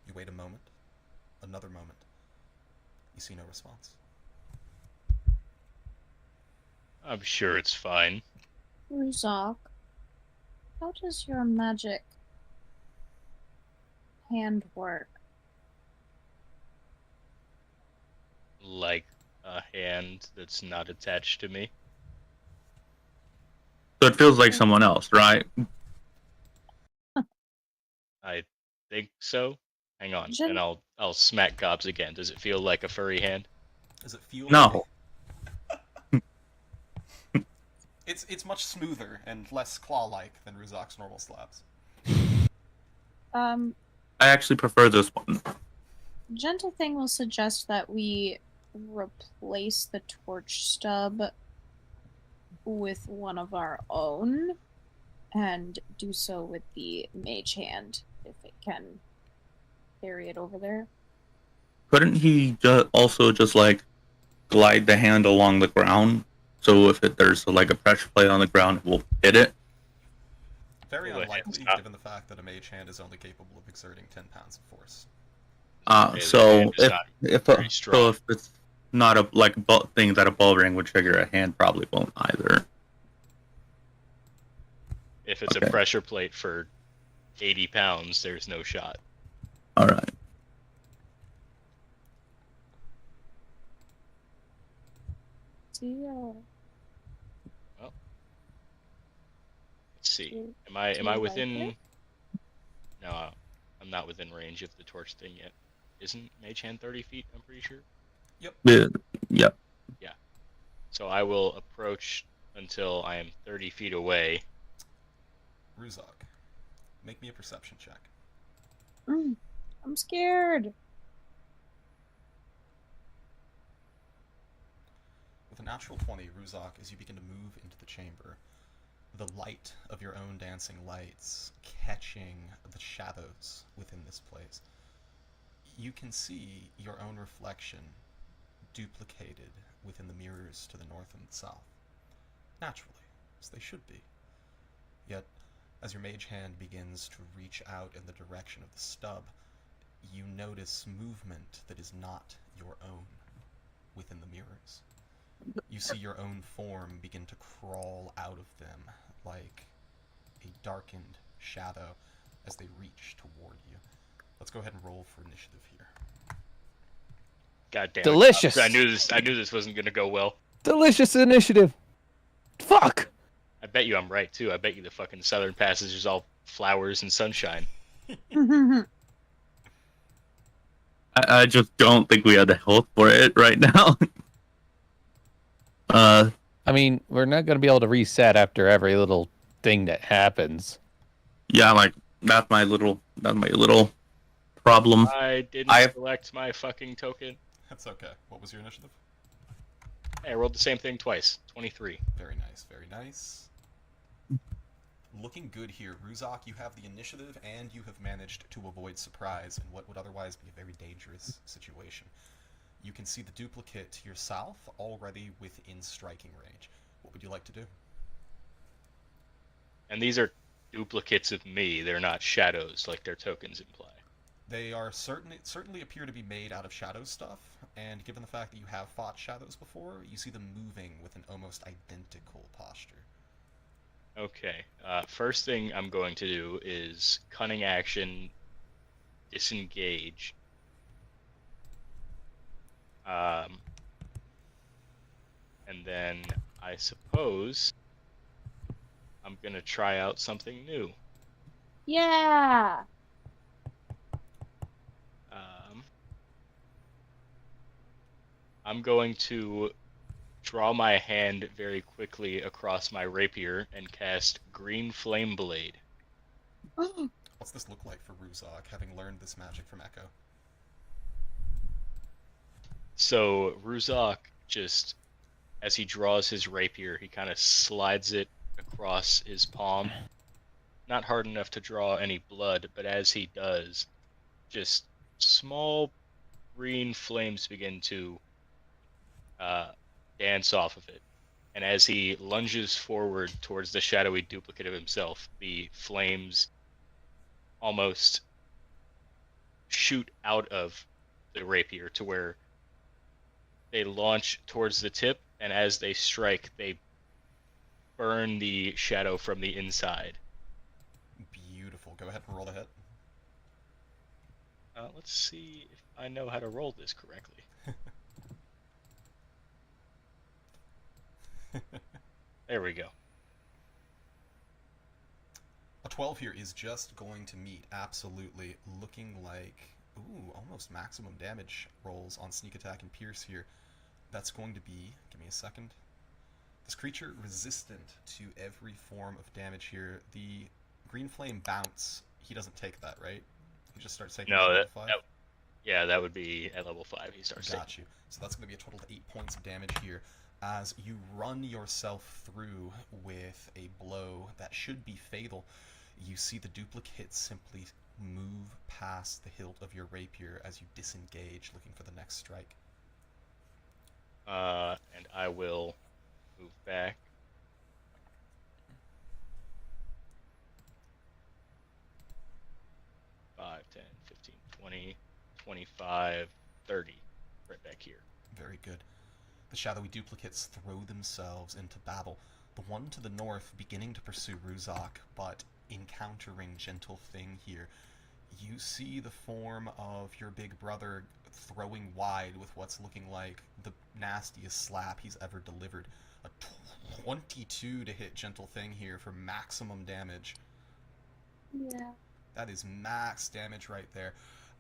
You wait a moment, another moment. You see no response. I'm sure it's fine. Ruzak, how does your magic hand work? Like a hand that's not attached to me. So it feels like someone else, right? I think so. Hang on, Gen- and I'll smack Gobs again. Does it feel like a furry hand? Does it feel No. It's much smoother and less claw-like than Ruzak's normal slabs. I actually prefer this one. Gentle Thing will suggest that we replace the torch stub with one of our own and do so with the mage hand if it can carry it over there. Couldn't he also just like glide the hand along the ground? So if there's like a pressure plate on the ground, it will hit it. Very Well, unlikely, it's given the fact that a mage hand is only capable of exerting 10 pounds of force. Yeah, the So hand is not very strong. so if it's not a like thing that a ball ring would trigger, a hand probably won't either. If it's Okay. a pressure plate for 80 pounds, there's no shot. All right. Deal. Let's see. Do- Am I do you like within? it? No, I'm not within range of the torch thing yet. Isn't Mage Hand 30 feet? I'm pretty sure. Yep. So I will approach until I am 30 feet away. Ruzak, make me a perception check. I'm scared. With a natural 20, Ruzak, as you begin to move into the chamber, the light of your own dancing lights catching the shadows within this place, you can see your own reflection duplicated within the mirrors to the north and the south. Naturally, as they should be. Yet, as your mage hand begins to reach out in the direction of the stub, you notice movement that is not your own within the mirrors. You see your own form begin to crawl out of them like a darkened shadow as they reach toward you. Let's go ahead and roll for initiative here. God damn it. Delicious. I knew this wasn't gonna go well. Delicious initiative. Fuck. I bet you I'm right too. I bet you the fucking Southern Passage is all flowers and sunshine. I just don't think we have the health for it right now. I mean, we're not going to be able to reset after every little thing that happens. Yeah, like that's my little problem. I didn't I've- select my fucking token. That's okay. What was your initiative? Hey, I rolled the same thing twice. 23. Very nice, very nice. Looking good here. Ruzak, you have the initiative, and you have managed to avoid surprise in what would otherwise be a very dangerous situation. You can see the duplicate to your south already within striking range. What would you like to do? And these are duplicates of me. They're not shadows like their tokens imply. They are certainly appear to be made out of shadow stuff, and given the fact that you have fought shadows before, you see them moving with an almost identical posture. Okay. First thing I'm going to do is cunning action, disengage. And then I suppose I'm gonna try out something new. Yeah. I'm going to draw my hand very quickly across my rapier and cast Green Flame Blade. What's this look like for Ruzok, having learned this magic from Echo? So Ruzok just, as he draws his rapier, he kind of slides it across his palm. Not hard enough to draw any blood, but as he does, just small green flames begin to dance off of it. And as he lunges forward towards the shadowy duplicate of himself, the flames almost shoot out of the rapier to where they launch towards the tip, and as they strike, they burn the shadow from the inside. Beautiful. Go ahead and roll the hit. Let's see if I know how to roll this correctly. There we go. A 12 here is just going to meet, absolutely, looking like, ooh, almost maximum damage rolls on sneak attack and pierce here. That's going to be, give me a second. This creature resistant to every form of damage here. The green flame bounce, he doesn't take that, right? He just starts taking No, level 5? yeah, that would be at level 5. He starts Got you. So that's going to be a total of 8 points of damage here. As you run yourself through with a blow that should be fatal, you see the duplicate simply move past the hilt of your rapier as you disengage, looking for the next strike. And I will move back. Five, 10, 15, 20, 25, 30. Right back here. Very good. The shadowy duplicates throw themselves into battle. The one to the north beginning to pursue Ruzok, but encountering Gentle Thing here. You see the form of your big brother throwing wide with what's looking like the nastiest slap he's ever delivered. A 22 to hit Gentle Thing here for maximum damage. Yeah. That is max damage right there.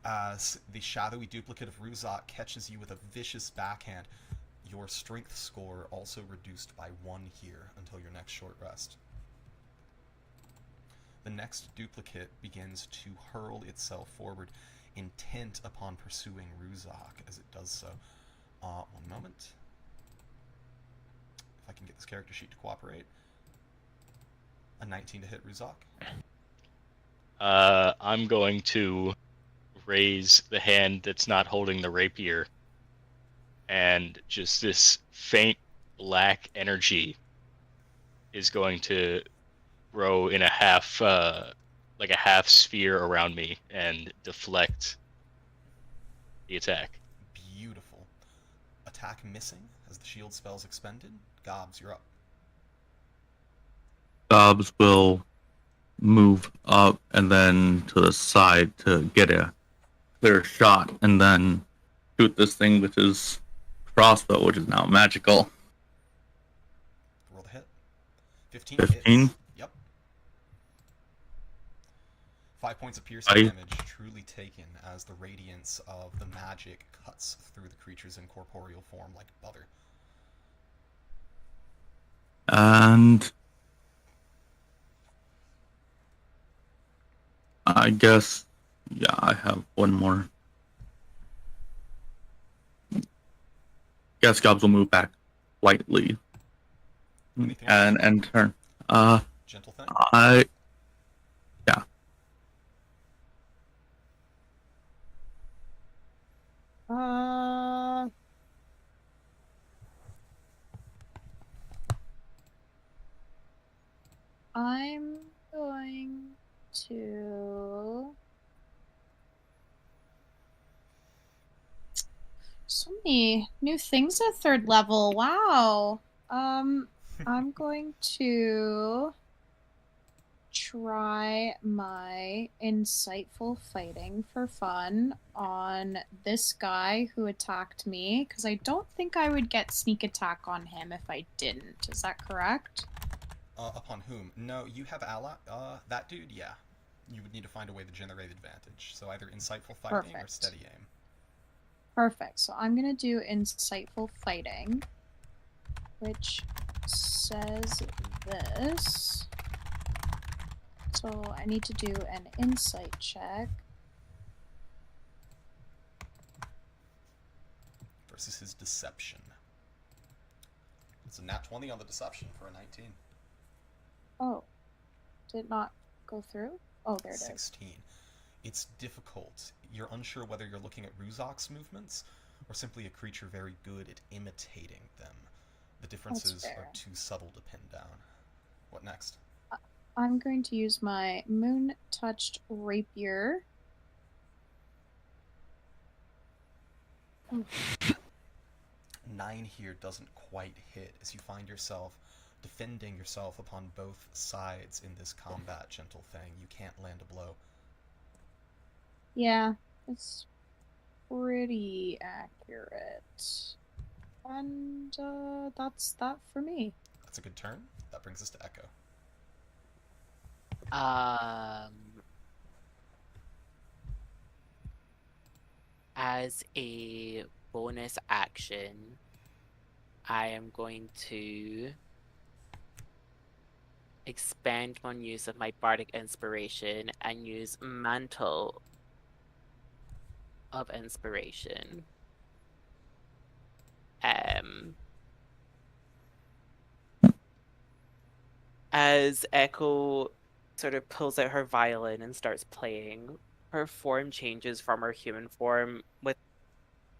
As the shadowy duplicate of Ruzok catches you with a vicious backhand. Your strength score also reduced by 1 here until your next short rest. The next duplicate begins to hurl itself forward, intent upon pursuing Ruzok as it does so. One moment. If I can get this character sheet to cooperate. A 19 to hit Ruzok. I'm going to raise the hand that's not holding the rapier, and just this faint black energy is going to grow in a half, like a half sphere around me and deflect the attack. Beautiful. Attack missing as the shield spell's expended. Gobs, you're up. Dobbs will move up and then to the side to get a clear shot, and then shoot this thing with his crossbow, which is now magical. Roll the hit. 15 15? hits. Yep. 5 points of piercing damage truly taken as the radiance of the magic cuts through the creature's incorporeal form like butter. And I guess, yeah, I have one more. Guess Gobs will move back lightly. Anything else? And turn. Gentle Thing? Yeah. I'm going to. So many new things at 3rd level. Wow. I'm going to try my insightful fighting for fun on this guy who attacked me, because I don't think I would get sneak attack on him if I didn't. Is that correct? Upon whom? No, you have ally. That dude, yeah. You would need to find a way to generate advantage. So either insightful fighting or Perfect. steady aim. Perfect. So I'm going to do insightful fighting, which says this. So I need to do an insight check. Versus his deception. It's a nat 20 on the deception for a 19. Oh, did not go through? Oh, there it is. 16. It's difficult. You're unsure whether you're looking at Ruzok's movements or simply a creature very good at imitating them. The differences are too subtle to pin down. What next? I'm going to use my moon-touched rapier. 9 here doesn't quite hit as you find yourself defending yourself upon both sides in this combat, Gentle Fang. You can't land a blow. Yeah, it's pretty accurate. And that's that for me. That's a good turn. That brings us to Echo. As a bonus action, I am going to expand on use of my bardic inspiration and use Mantle of Inspiration. As Echo sort of pulls out her violin and starts playing, her form changes from her human form without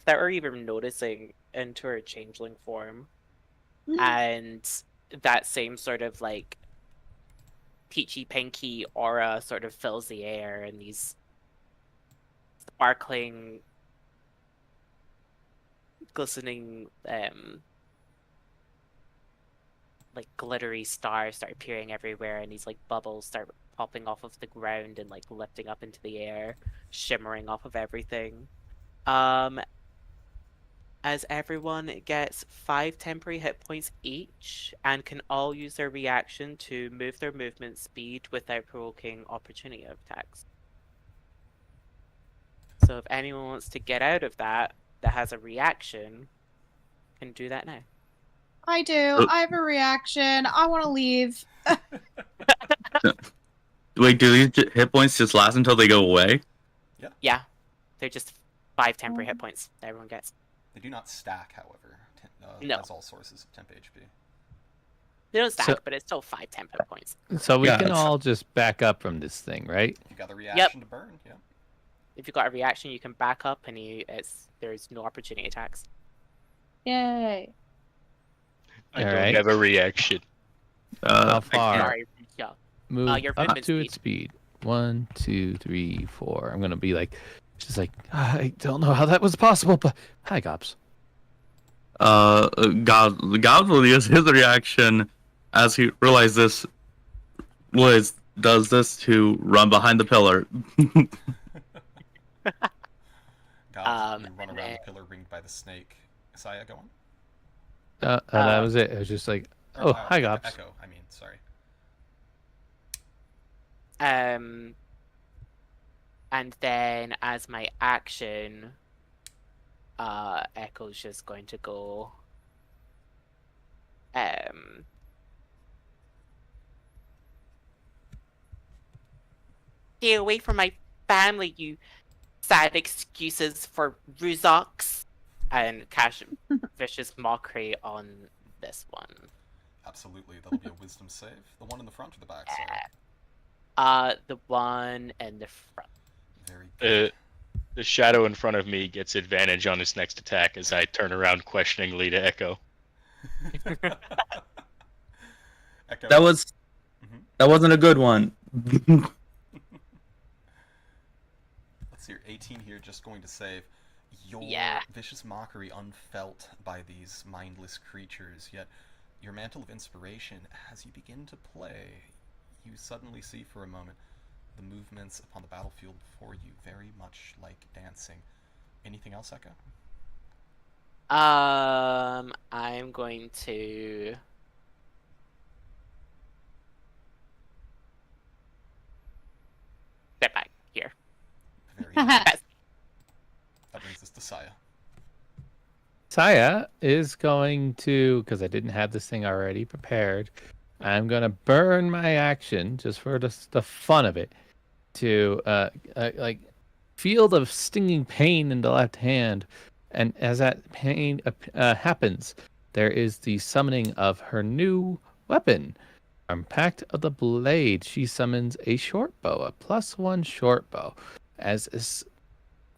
her even noticing into her changeling form. And that same sort of like peachy pinky aura sort of fills the air, and these sparkling, glistening, like glittery stars start appearing everywhere, and these like bubbles start popping off of the ground and like lifting up into the air, shimmering off of everything. As everyone gets 5 temporary hit points each and can all use their reaction to move their movement speed without provoking opportunity attacks. So if anyone wants to get out of that has a reaction, can do that now. I do. I have a reaction. I want to leave. Wait, do these hit points just last until they go away? Yeah. They're just 5 temporary hit points that everyone gets. They do not stack, however, No. as all sources of temp HP. They don't stack, So- but it's still 5 temp hit points. So we Yeah, can it's- all just back up from this thing, right? You got the reaction to burn, yeah. If you've got a reaction, you can back up, and there's no opportunity attacks. Yay. I All don't right. have a reaction. How far? Sorry, yeah. Move your up movement to its speed. 1, 2, 3, 4. I'm gonna be like, she's like, I don't know how that was possible, but hi, Gops. God will use his reaction as he realizes this does this to run behind the pillar. God, you run and around then- the pillar ringed by the snake. Isaiah, go on. That was it. It was just like, oh, hi, Gops. Echo, I mean, sorry. And then as my action, Echo's just going to go. Stay away from my family, you sad excuses for Ruzoks. And cast vicious mockery on this one. Absolutely, that'll be a wisdom save. The one in the front or the back, sorry. The one in the front. Very good. The shadow in front of me gets advantage on his next attack as I turn around questioningly to Echo. Echo. That wasn't a good one. So your 18 here just going to save. Your Yeah. vicious mockery unfelt by these mindless creatures, yet your mantle of inspiration, as you begin to play, you suddenly see for a moment the movements upon the battlefield before you, very much like dancing. Anything else, Echo? I'm going to. Step back here. Very nice. That brings us to Saya. Saya is going to, because I didn't have this thing already prepared, I'm going to burn my action just for the fun of it to like feel the stinging pain in the left hand. And as that pain happens, there is the summoning of her new weapon. From Pact of the Blade, she summons a short bow, a +1 short bow. As this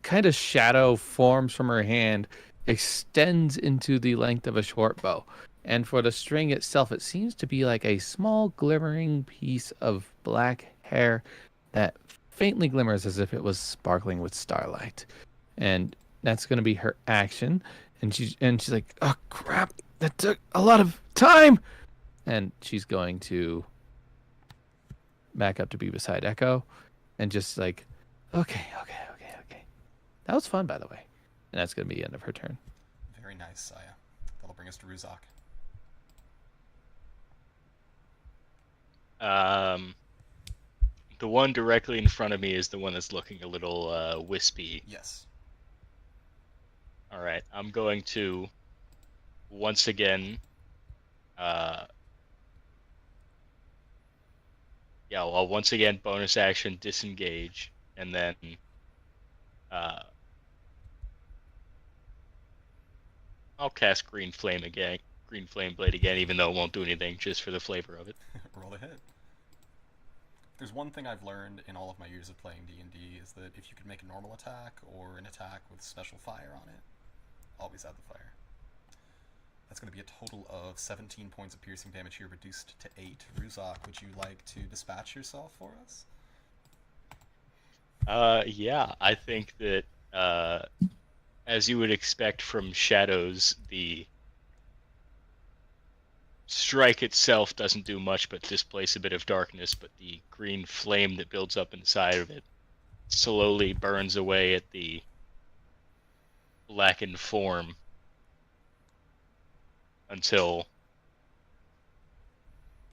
kind of shadow forms from her hand, extends into the length of a short bow. And for the string itself, it seems to be like a small glimmering piece of black hair that faintly glimmers as if it was sparkling with starlight. And that's going to be her action. And she's like, oh crap, that took a lot of time. And she's going to back up to be beside Echo and just like, okay. That was fun, by the way. And that's going to be the end of her turn. Very nice, Saya. That'll bring us to Ruzak. The one directly in front of me is the one that's looking a little wispy. Yes. All right, I'm going to once again. I'll once again bonus action disengage, and then I'll cast Green Flame again, Green Flame Blade again, even though it won't do anything, just for the flavor of it. Roll a hit. There's one thing I've learned in all of my years of playing D&D is that if you can make a normal attack or an attack with special fire on it, always add the fire. That's going to be a total of 17 points of piercing damage here, reduced to 8. Ruzak, would you like to dispatch yourself for us? Yeah, I think that as you would expect from shadows, the strike itself doesn't do much but displace a bit of darkness, but the green flame that builds up inside of it slowly burns away at the blackened form until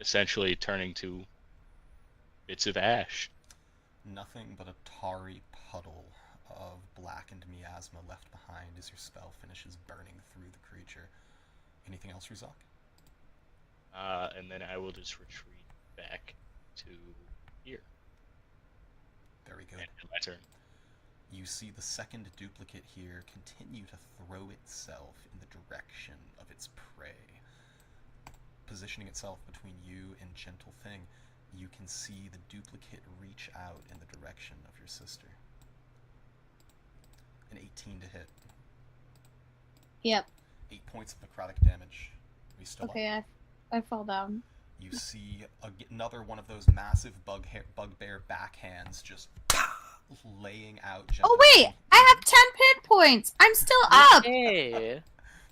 essentially turning to bits of ash. Nothing but a tarry puddle of blackened miasma left behind as your spell finishes burning through the creature. Anything else, Ruzak? And then I will just retreat back to here. Very good. And my turn. You see the second duplicate here continue to throw itself in the direction of its prey. Positioning itself between you and Gentle Thing, you can see the duplicate reach out in the direction of your sister. An 18 to hit. Yep. 8 points of necrotic damage. Are you still up? Okay, I fall down. You see another one of those massive bugbear backhands just laying out Gentle Oh wait, Thing. I have 10 hit points. I'm still up. Hey.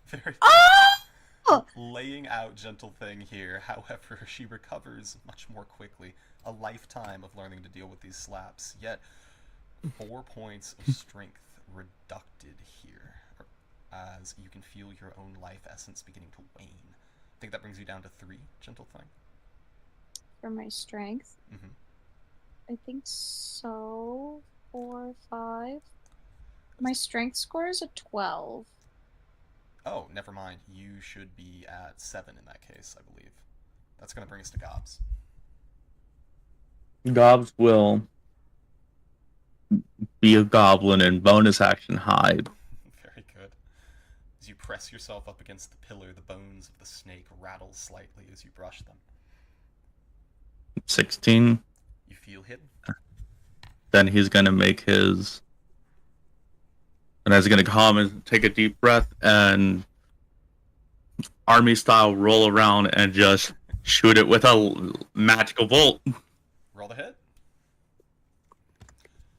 Very Oh! laying out Gentle Thing here. However, she recovers much more quickly. A lifetime of learning to deal with these slaps. Yet, 4 points of strength reducted here, as you can feel your own life essence beginning to wane. I think that brings you down to 3, Gentle Thing. For my strength. Mm-hmm. I think so. 4, 5. My strength score is a 12. Oh, never mind. You should be at 7 in that case, I believe. That's going to bring us to Gobs. Gobs will be a goblin and bonus action hide. Very good. As you press yourself up against the pillar, the bones of the snake rattle slightly as you brush them. 16. You feel hidden. Then he's gonna make his, and he's gonna calm and take a deep breath and army style roll around and just shoot it with a magical bolt. Roll the hit.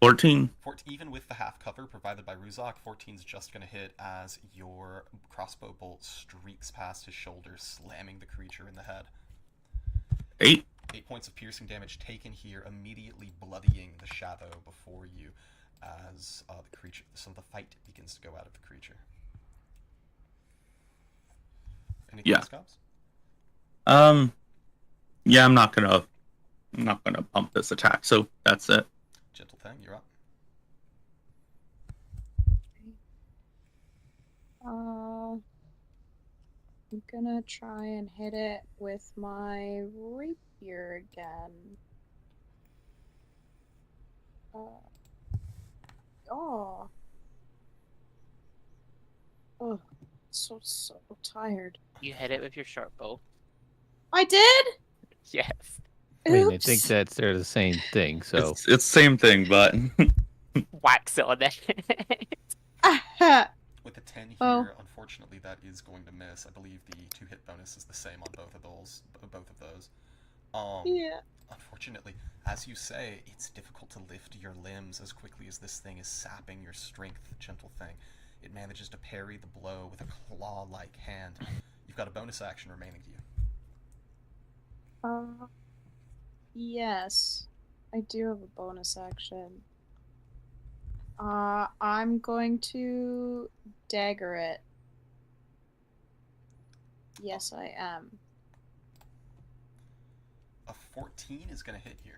14. Even with the half cover provided by Ruzak, 14's just going to hit as your crossbow bolt streaks past his shoulder, slamming the creature in the head. 8. 8 points of piercing damage taken here, immediately bloodying the shadow before you as the creature, some of the fight begins to go out of the creature. Anything else, Cobbs? Yeah, I'm not gonna pump this attack, so that's it. Gentle Thing, you're up. I'm gonna try and hit it with my rapier again. Oh, so tired. You hit it with your short bow. I did? Yes. I mean, I Oops. think that they're the same thing. So It's same thing, but Wax it on it. With a 10 here, Oh. unfortunately, that is going to miss. I believe the 2-hit bonus is the same on both of those. Yeah. Unfortunately, as you say, it's difficult to lift your limbs as quickly as this thing is sapping your strength, Gentle Thing. It manages to parry the blow with a claw-like hand. You've got a bonus action remaining to you. Yes, I do have a bonus action. I'm going to dagger it. Yes, I am. A 14 is going to hit here.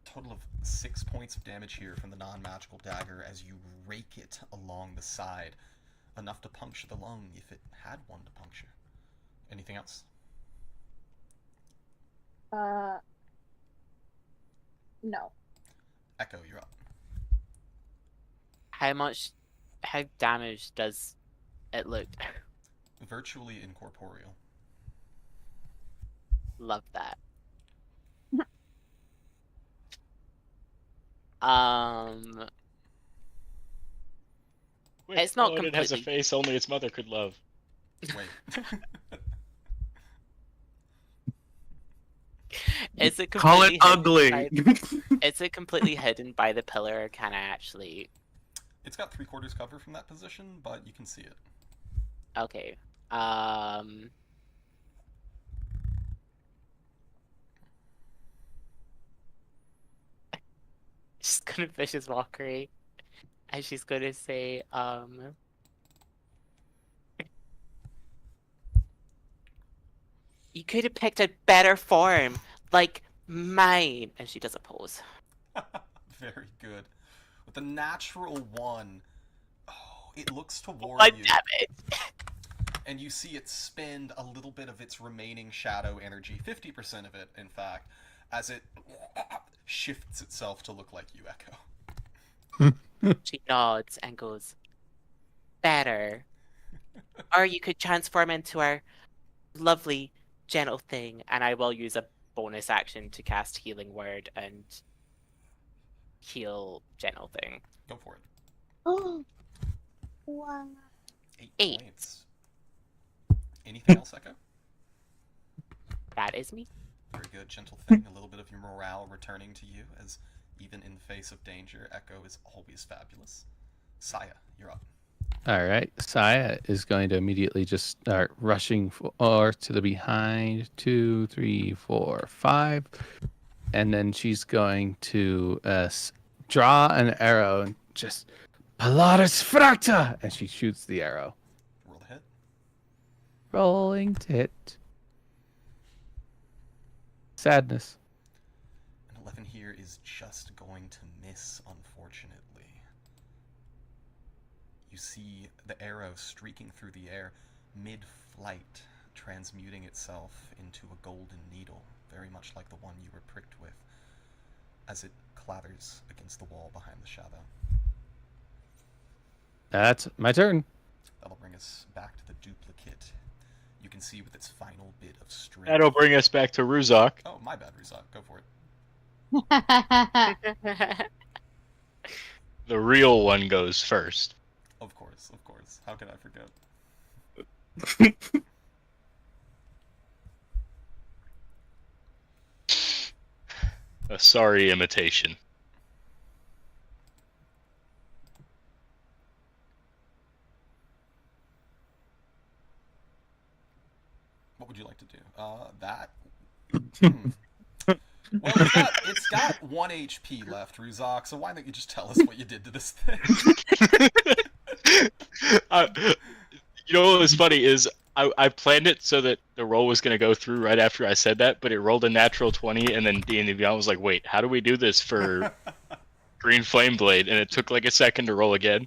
Total of 6 points of damage here from the non-magical dagger as you rake it along the side. Enough to puncture the lung if it had one to puncture. Anything else? No. Echo, you're up. How damaged does it look? Virtually incorporeal. Love that. Quick, It's not it has a completely- face only its mother could love. Wait. Is it call it completely ugly. Is it completely hidden by the pillar, or can I actually? It's got 3/4 cover from that position, but you can see it. Okay. She's gonna vicious mockery, and she's gonna say, "You could have picked a better form, like mine." And she does a pose. Very good. With a natural 1, it looks toward God you, damn it! and you see it spend a little bit of its remaining shadow energy, 50% of it, in fact, as it shifts itself to look like you, Echo. She nods and goes, "Better." Or you could transform into our lovely Gentle Thing, and I will use a bonus action to cast Healing Word and heal Gentle Thing. Go for it. Oh, wow. 8. Points. Anything else, Echo? That is me. Very good, Gentle Thing. A little bit of your morale returning to you, as even in the face of danger, Echo is always fabulous. Saya, you're up. all right, Saya is going to immediately just start rushing to the behind 2, 3, 4, 5, and then she's going to draw an arrow and just Polaris Fracta, and she shoots the arrow. Roll the hit. Rolling to hit. Sadness. An 11 here is just going to miss, unfortunately. You see the arrow streaking through the air, mid-flight, transmuting itself into a golden needle, very much like the one you were pricked with, as it clatters against the wall behind the shadow. That's my turn. That'll bring us back to the duplicate. You can see with its final bit of strength. That'll bring us back to Ruzak. Oh, my bad, Rizak. Go for it. The real one goes first. Of course, of course. How could I forget? A sorry imitation. What would you like to do? That. Hmm. Well, it's got 1 HP left, Ruzak, so why don't you just tell us what you did to this thing? You know what was funny is I planned it so that the roll was going to go through right after I said that, but it rolled a natural 20, and then D&D Beyond was like, wait, how do we do this for Green Flame Blade? And it took like a second to roll again.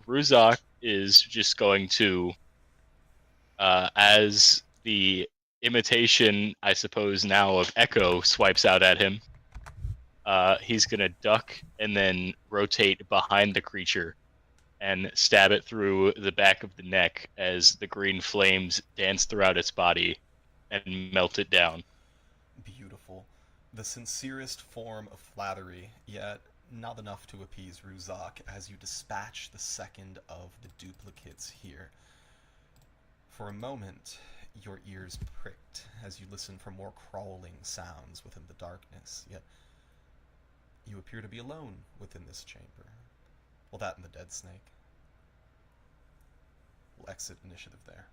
Ruzak is just going to, as the imitation, I suppose now, of Echo swipes out at him, he's going to duck and then rotate behind the creature and stab it through the back of the neck as the green flames dance throughout its body and melt it down. Beautiful. The sincerest form of flattery, yet not enough to appease Ruzak as you dispatch the second of the duplicates here. For a moment, your ears pricked as you listen for more crawling sounds within the darkness, yet you appear to be alone within this chamber. Well, that and the dead snake. We'll exit initiative there.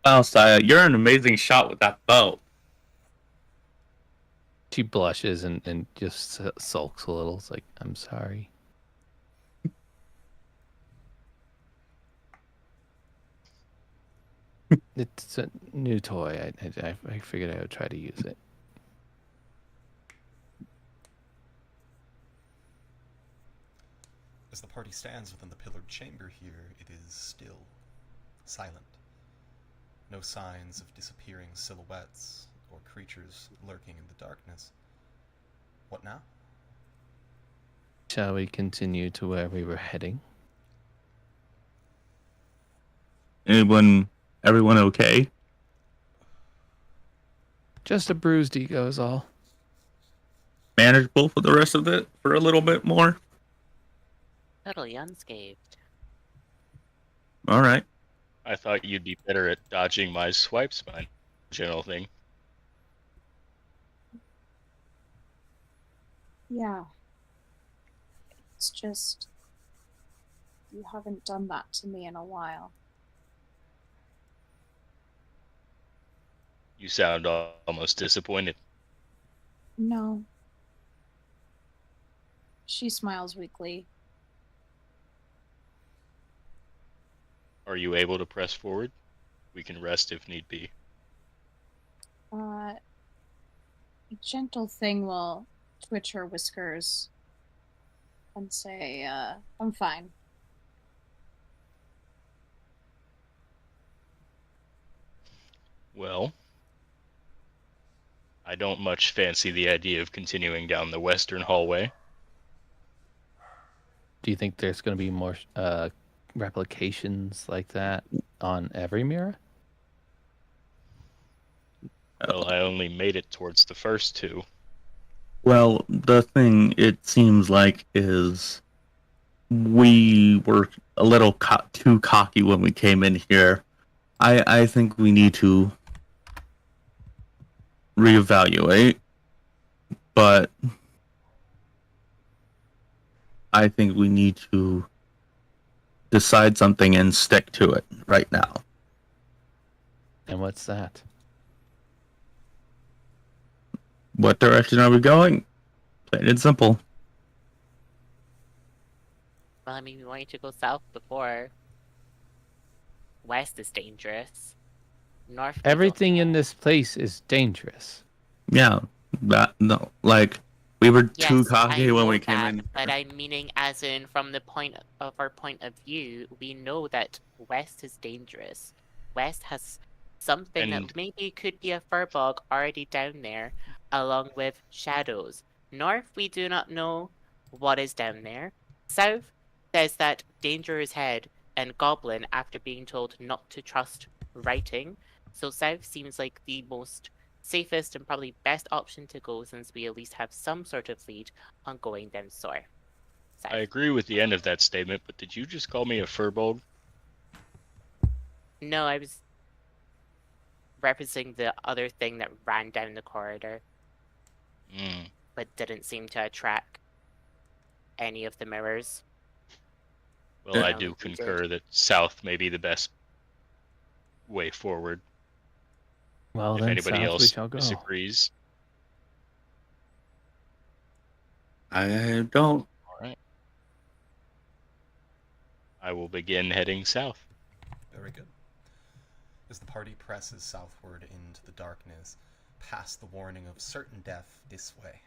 Wow, Saya, you're an amazing shot with that bow. She blushes and just sulks a little. It's like, I'm sorry. It's a new toy. I figured I would try to use it. As the party stands within the pillared chamber here, it is still, silent. No signs of disappearing silhouettes or creatures lurking in the darkness. What now? Shall we continue to where we were heading? Everyone okay? Just a bruised ego is all. Manageable for the rest of it for a little bit more? Totally unscathed. All right. I thought you'd be better at dodging my swipes, my general thing. Yeah. It's just you haven't done that to me in a while. You sound almost disappointed. No. She smiles weakly. Are you able to press forward? We can rest if need be. A gentle thing will twitch her whiskers and say, I'm fine. Well, I don't much fancy the idea of continuing down the western hallway. Do you think there's going to be more replications like that on every mirror? Well, I only made it towards the first two. Well, the thing it seems like is we were a little too cocky when we came in here. I think we need to reevaluate, but I think we need to decide something and stick to it right now. And what's that? What direction are we going? Plain and simple. Well, I mean, we wanted to go south before. West is dangerous. North. Everything in this place is dangerous. Yeah, like we were Yes, too cocky I when know we came that, in. but I'm meaning as in from the point of our point of view, we know that West is dangerous. West has something And- that maybe could be a furbog already down there, along with shadows. North, we do not know what is down there. South says that danger is ahead, and Goblin after being told not to trust writing. So South seems like the most safest and probably best option to go since we at least have some sort of lead on going down South. I agree with the end of that statement, but did you just call me a furbolg? No, I was referencing the other thing that ran down the corridor, Mm. but didn't seem to attract any of the mirrors. Well, I No, do you did. concur that south may be the best way forward. Well, If then anybody south we else shall go. disagrees, I don't. all right. I will begin heading south. Very good. As the party presses southward into the darkness, past the warning of certain death this way.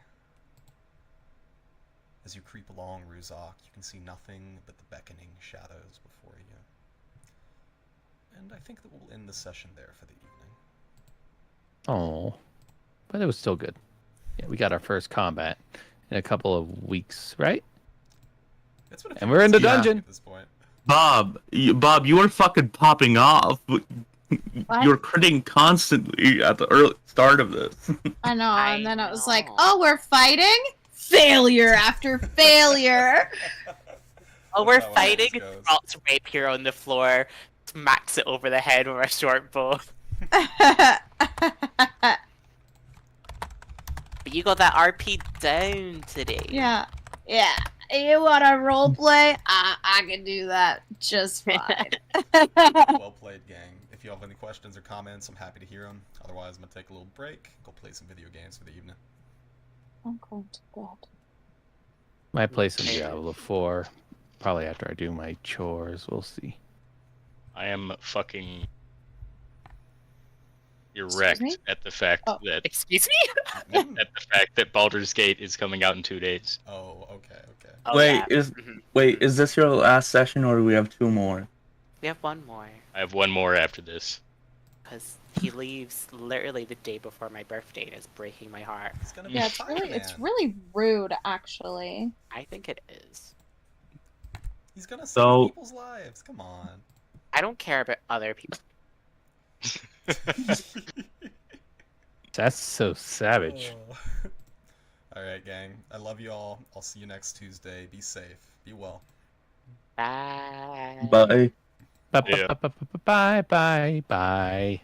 As you creep along Ruzak, you can see nothing but the beckoning shadows before you. And I think that we'll end the session there for the evening. Oh, but it was still good. Yeah, we got our first combat in a couple of weeks, right? It's been a And few we're in the weeks dungeon. at this point. Bob, you were fucking popping off. What? You were critting constantly at the early start of this. I know, I and then it was like, know. oh, we're fighting? Failure after failure. Oh, we're That's how it always fighting. goes. Drops rapier on the floor, smacks it over the head with a short bow. But you got that RP down today. Yeah. You want to role play? I can do that just fine. Well played, gang. If you have any questions or comments, I'm happy to hear them. Otherwise, I'm going to take a little break, go play some video games for the evening. I'm going to bed. Might play some Diablo 4. Probably after I do my chores. We'll see. I am fucking Excuse erect me? at the fact Oh. that Excuse me? at the fact that Baldur's Gate is coming out in 2 days. Oh, okay. Oh, Wait, yeah. Mhm. is this your last session or do we have 2 more? We have one more. I have one more after this. Because he leaves literally the day before my birthday and it's breaking my heart. It's going to be Yeah, it's really rude, actually. I think it is. He's going to save So- people's lives. Come on. I don't care about other people. That's so savage. Oh. Alright, gang. I love you all. I'll see you next Tuesday. Be safe. Be well. Bye. Bye. Bye bye bye bye bye.